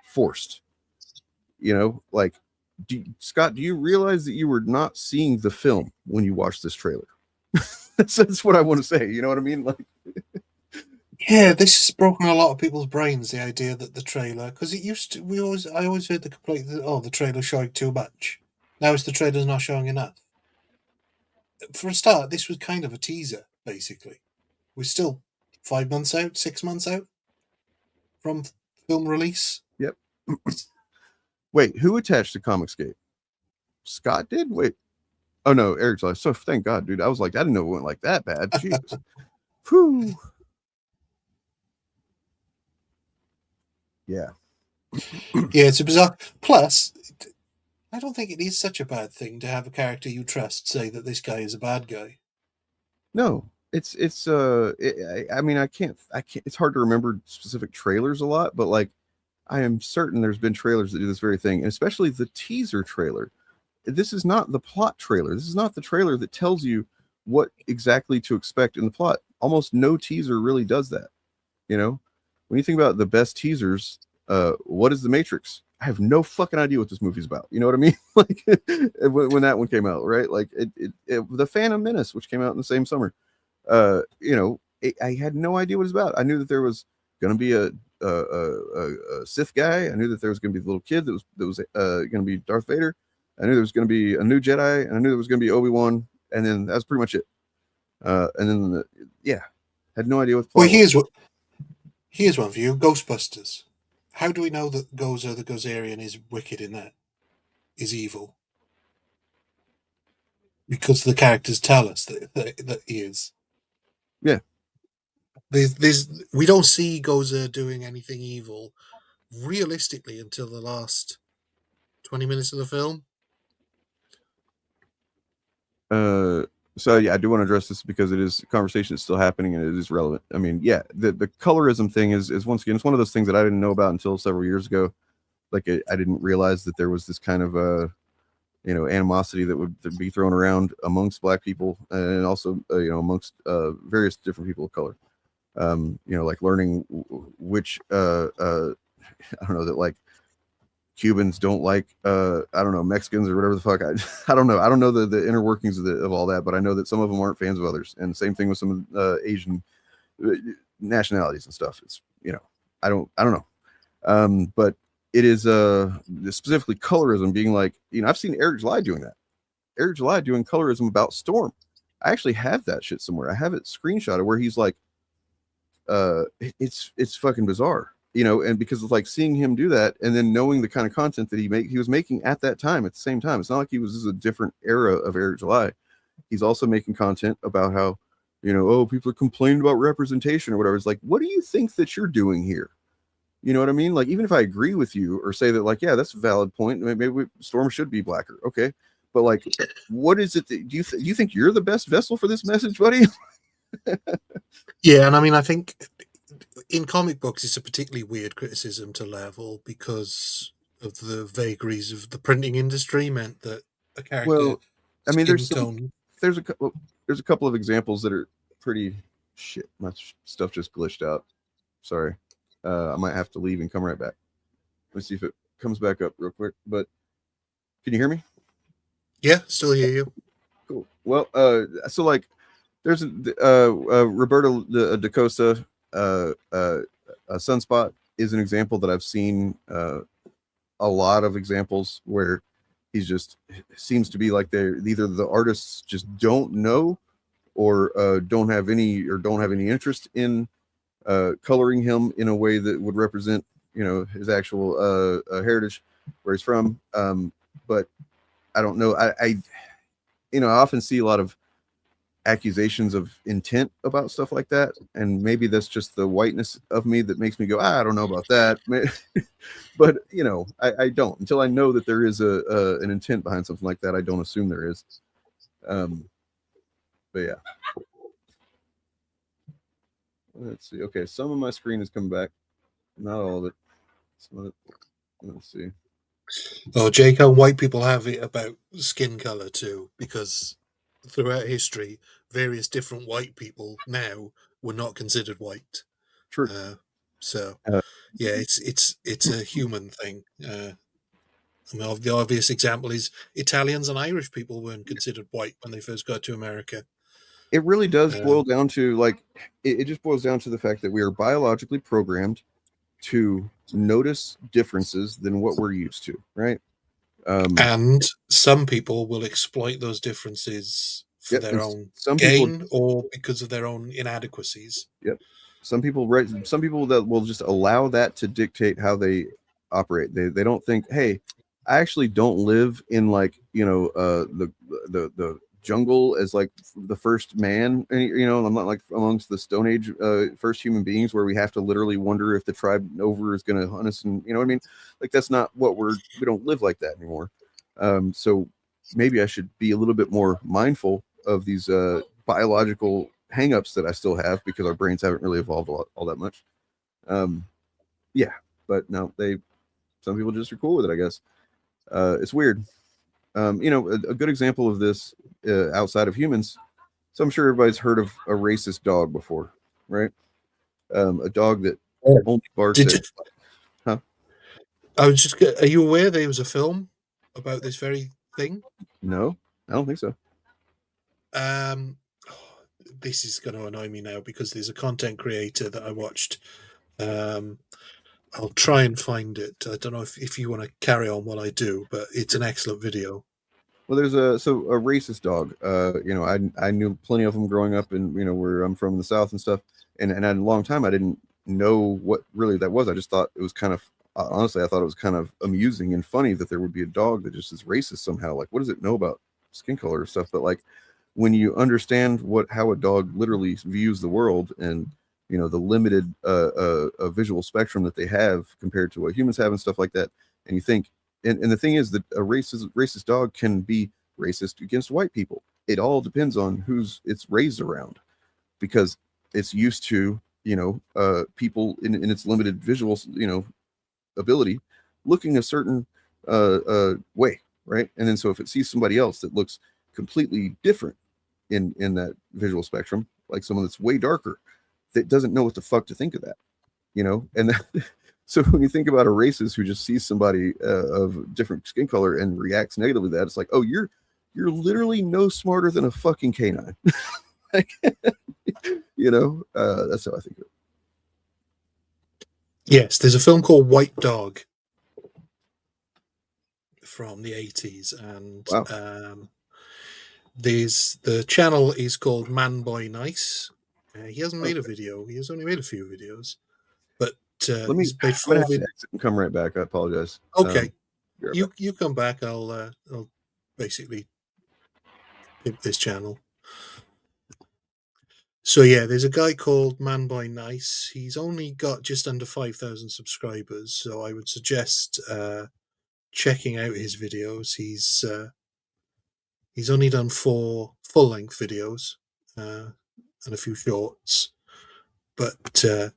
forced. Scott, do you realize that you were not seeing the film when you watched this trailer? That's what I want to say. You know what I mean? Like, yeah, this has broken a lot of people's brains. The idea that the trailer, because it used to, I always heard the complaint that the trailer's showing too much. Now it's the trailer's not showing enough. For a start, this was kind of a teaser, basically. We're still 5 months out, 6 months out from film release. Yep. Wait, who attached to Comicsgate? Scott did? Wait. Oh no, Eric's like, so thank God, dude. I was like, I didn't know it went like that bad. Jesus. Whew. Yeah. Yeah, it's a bizarre. Plus, I don't think it is such a bad thing to have a character you trust say that this guy is a bad guy. No, I mean, I can't, it's hard to remember specific trailers a lot, but like, I am certain there's been trailers that do this very thing, and especially the teaser trailer. This is not the plot trailer. This is not the trailer that tells you what exactly to expect in the plot. Almost no teaser really does that. When you think about the best teasers, what is The Matrix? I have no fucking idea what this movie's about. You know what I mean? Like when that one came out, right? Like the Phantom Menace, which came out in the same summer. I had no idea what it was about. I knew that there was going to be a Sith guy. I knew that there was going to be the little kid that was going to be Darth Vader. I knew there was going to be a new Jedi, and I knew there was going to be Obi-Wan, and then that's pretty much it. And then had no idea what the Well, plot was. here's one for you: Ghostbusters. How do we know that Gozer the Gozerian is wicked in that? Is evil? Because the characters tell us that he is. Yeah. We don't see Gozer doing anything evil realistically until the last 20 minutes of the film. So yeah, I do want to address this because it is a conversation that's still happening and it is relevant. I mean, yeah, the colorism thing is once again, it's one of those things that I didn't know about until several years ago. Like I didn't realize that there was this kind of animosity that would be thrown around amongst Black people and also amongst various different people of color. Like learning which I don't know, that like Cubans don't like I don't know, Mexicans or whatever the fuck. I don't know the inner workings of all that, but I know that some of them aren't fans of others, and same thing with some Asian nationalities and stuff. It's I don't know, but it is specifically colorism being like, I've seen Eric July doing that. Eric July doing colorism about Storm. I actually have that shit somewhere. I have it screenshotted where he's like, it's fucking bizarre, and because of like seeing him do that and then knowing the kind of content that he was making at that time, at the same time, it's not like this is a different era of Eric July. He's also making content about how, people are complaining about representation or whatever. It's like, what do you think that you're doing here? You know what I mean? Like, even if I agree with you or say that, like, yeah, that's a valid point. Maybe Storm should be blacker. Okay. But like, what is it that you think you're the best vessel for this message, buddy? Yeah. And I mean, I think in comic books, it's a particularly weird criticism to level because of the vagaries of the printing industry meant that a character, well, I mean, there's a couple of examples that are pretty shit. My stuff just glitched out. Sorry. I might have to leave and come right back. Let me see if it comes back up real quick. But can you hear me? Yeah, still hear you. Cool. Well, so like, there's Roberto da Costa, Sunspot is an example that I've seen a lot of examples where he's just seems to be like either the artists just don't know or don't have any interest in coloring him in a way that would represent his actual heritage, where he's from. But I don't know. I often see a lot of accusations of intent about stuff like that, and maybe that's just the whiteness of me that makes me go, I don't know about that. But I don't, until I know that there is an intent behind something like that. I don't assume there is. But yeah, let's see. Okay, some of my screen is coming back, not all of it. Some of it. Let's see. Oh, Jake, how white people have it about skin color too, because throughout history, various different white people now were not considered white. True. Yeah, it's a human thing. I mean, the obvious example is Italians and Irish people weren't considered white when they first got to America. It really does boil down to like, it just boils down to the fact that we are biologically programmed to notice differences than what we're used to, right? And some people will exploit those differences for their own gain or because of their own inadequacies. Yep. Some people that will just allow that to dictate how they operate. They don't think, hey, I actually don't live in like, the jungle as like the first man, I'm not like amongst the Stone Age first human beings where we have to literally wonder if the tribe over is going to hunt us, and you know what I mean? Like, that's not what we don't live like that anymore. So maybe I should be a little bit more mindful of these biological hangups that I still have because our brains haven't really evolved all that much. Yeah, but no, some people just are cool with it, I guess. It's weird. A good example of this outside of humans. So I'm sure everybody's heard of a racist dog before, right? A dog that only barks at. Huh? I was just. Are you aware there was a film about this very thing? No, I don't think so. This is going to annoy me now because there's a content creator that I watched. I'll try and find it. I don't know if you want to carry on while I do, but it's an excellent video. Well, there's a racist dog. I knew plenty of them growing up, and where I'm from in the South and stuff. And a long time I didn't know what really that was. I just thought it was kind of honestly, I thought it was kind of amusing and funny that there would be a dog that just is racist somehow. Like, what does it know about skin color or stuff? But like, when you understand how a dog literally views the world, and the limited visual spectrum that they have compared to what humans have and stuff like that, and you think, and the thing is that a racist dog can be racist against white people. It all depends on who's it's raised around, because it's used to people in its limited visual ability looking a certain way, right? And then so if it sees somebody else that looks completely different in that visual spectrum, like someone that's way darker, that doesn't know what the fuck to think of that, and that, so when you think about a racist who just sees somebody of different skin color and reacts negatively to that, it's like, oh, you're literally no smarter than a fucking canine. Like, that's how I think of it. Yes, there's a film called White Dog from the 80s, and wow. There's the channel is called Man Boy Nice. He hasn't made a video. He has only made a few videos, but he's made I'm gonna 4 have to exit and come right back. I apologize. Okay, Right you come back. I'll basically pimp this channel. So yeah, there's a guy called Man Boy Nice. He's only got just under 5,000 subscribers, so I would suggest checking out his videos. He's only done 4 full-length videos and a few shorts, but the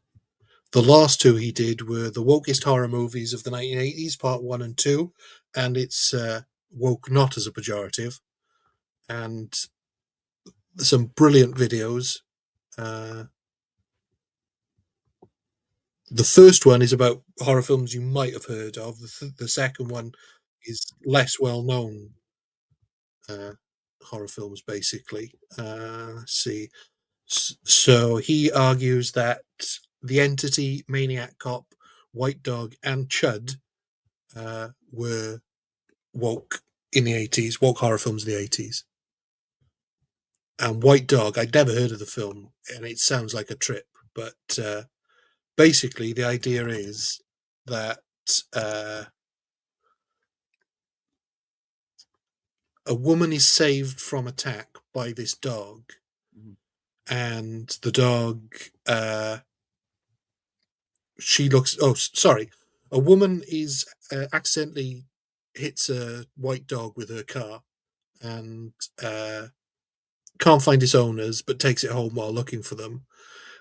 last 2 he did were the wokest horror movies of the 1980s, part 1 and 2, and it's woke not as a pejorative, and some brilliant videos. The first one is about horror films you might have heard of. The second one is less well known horror films, basically. Let's see. So he argues that The Entity, Maniac Cop, White Dog, and Chud were woke in the 80s, woke horror films in the 80s. And White Dog, I'd never heard of the film, and it sounds like a trip, but basically the idea is that a woman is saved from attack by this dog, and the dog a woman is accidentally hits a white dog with her car and can't find its owners, but takes it home while looking for them.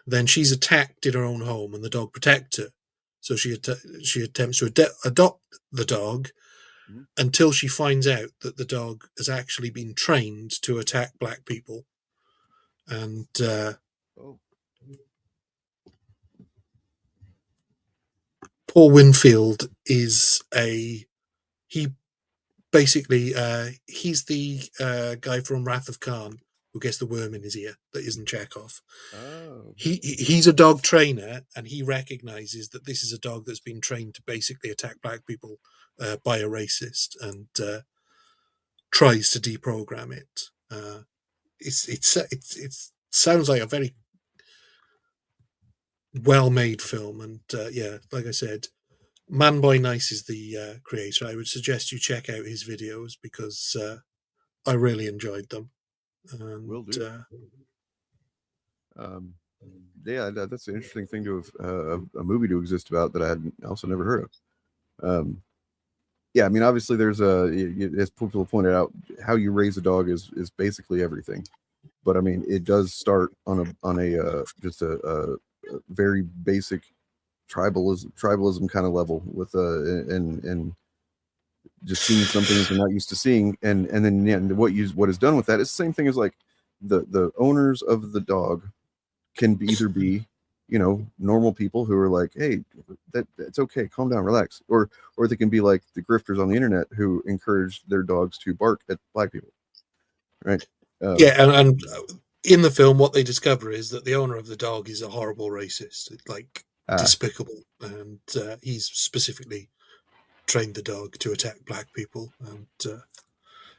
Then she's attacked in her own home, and the dog protects her. So she attempts to adopt the dog until she finds out that the dog has actually been trained to attack black people. And Paul Winfield is he's the guy from Wrath of Khan who gets the worm in his ear that isn't Chekhov. Oh. He's a dog trainer, and he recognizes that this is a dog that's been trained to basically attack black people by a racist, and tries to deprogram it. It sounds like a very well-made film, and yeah, like I said, Man Boy Nice is the creator. I would suggest you check out his videos because I really enjoyed them. And, will do. Yeah, that's an interesting thing to have a movie to exist about that I had also never heard of. Yeah, I mean, obviously, there's as people pointed out, how you raise a dog is basically everything. But I mean, it does start on a just a very basic tribalism kind of level with and just seeing something that you're not used to seeing, and then what is done with that is the same thing as like the owners of the dog can either be normal people who are like, hey, that's okay, calm down, relax, or they can be like the grifters on the internet who encourage their dogs to bark at black people, right? Yeah, and in the film, what they discover is that the owner of the dog is a horrible racist, like despicable, and he's specifically trained the dog to attack black people, and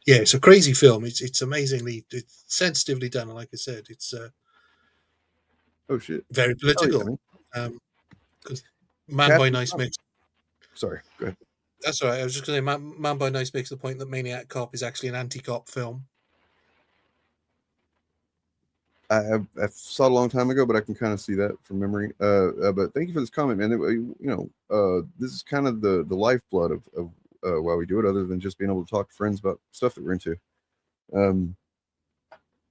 Yeah, it's a crazy film. It's amazingly, it's sensitively done. And like I said, it's Oh shit. very Oh yeah, political. man. Because Man by Captain Nice Phillips. makes. Sorry, go ahead. That's all right. I was just going to say, Man by Nice makes the point that Maniac Cop is actually an anti-cop film. I saw it a long time ago, but I can kind of see that from memory. But thank you for this comment, man. This is kind of the lifeblood of why we do it, other than just being able to talk to friends about stuff that we're into.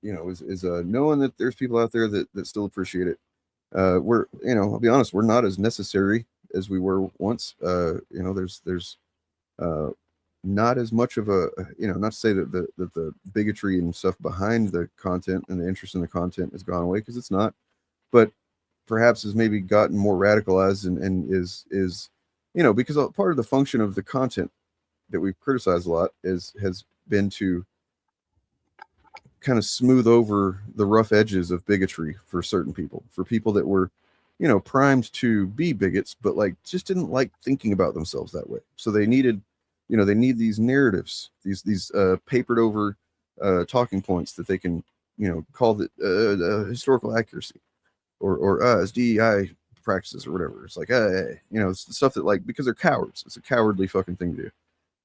Is knowing that there's people out there that still appreciate it. I'll be honest, we're not as necessary as we were once. There's not as much of a, not to say that the bigotry and stuff behind the content and the interest in the content has gone away, because it's not, but perhaps has maybe gotten more radicalized and is because part of the function of the content that we've criticized a lot has been to kind of smooth over the rough edges of bigotry for certain people, for people that were primed to be bigots, but like just didn't like thinking about themselves that way. So they needed they need these narratives, these papered over talking points that they can call it historical accuracy or as DEI practices or whatever. It's like it's stuff that, like, because they're cowards, it's a cowardly fucking thing to do,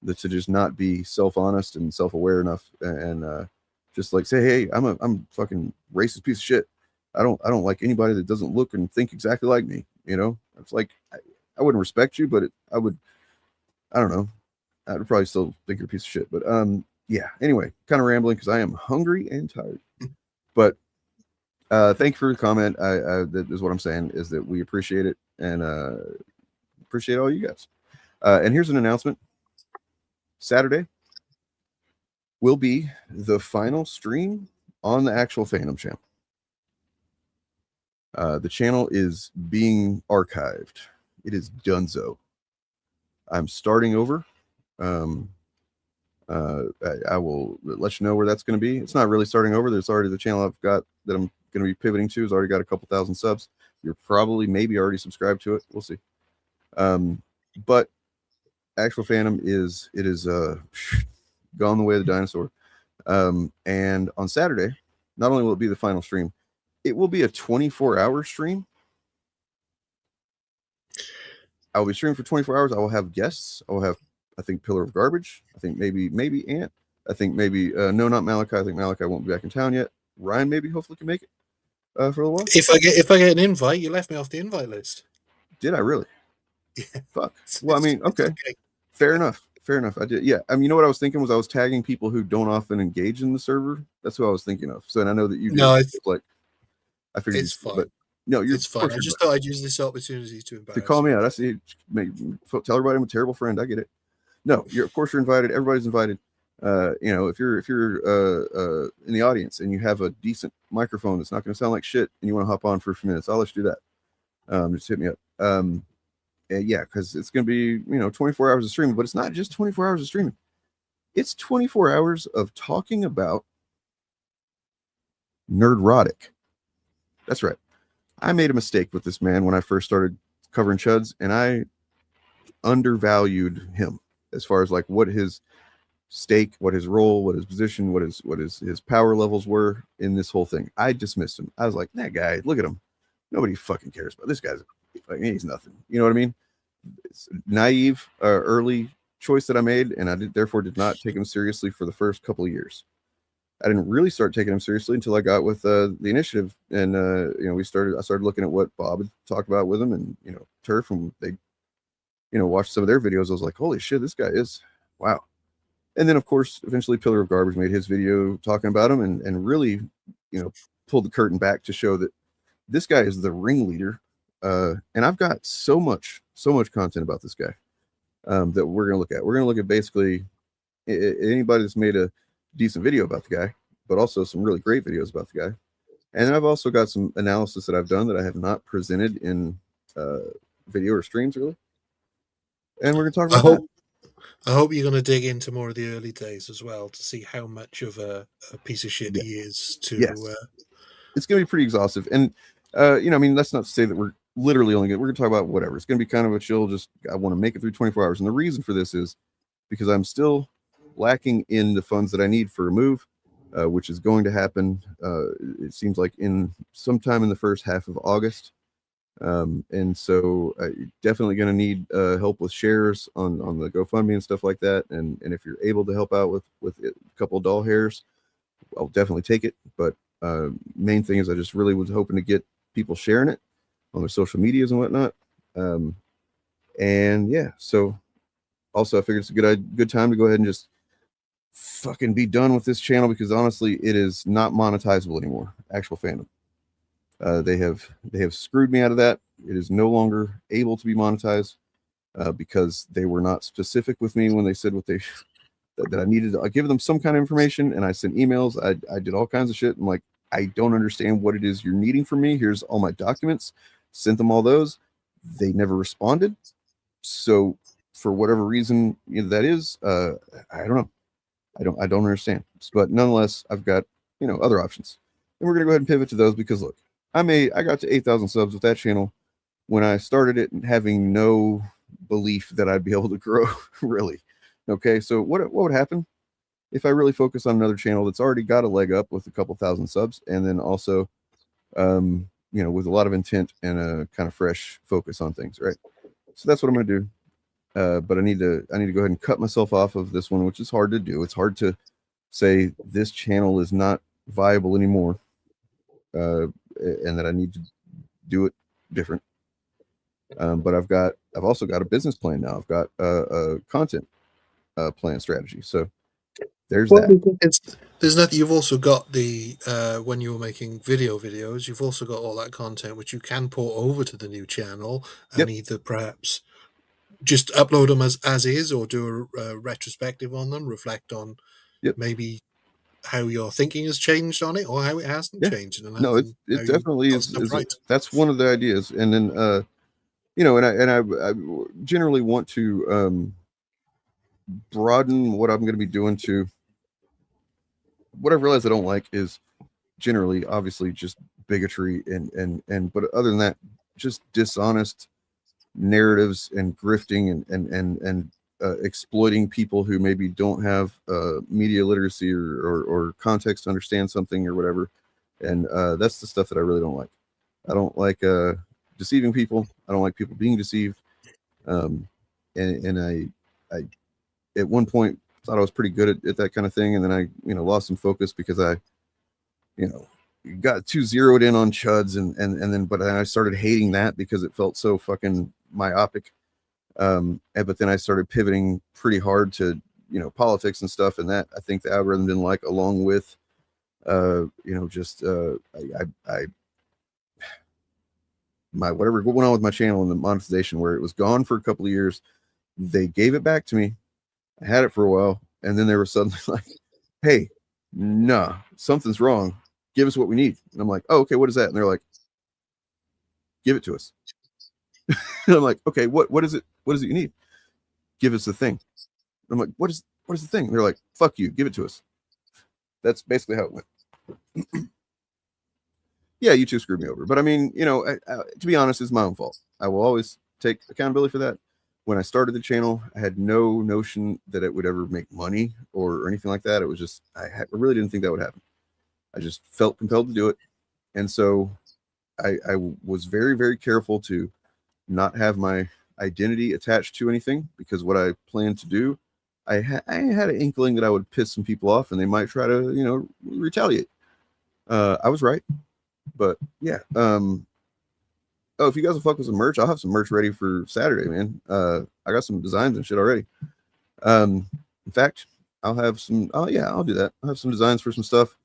that to just not be self-honest and self-aware enough and just like say, hey, I'm fucking racist piece of shit. I don't like anybody that doesn't look and think exactly like me. It's like I wouldn't respect you, but I don't know. I would probably still think you're a piece of shit. But yeah. Anyway, kind of rambling because I am hungry and tired. But thank you for your comment. That is what I'm saying, is that we appreciate it and appreciate all you guys. And here's an announcement. Saturday will be the final stream on the actual Fandom channel. The channel is being archived. It is donezo. I'm starting over. I will let you know where that's going to be. It's not really starting over. There's already the channel I've got that I'm going to be pivoting to has already got a couple thousand subs. You're probably maybe already subscribed to it. We'll see. But actual Fandom is gone the way of the dinosaur. And on Saturday, not only will it be the final stream, it will be a 24-hour stream. I will be streaming for 24 hours. I will have guests. I will have, I think, Pillar of Garbage. I think maybe Ant. I think maybe no, not Malachi. I think Malachi won't be back in town yet. Ryan maybe hopefully can make it for a little while. If I get an invite, you left me off the invite list. Did I really? Yeah. Fuck. Well, I mean, okay. Fair enough. I did. Yeah. I mean, you know what I was thinking was I was tagging people who don't often engage in the server. That's who I was thinking of. So, and I know that you did. No, like, I figured it's fine. But no, it's fine. I just thought I'd use this opportunity to embarrass. To call me out. I see. Tell everybody I'm a terrible friend. I get it. No, of course you're invited. Everybody's invited. If you're in the audience and you have a decent microphone that's not going to sound like shit and you want to hop on for a few minutes, I'll let you do that. Just hit me up. Yeah, because it's going to be 24 hours of streaming, but it's not just 24 hours of streaming. It's 24 hours of talking about nerdrotic. That's right. I made a mistake with this man when I first started covering Chuds, and I undervalued him as far as like what his stake, what his role, what his position, what his power levels were in this whole thing. I dismissed him. I was like, that guy, look at him. Nobody fucking cares about this guy's like, he's nothing. You know what I mean? It's naive, early choice that I made, and I therefore did not take him seriously for the first couple of years. I didn't really start taking him seriously until I got with the initiative, and I started looking at what Bob had talked about with him, and Turf, and they watched some of their videos. I was like, holy shit, this guy is wow. And then of course eventually Pillar of Garbage made his video talking about him and really pulled the curtain back to show that this guy is the ringleader. And I've got so much content about this guy that we're gonna look at. We're gonna look at basically anybody that's made a decent video about the guy, but also some really great videos about the guy. And I've also got some analysis that I've done that I have not presented in video or streams really. And we're gonna talk about that. I hope you're gonna dig into more of the early days as well to see how much of a piece of shit he is to It's gonna be pretty exhaustive. And I mean, that's not to say that we're literally only we're gonna talk about whatever. It's gonna be kind of a chill, just I want to make it through 24 hours. And the reason for this is because I'm still lacking in the funds that I need for a move, which is going to happen. It seems like in sometime in the first half of August. And so definitely going to need help with shares on the GoFundMe and stuff like that. And if you're able to help out with a couple doll hairs, I'll definitely take it. But main thing is I just really was hoping to get people sharing it on their social medias and whatnot. And yeah, so also I figured it's a good time to go ahead and just fucking be done with this channel, because honestly, it is not monetizable anymore. Actual fandom. They have screwed me out of that. It is no longer able to be monetized because they were not specific with me when they said what they that I needed. I give them some kind of information, and I sent emails. I did all kinds of shit. I'm like, I don't understand what it is you're needing from me. Here's all my documents. Sent them all those. They never responded. So for whatever reason that is, I don't know. I don't understand. But nonetheless, I've got other options, and we're gonna go ahead and pivot to those because look, I got to 8,000 subs with that channel when I started it, and having no belief that I'd be able to grow really. Okay, so what would happen if I really focus on another channel that's already got a leg up with a couple thousand subs, and then also with a lot of intent and a kind of fresh focus on things, right? So that's what I'm gonna do. But I need to go ahead and cut myself off of this one, which is hard to do. It's hard to say this channel is not viable anymore, and that I need to do it different. But I've also got a business plan now. I've got a content plan strategy. So there's that. There's nothing. You've also got the when you were making videos, you've also got all that content which you can port over to the new channel and either perhaps just upload them as is, or do a retrospective on them, reflect on maybe how your thinking has changed on it or how it hasn't changed. And no, it definitely is right. That's one of the ideas. And then and I generally want to broaden what I'm going to be doing to what I've realized I don't like is generally obviously just bigotry and but other than that, just dishonest narratives and grifting and exploiting people who maybe don't have media literacy or context to understand something or whatever. And that's the stuff that I really don't like. I don't like deceiving people. I don't like people being deceived. And I at one point thought I was pretty good at that kind of thing, and then I lost some focus because I got too zeroed in on chuds and then but I started hating that because it felt so fucking myopic. But then I started pivoting pretty hard to politics and stuff, and that I think the algorithm didn't like, along with my whatever went on with my channel and the monetization, where it was gone for a couple of years. They gave it back to me. I had it for a while, and then they were suddenly like, hey, nah, something's wrong, give us what we need. And I'm like, oh, okay, what is that? And they're like, give it to us. And I'm like, okay, what is it you need? Give us the thing. I'm like, what is the thing? And they're like, fuck you, give it to us. That's basically how it went. Yeah, YouTube screwed me over, but I mean, to be honest, it's my own fault. I will always take accountability for that. When I started the channel, I had no notion that it would ever make money or anything like that. It was just, I really didn't think that would happen. I just felt compelled to do it. And so I was very, very careful to not have my identity attached to anything, because what I planned to do, I had an inkling that I would piss some people off and they might try to, retaliate. I was right, but yeah. Oh, if you guys will fuck with some merch, I'll have some merch ready for Saturday, man. I got some designs and shit already. In fact, I'll have some. Oh yeah, I'll do that. I'll have some designs for some stuff.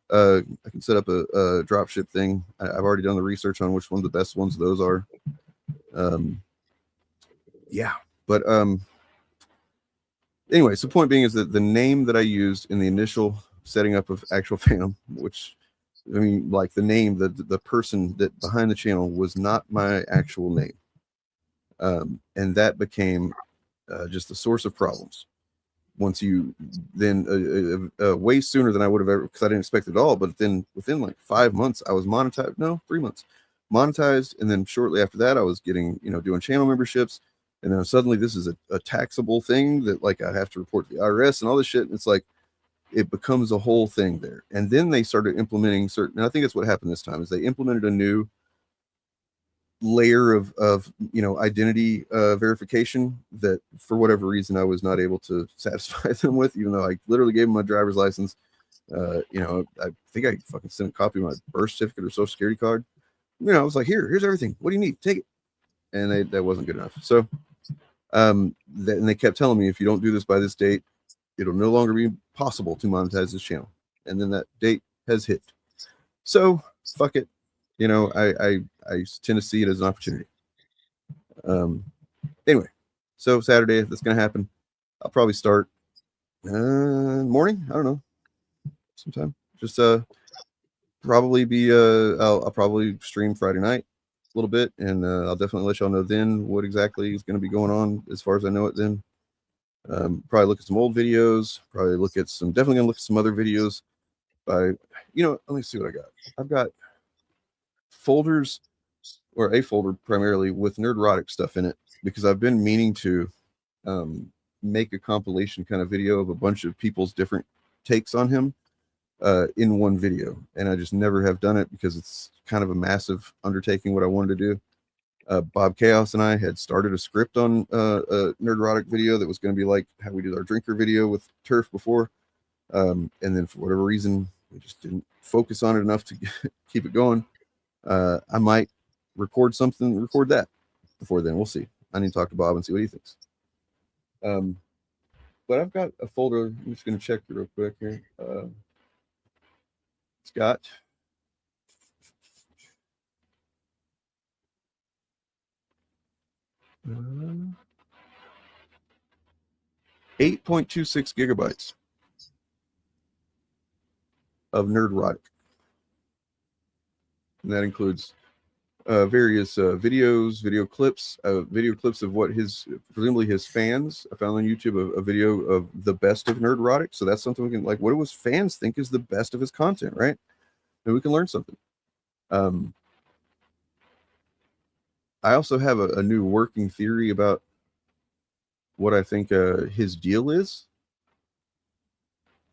I can set up a drop ship thing. I've already done the research on which ones the best ones of those are. Yeah, but anyway, so the point being is that the name that I used in the initial setting up of actual fandom, which I mean, like the name, the person that behind the channel was not my actual name. And that became just a source of problems. Once you then way sooner than I would have ever, because I didn't expect it at all. But then within like 5 months, I was monetized. No, 3 months monetized. And then shortly after that, I was getting, doing channel memberships. And then suddenly this is a taxable thing that like I have to report to the IRS and all this shit. And it's like, it becomes a whole thing there. And then they started implementing certain, and I think that's what happened this time, is they implemented a new layer of identity verification that for whatever reason I was not able to satisfy them with, even though I literally gave them my driver's license. I think I fucking sent a copy of my birth certificate or social security card. I was like, here's everything. What do you need? Take it. And that wasn't good enough. So and they kept telling me, if you don't do this by this date, it'll no longer be possible to monetize this channel. And then that date has hit. So fuck it. I tend to see it as an opportunity. Anyway, so Saturday, that's going to happen. I'll probably start morning. I don't know. Sometime. Just probably be I'll probably stream Friday night a little bit, and I'll definitely let y'all know then what exactly is going to be going on as far as I know it then. Probably look at some old videos, definitely gonna look at some other videos by, let me see what I got. I've got folders, or a folder primarily with nerdrotic stuff in it, because I've been meaning to make a compilation kind of video of a bunch of people's different takes on him in one video. And I just never have done it because it's kind of a massive undertaking what I wanted to do. Bob Chaos and I had started a script on a nerdrotic video that was going to be like how we did our drinker video with Turf before. And then for whatever reason, we just didn't focus on it enough to keep it going. I might record that before then. We'll see. I need to talk to Bob and see what he thinks. But I've got a folder. I'm just going to check it real quick here. It's got 8.26 gigabytes of nerdrotic. And that includes various videos, video clips of what presumably his fans. I found on YouTube a video of the best of nerdrotic. So that's something we can, like, what do his fans think is the best of his content, right? And we can learn something. I also have a new working theory about what I think his deal is.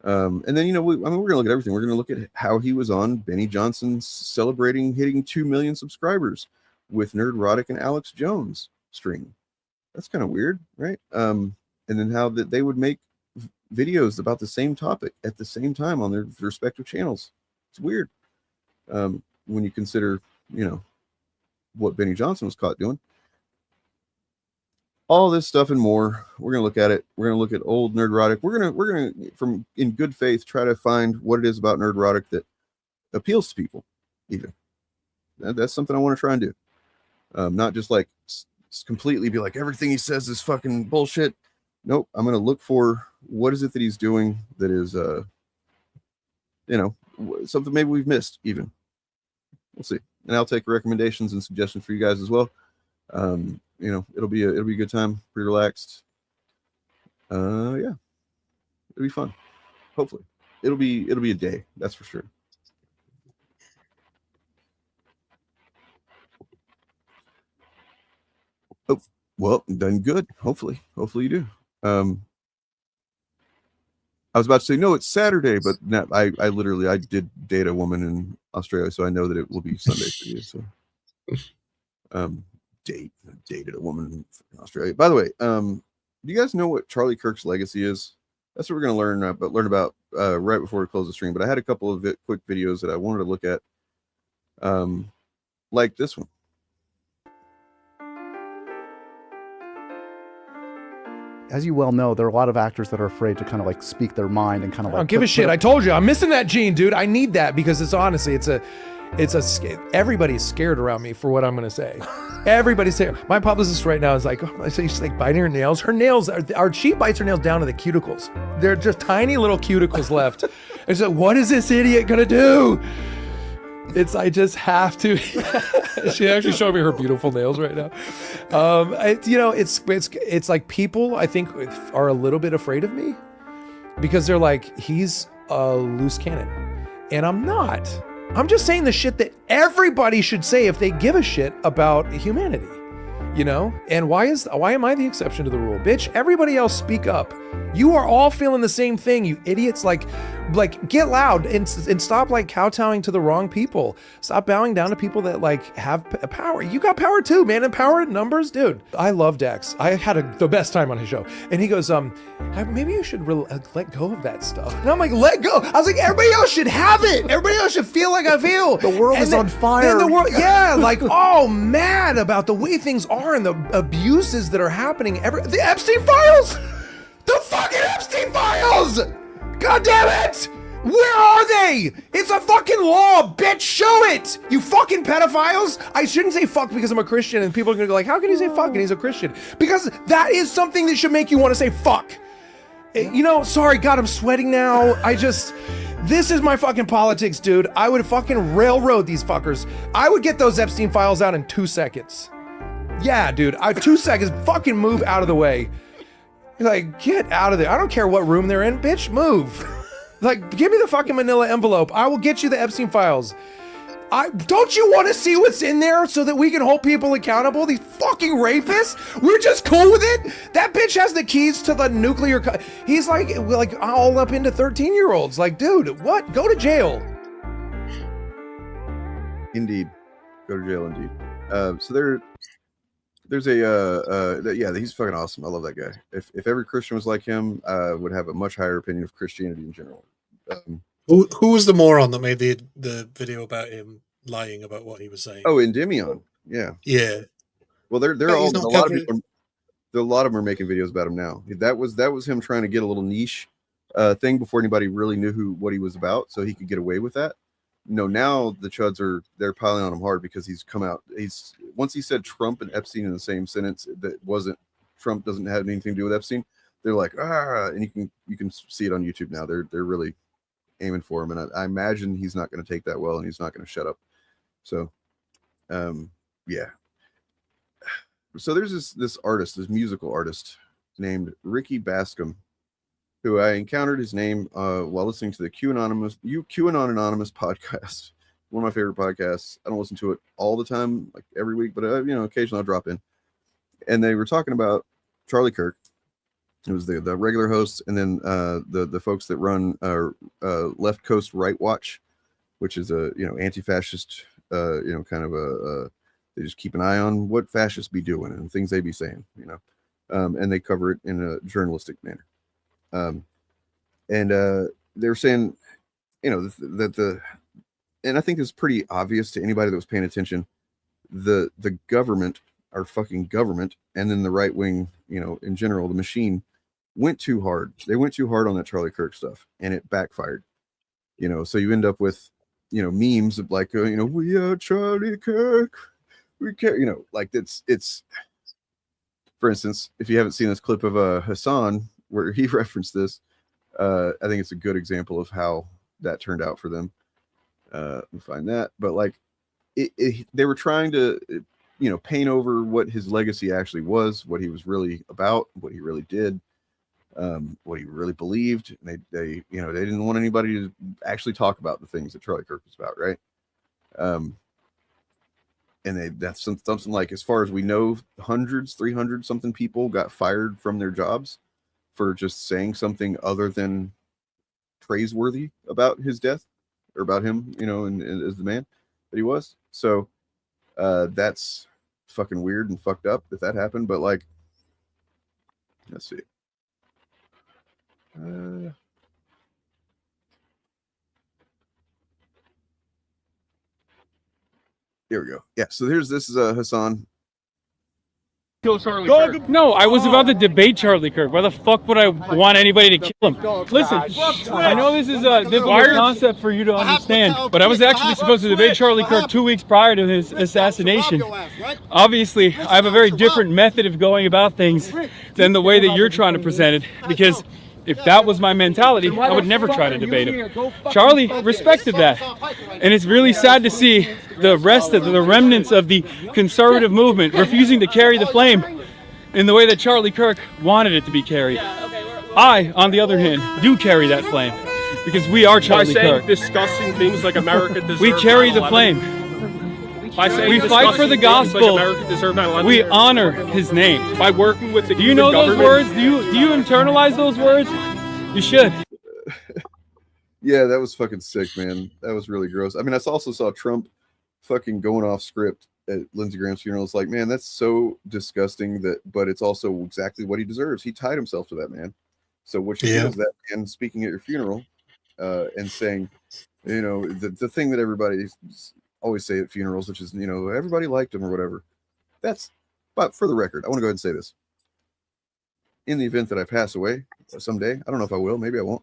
And then, we're going to look at everything. We're going to look at how he was on Benny Johnson's celebrating hitting 2 million subscribers with Nerdrotic and Alex Jones stream. That's kind of weird, right? And then how that they would make videos about the same topic at the same time on their respective channels. It's weird when you consider, what Benny Johnson was caught doing. All this stuff and more, we're going to look at it. We're going to look at old nerdrotic. We're going to, from in good faith, try to find what it is about nerdrotic that appeals to people. Even that's something I want to try and do. Not just like completely be like everything he says is fucking bullshit. Nope. I'm going to look for what is it that he's doing that is, something maybe we've missed. Even we'll see. And I'll take recommendations and suggestions for you guys as well. It'll be a good time, pretty relaxed. Yeah, it'll be fun. Hopefully, it'll be a day. That's for sure. Oh, well, done good. Hopefully you do. I was about to say, no, it's Saturday, but no, I did date a woman in Australia, so I know that it will be Sunday for you. So, dated a woman in Australia. By the way, do you guys know what Charlie Kirk's legacy is? That's what we're going to learn about right before we close the stream. But I had a couple of quick videos that I wanted to look at, like this one. As you well know, there are a lot of actors that are afraid to kind of like speak their mind and kind of like. I don't give a shit. I told you, I'm missing that gene, dude. I need that because everybody's scared around me for what I'm going to say. Everybody's scared. My publicist right now is like, I say she's like biting her nails. Her nails she bites her nails down to the cuticles. They're just tiny little cuticles left. And she's like, what is this idiot going to do? I just have to. She actually showed me her beautiful nails right now. It's like people I think are a little bit afraid of me because they're like, he's a loose cannon, and I'm not. I'm just saying the shit that everybody should say if they give a shit about humanity. you know? And why am I the exception to the rule? Bitch, everybody else speak up. You are all feeling the same thing, you idiots. Like get loud and stop like kowtowing to the wrong people. Stop bowing down to people that like have power. You got power too, man, and power in numbers, dude. I love Dex. I had the best time on his show. And he goes, maybe you should let go of that stuff. And I'm like, let go. I was like, everybody else should have it. Everybody else should feel like I feel. The world is on fire. The world, yeah, like, oh, mad about the way things are and the abuses that are happening. The Epstein files. The fucking Epstein files! God damn it! Where are they? It's a fucking law, bitch! Show it! You fucking pedophiles! I shouldn't say fuck because I'm a Christian and people are gonna go like, how can he say fuck and he's a Christian? Because that is something that should make you want to say fuck. You know, sorry, God, I'm sweating now. This is my fucking politics, dude. I would fucking railroad these fuckers. I would get those Epstein files out in 2 seconds. Yeah, dude, 2 seconds, fucking move out of the way. Like, get out of there. I don't care what room they're in, bitch, move. Like, give me the fucking manila envelope. I will get you the Epstein files. Don't you want to see what's in there so that we can hold people accountable? These fucking rapists? We're just cool with it? That bitch has the keys to the nuclear... He's like all up into 13-year-olds. Like, dude, what? Go to jail. Indeed. Go to jail, indeed. So there's yeah, he's fucking awesome. I love that guy. If every Christian was like him, would have a much higher opinion of Christianity in general. Who was the moron that made the video about him lying about what he was saying? Oh, Endymion. Yeah. Yeah. Well, they're all a lot of people. A lot of them are making videos about him now. That was him trying to get a little niche thing before anybody really knew what he was about, so he could get away with that. No, now the chuds they're piling on him hard because he's come out. Once he said Trump and Epstein in the same sentence, that wasn't Trump doesn't have anything to do with Epstein. They're like, and you can see it on YouTube now. They're really aiming for him, and I imagine he's not going to take that well, and he's not going to shut up. So, yeah. So there's this musical artist named Ricky Bascom, who I encountered his name while listening to the QAnon Anonymous podcast. One of my favorite podcasts. I don't listen to it all the time, like every week, but occasionally I'll drop in. And they were talking about Charlie Kirk. It was the regular hosts, and then the folks that run Left Coast Right Watch, which is a anti-fascist kind of they just keep an eye on what fascists be doing and things they be saying, and they cover it in a journalistic manner. And they're saying, that and I think it's pretty obvious to anybody that was paying attention, the government, our fucking government, and then the right wing, in general, the machine went too hard. They went too hard on that Charlie Kirk stuff, and it backfired. So you end up with, memes of like, we are Charlie Kirk. We care, like it's. For instance, if you haven't seen this clip of Hassan where he referenced this, I think it's a good example of how that turned out for them. Let me find that. But like, they were trying to, paint over what his legacy actually was, what he was really about, what he really did, what he really believed. And they didn't want anybody to actually talk about the things that Charlie Kirk was about, right? And that's something like, as far as we know, 300 something people got fired from their jobs for just saying something other than praiseworthy about his death or about him, and as the man that he was. So that's fucking weird and fucked up if that happened. But like, let's see. Here we go. Yeah. So this is Hassan. Kill Charlie Kirk. No, I was about to debate Charlie Kirk. Why the fuck would I want anybody to kill him? Listen, I know this is a difficult concept for you to understand, but I was actually supposed to debate Charlie Kirk 2 weeks prior to his assassination. Obviously, I have a very different method of going about things than the way that you're trying to present it, because if that was my mentality, I would never try to debate him. Charlie respected that. And it's really sad to see the rest of the remnants of the conservative movement refusing to carry the flame in the way that Charlie Kirk wanted it to be carried. I, on the other hand, do carry that flame because we are Charlie Kirk. Discussing things like America deserves we carry the flame. I say we fight for the gospel. We honor his name by working with the. Do you know those words? Do you internalize those words? You should. Yeah, that was fucking sick, man. That was really gross. I mean, I also saw Trump fucking going off script at Lindsey Graham's funeral. It's like, man, that's so disgusting. But it's also exactly what he deserves. He tied himself to that man. So what you do is that man speaking at your funeral and saying, you know, the thing that everybody always say at funerals, which is, you know, everybody liked him or whatever. But for the record, I want to go ahead and say this. In the event that I pass away someday, I don't know if I will, maybe I won't.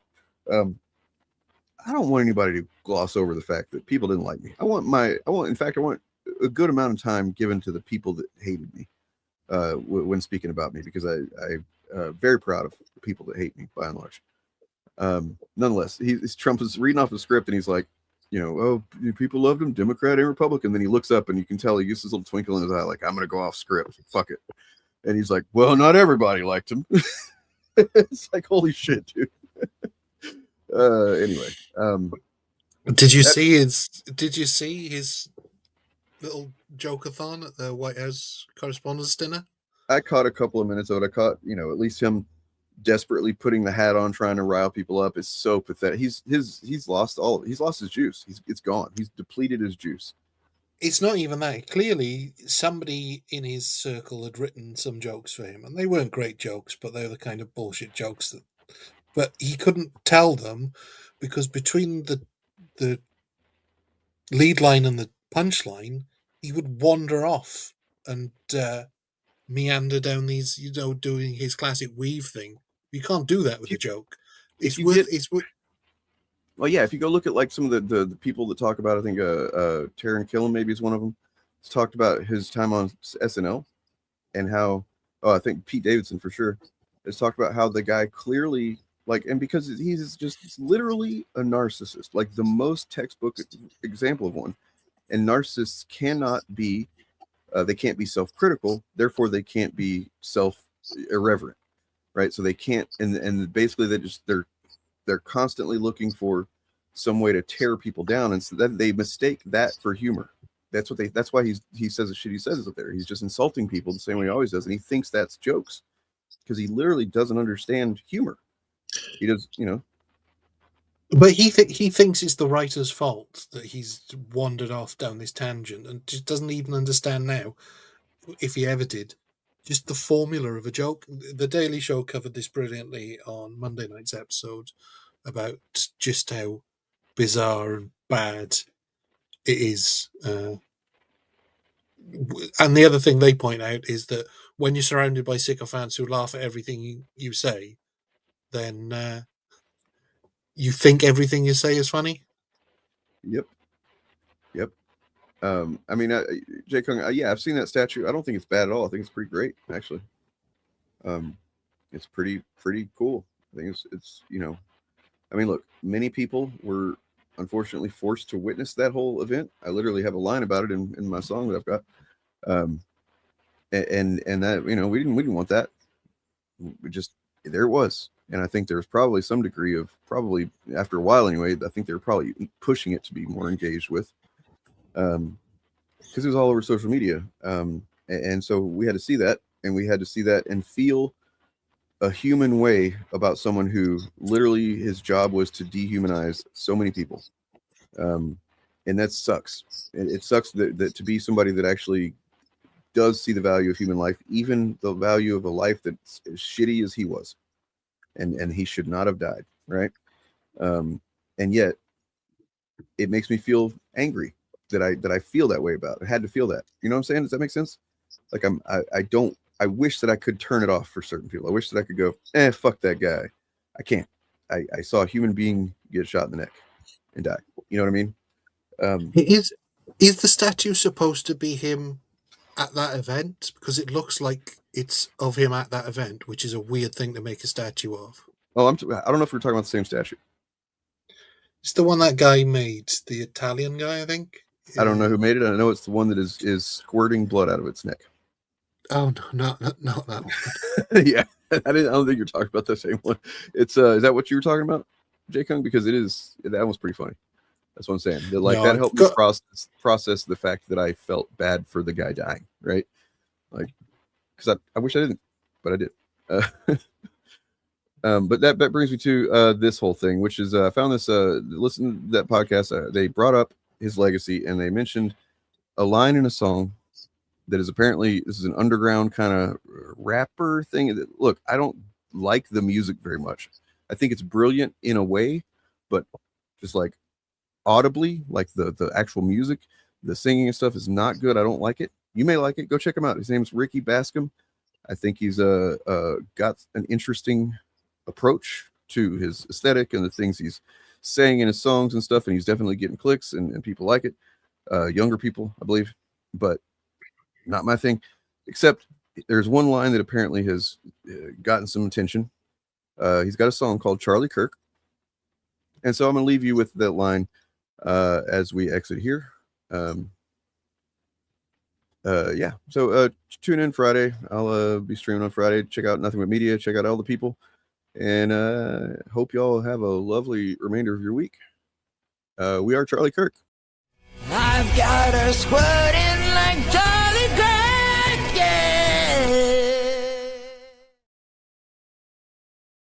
I don't want anybody to gloss over the fact that people didn't like me. I want a good amount of time given to the people that hated me when speaking about me, because I'm very proud of the people that hate me by and large. Nonetheless, Trump is reading off the script and he's like, you know, oh, people loved him, Democrat and Republican. Then he looks up and you can tell he gets this little twinkle in his eye, like, I'm going to go off script. Fuck it. And he's like, well, not everybody liked him. It's like, holy shit, dude. Anyway, did you see his little joke-a-thon at the White House Correspondents' Dinner? I caught a couple of minutes of it. I caught, you know, at least him desperately putting the hat on, trying to rile people up. It's so pathetic. He's lost his juice. It's gone. He's depleted his juice. It's not even that. Clearly, somebody in his circle had written some jokes for him, and they weren't great jokes, but they were the kind of bullshit jokes that. But he couldn't tell them because between the lead line and the punchline, he would wander off and meander down these, you know, doing his classic weave thing. You can't do that with a joke. Well, yeah, if you go look at like some of the people that talk about, I think Taron Killam maybe is one of them. He's talked about his time on SNL and how, I think Pete Davidson for sure has talked about how the guy clearly, like, and because he's just literally a narcissist, like the most textbook example of one. And narcissists cannot be, they can't be self-critical, therefore they can't be self-irreverent, right? So they can't, and basically they're constantly looking for some way to tear people down, and so that they mistake that for humor. That's why he says the shit he says up there. He's just insulting people the same way he always does, and he thinks that's jokes because he literally doesn't understand humor. He does, you know. But he thinks it's the writer's fault that he's wandered off down this tangent and just doesn't even understand now, if he ever did, just the formula of a joke. The Daily Show covered this brilliantly on Monday night's episode about just how bizarre and bad it is. And the other thing they point out is that when you're surrounded by sycophants who laugh at everything you say, then you think everything you say is funny. Yep. I mean, Jay Kung, yeah, I've seen that statue. I don't think it's bad at all. I think it's pretty great, actually. It's pretty cool. I think it's you know, I mean, look, many people were unfortunately forced to witness that whole event. I literally have a line about it in my song that I've got. And that, you know, we didn't want that. We just, there it was. And I think there's probably some degree of, probably after a while anyway, I think they're probably pushing it to be more engaged with, because it was all over social media. And so we had to see that, and we had to see that and feel a human way about someone who literally his job was to dehumanize so many people. And that sucks. It sucks that to be somebody that actually does see the value of human life, even the value of a life that's as shitty as he was. And he should not have died, right? And yet it makes me feel angry that I feel that way about it. I had to feel that. You know what I'm saying? Does that make sense? Like I wish that I could turn it off for certain people. I wish that I could go, fuck that guy. I can't. I saw a human being get shot in the neck and die. You know what I mean? Is the statue supposed to be him at that event? Because it looks like it's of him at that event, which is a weird thing to make a statue of. Oh, I don't know if we're talking about the same statue. It's the one that guy made, the Italian guy, I think. I don't know who made it. I know it's the one that is squirting blood out of its neck. Oh no, not that one. Yeah, I don't think you're talking about the same one. It's is that what you were talking about, Jay Kung? Because that was pretty funny. That's what I'm saying. Like No, that helped me process the fact that I felt bad for the guy dying, right? Like, because I wish I didn't, but I did. But that brings me to this whole thing, which is I found this. Listen to that podcast. They brought up his legacy, and they mentioned a line in a song that is apparently this is an underground kind of rapper thing. Look, I don't like the music very much. I think it's brilliant in a way, but just like audibly, like the actual music, the singing and stuff is not good. I don't like it. You may like it. Go check him out. His name's Ricky Bascom. I think he's got an interesting approach to his aesthetic and the things he's saying in his songs and stuff, and he's definitely getting clicks and people like it. Younger people, I believe, but not my thing. Except there's one line that apparently has gotten some attention. He's got a song called Charlie Kirk, and so I'm gonna leave you with that line as we exit here. Yeah, so tune in Friday. I'll be streaming on Friday. Check out Nothing But Media. Check out all the people, and hope y'all have a lovely remainder of your week. We are Charlie Kirk. I've got her squirting like Charlie Kirk, yeah.